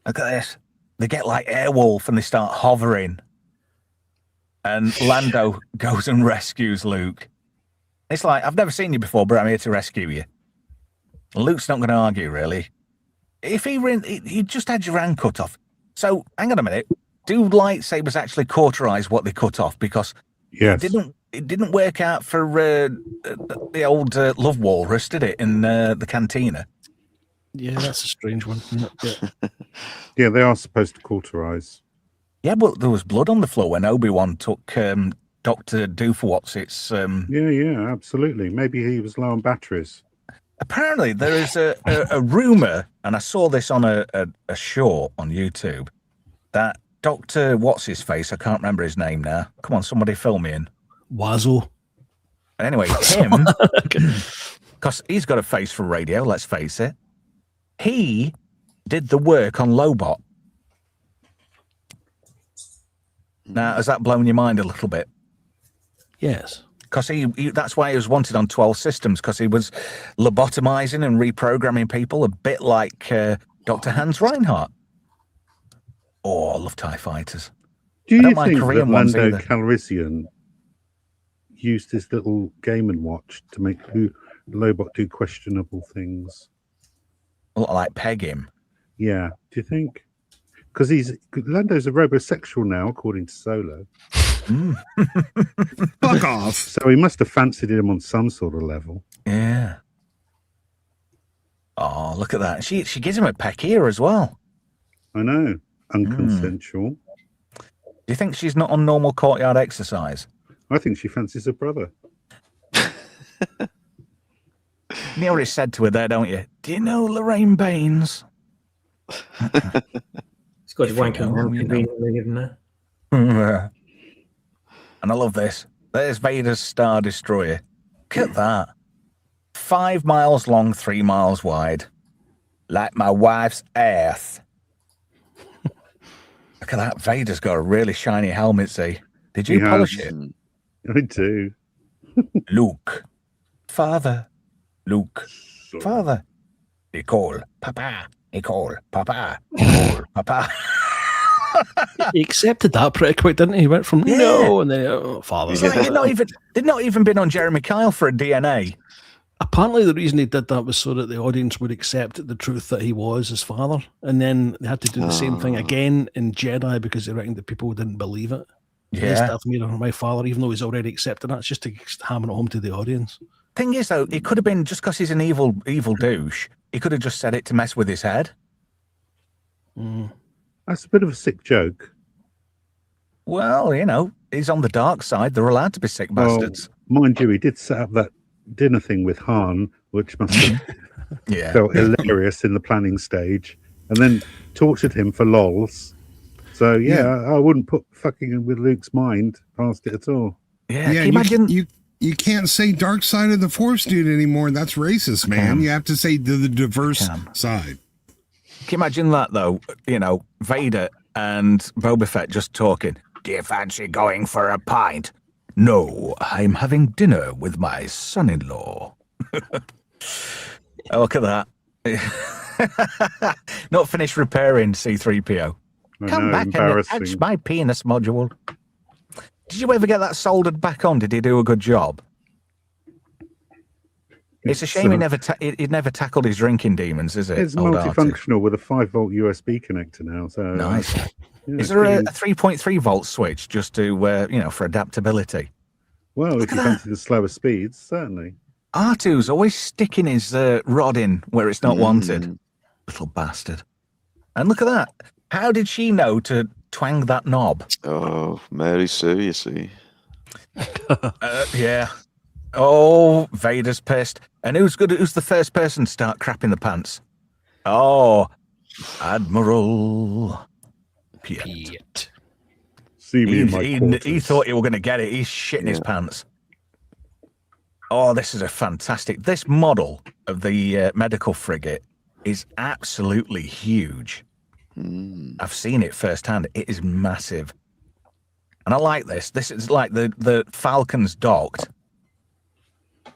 Look at this. They get like Airwolf and they start hovering. And Lando goes and rescues Luke. It's like, I've never seen you before, but I'm here to rescue you. Luke's not going to argue, really. If he just had your hand cut off. So, hang on a minute. Do lightsabers actually cauterize what they cut off? Because it didn't work out for the old Love Walrus, did it, in the cantina? Yeah, that's a strange one. Yeah, they are supposed to cauterize. Yeah, but there was blood on the floor when Obi-Wan took Dr. Doofwhatsits. Yeah, absolutely. Maybe he was low on batteries. Apparently, there is a rumor, and I saw this on a short on YouTube, that Dr. What's-his-face, I can't remember his name now. Come on, somebody fill me in. Wazo. Anyway, him, because he's got a face for radio, let's face it. He did the work on Lobot. Now, has that blown your mind a little bit? Yes. Because he that's why he was wanted on 12 systems, because he was lobotomizing and reprogramming people, a bit like Dr. Hans Reinhardt. Oh, I love TIE fighters. Do you think that Lando Calrissian used his little Game & Watch to make Lobot do questionable things? Like peg him? Yeah. Do you think? Because Lando's a robosexual now, according to Solo. Fuck off. So he must have fancied him on some sort of level. Yeah. Oh, look at that. She gives him a peck here as well. I know. Unconsensual. Do you think she's not on normal courtyard exercise? I think she fancies her brother. You already said to her there, don't you? Do you know Lorraine Baines? It's got his wanking hand conveniently in there. And I love this. There's Vader's Star Destroyer. Look at that. 5 miles long, 3 miles wide. Like my wife's ass. Look at that. Vader's got a really shiny helmet, see? Did you polish it? I do. Luke. Father. Luke. Father. Nicole. Papa. Nicole. Papa. Nicole. Papa. He accepted that pretty quick, didn't he? He went from no, and then father. It's like they'd not even been on Jeremy Kyle for a DNA. Apparently, the reason he did that was so that the audience would accept the truth that he was his father, and then they had to do the same thing again in Jedi because they reckoned that people didn't believe it. Yeah, my father, even though he's already accepted that, it's just to hammer it home to the audience. Thing is, though, it could have been just because he's an evil douche. He could have just said it to mess with his head. That's a bit of a sick joke. Well, you know, he's on the dark side. They're allowed to be sick bastards. Mind you, he did set up that dinner thing with Han, which must have felt hilarious in the planning stage, and then tortured him for lols. So, I wouldn't put fucking with Luke's mind past it at all. Yeah, can you imagine... You can't say dark side of the Force, dude, anymore. That's racist, man. You have to say the diverse side. Can you imagine that, though? You know, Vader and Boba Fett just talking. Do you fancy going for a pint? No, I'm having dinner with my son-in-law. Oh, look at that. Not finished repairing C-3PO. Come back and attach my penis module. Did you ever get that soldered back on? Did he do a good job? It's a shame he never tackled his drinking demons, is it? It's multifunctional with a 5-volt USB connector now. So nice. Is there a 3.3 volt switch just to for adaptability? Well, if you fancy the slower speeds, certainly. R2's always sticking his rod in where it's not wanted. Little bastard. And look at that. How did she know to twang that knob? Oh, Mary Sue, you see. Yeah. Oh, Vader's pissed. And who's the first person to start crapping the pants? Oh, Admiral Piet. See me in my He quarters. thought he were going to get it. He's shitting his pants. Oh, this is a fantastic... This model of the medical frigate is absolutely huge. I've seen it firsthand. It is massive. And I like this. This is like the Falcon's docked.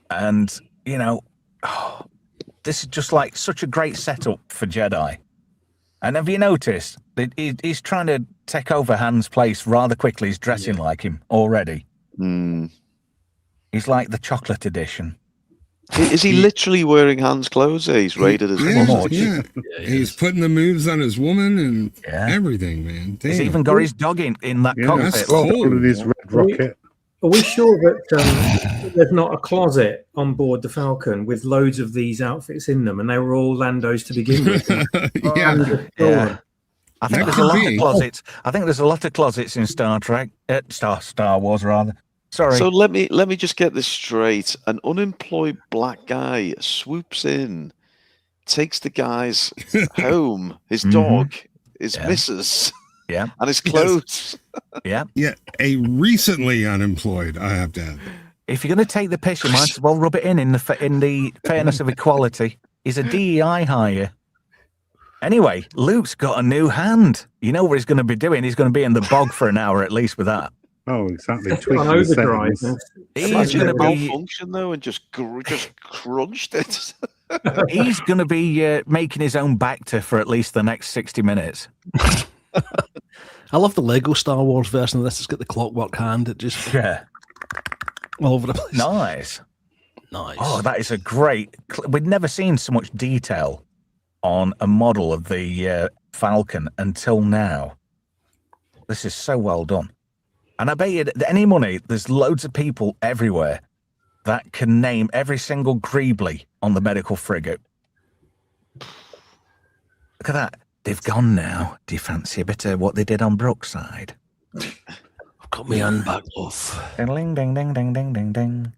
And, you know, this is just like such a great setup for Jedi. And have you noticed that he's trying to take over Han's place rather quickly? He's dressing like him already. He's like the chocolate edition. Is he literally wearing Han's clothes? He's raided his closet. Yeah. He's putting the moves on his woman and everything, man. Damn. He's even got his dog in that cockpit. That's cool. With his red rocket. Are we sure that there's not a closet on board the Falcon with loads of these outfits in them, and they were all Lando's to begin with? Yeah. I think That there's a could lot be. of closets. I think there's a lot of closets in Star Trek, Star Wars rather. Sorry. So let me just get this straight. An unemployed black guy swoops in, takes the guy's home, his dog, his missus, and his clothes. Yeah. A recently unemployed, I have to add. If you're going to take the piss, you might as well rub it in the fairness of equality. He's a DEI hire. Anyway, Luke's got a new hand. You know what he's going to be doing? He's going to be in the bog for an hour at least with that. Oh, exactly. On Tweaking the overdrive. settings. He's going to be malfunction though, and just crunched it. he's going to be making his own Bacta for at least the next 60 minutes. I love the Lego Star Wars version of this. It's got the clockwork hand. It just all over the place. Nice. Nice. Oh, that is a great... We'd never seen so much detail on a model of the Falcon until now. This is so well done. And I bet you that any money, there's loads of people everywhere that can name every single Greebly on the medical frigate. Look at that. They've gone now. Do you fancy a bit of what they did on Brookside? I've got my hand back, love. Ding, ding, ding, ding, ding, ding, ding.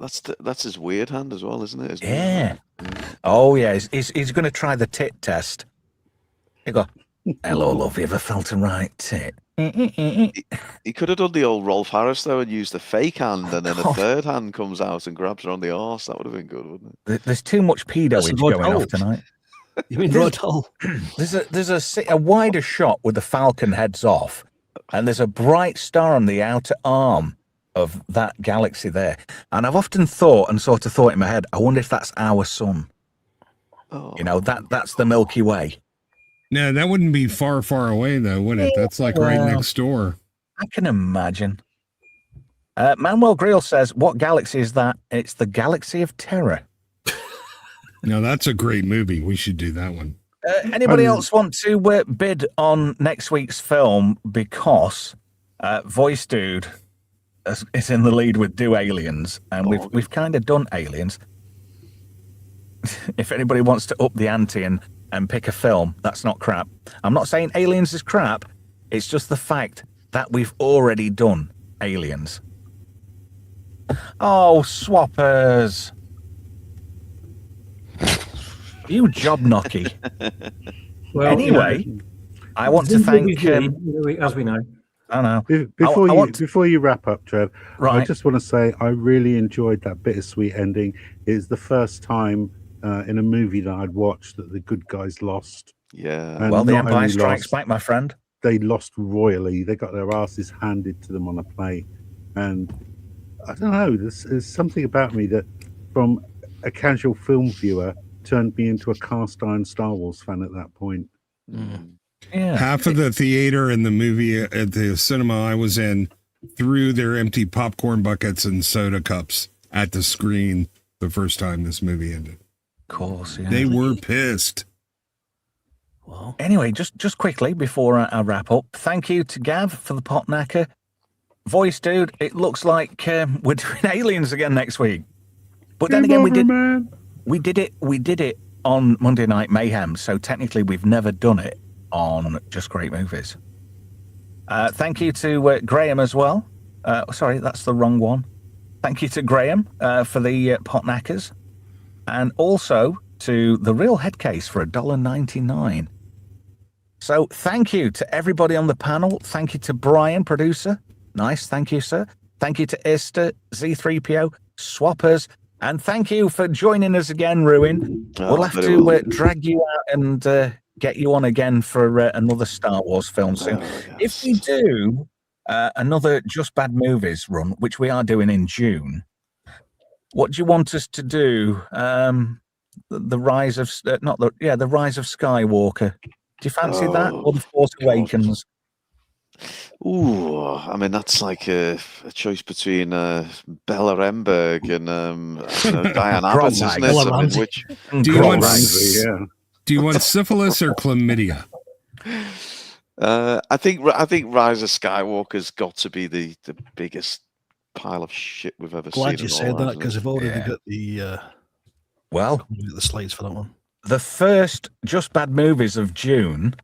That's his weird hand as well, isn't it? Yeah. Oh, yeah. He's going to try the tit test. You go, hello, love. You ever felt a right tit? He could have done the old Rolf Harris though and used the fake hand, and then a third hand comes out and grabs her on the arse. That would have been good, wouldn't it? There's too much pedoage going off tonight. You mean Rod Hull? There's a wider shot with the Falcon heads off, and there's a bright star on the outer arm of that galaxy there. And I've often thought in my head, I wonder if that's our sun. Oh. You know, that's the Milky Way. No, that wouldn't be far, far away, though, would it? That's like right next door. I can imagine. Manuel Grill says, what galaxy is that? It's the Galaxy of Terror. No, that's a great movie. We should do that one. Anybody else want to bid on next week's film? Because Voice Dude is in the lead with Do Aliens, and we've kind of done Aliens. If anybody wants to up the ante and pick a film that's not crap. I'm not saying Aliens is crap. It's just the fact that we've already done Aliens. Oh, swappers. You job knocky. Well, anyway, I want to thank... as we know. I know. Before you wrap up, Trev, right. I just want to say I really enjoyed that bittersweet ending. It's the first time in a movie that I'd watched that the good guys lost. Yeah. And well, the not Empire only Strikes lost, Back, my friend. They lost royally. They got their asses handed to them on a plate. And I don't know, there's something about me that from a casual film viewer turned me into a cast iron Star Wars fan at that point. Yeah. Half of the theater in the movie at the cinema I was in threw their empty popcorn buckets and soda cups at the screen the first time this movie ended. Of course, yeah. They were pissed. Well, anyway, just quickly before I wrap up, thank you to Gav for the pot knacker. Voice Dude, it looks like we're doing Aliens again next week. But then again, we did it on Monday Night Mayhem, so technically we've never done it. on Just Great Movies. Thank you to Graham as well. Sorry, that's the wrong one. Thank you to Graham for the pot knackers, and also to the Real Headcase for $1.99. So thank you to everybody on the panel. Thank you to Brian, producer. Nice, thank you, sir. Thank you to Esther, Z3PO, Swappers, and thank you for joining us again, Ruin. We'll have to drag you out and get you on again for another Star Wars film soon. Yes. If we do another Just Bad Movies run, which we are doing in June, what do you want us to do? The Rise of the Rise of Skywalker. Do you fancy that, or The Force Awakens? Ooh, I mean, that's like a choice between Bella Remberg and Diane Abbott, isn't it? I mean, which do you want syphilis or chlamydia? I think Rise of Skywalker's got to be the biggest pile of shit we've ever seen. Glad you said that, because I've already got the the slides for that one. The first Just Bad Movies of June,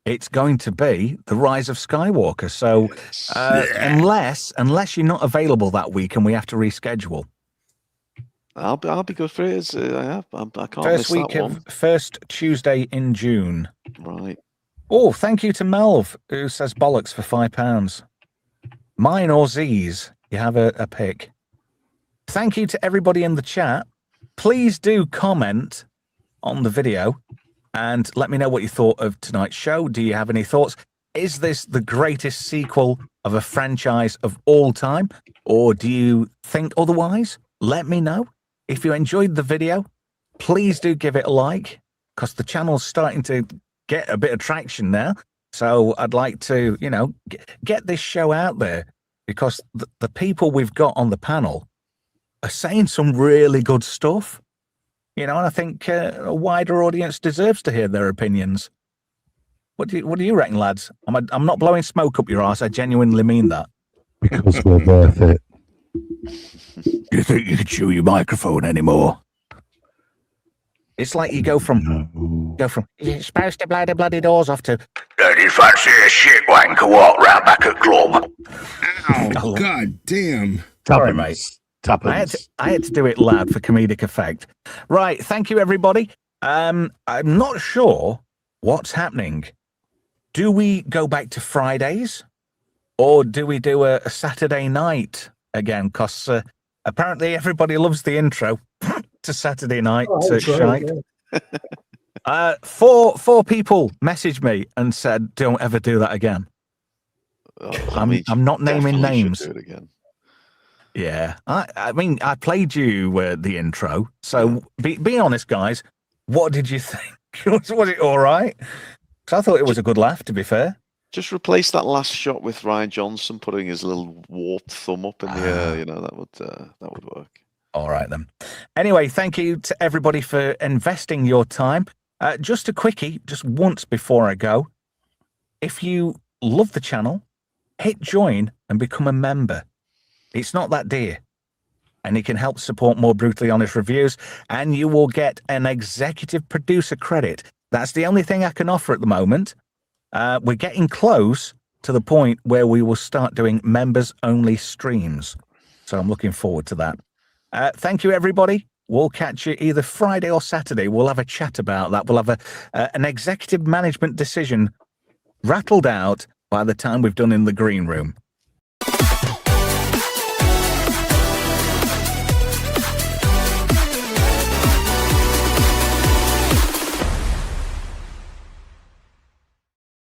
it's going to be The Rise of Skywalker. So unless you're not available that week and we have to reschedule. I'll be good for it. I can't miss that one. First Tuesday in June. Right. Oh, thank you to Melv, who says bollocks for £5. Mine or Z's, you have a pick. Thank you to everybody in the chat. Please do comment on the video and let me know what you thought of tonight's show. Do you have any thoughts? Is this the greatest sequel of a franchise of all time, or do you think otherwise? Let me know. If you enjoyed the video, please do give it a like, because the channel's starting to get a bit of traction now. So I'd like to, get this show out there, because the people we've got on the panel are saying some really good stuff. And I think a wider audience deserves to hear their opinions. What do you reckon, lads? I'm not blowing smoke up your arse. I genuinely mean that. Because we're worth it. You think you could chew your microphone anymore? It's like you go from you're supposed to blow the bloody doors off to, don't you fancy a shit wanker walk round back at club? Oh, God damn. Sorry, mate. I had to do it loud for comedic effect. Right, thank you, everybody. I'm not sure what's happening. Do we go back to Fridays, or do we do a Saturday night again? Because apparently everybody loves the intro to Saturday night. Shite. Four people messaged me and said, "Don't ever do that again." I'm not naming names. Do it again. Yeah, I mean, I played you the intro, so be honest, guys. What did you think? Was it all right? Because I thought it was a good laugh, to be fair. Just replace that last shot with Ryan Johnson putting his little warped thumb up in the air. That would work. All right, then. Anyway, thank you to everybody for investing your time. Just a quickie, just once before I go. If you love the channel, hit join and become a member. It's not that dear, and it can help support more brutally honest reviews, and you will get an executive producer credit. That's the only thing I can offer at the moment. We're getting close to the point where we will start doing members-only streams, so I'm looking forward to that. Thank you, everybody. We'll catch you either Friday or Saturday. We'll have a chat about that. We'll have an executive management decision rattled out by the time we've done in the green room.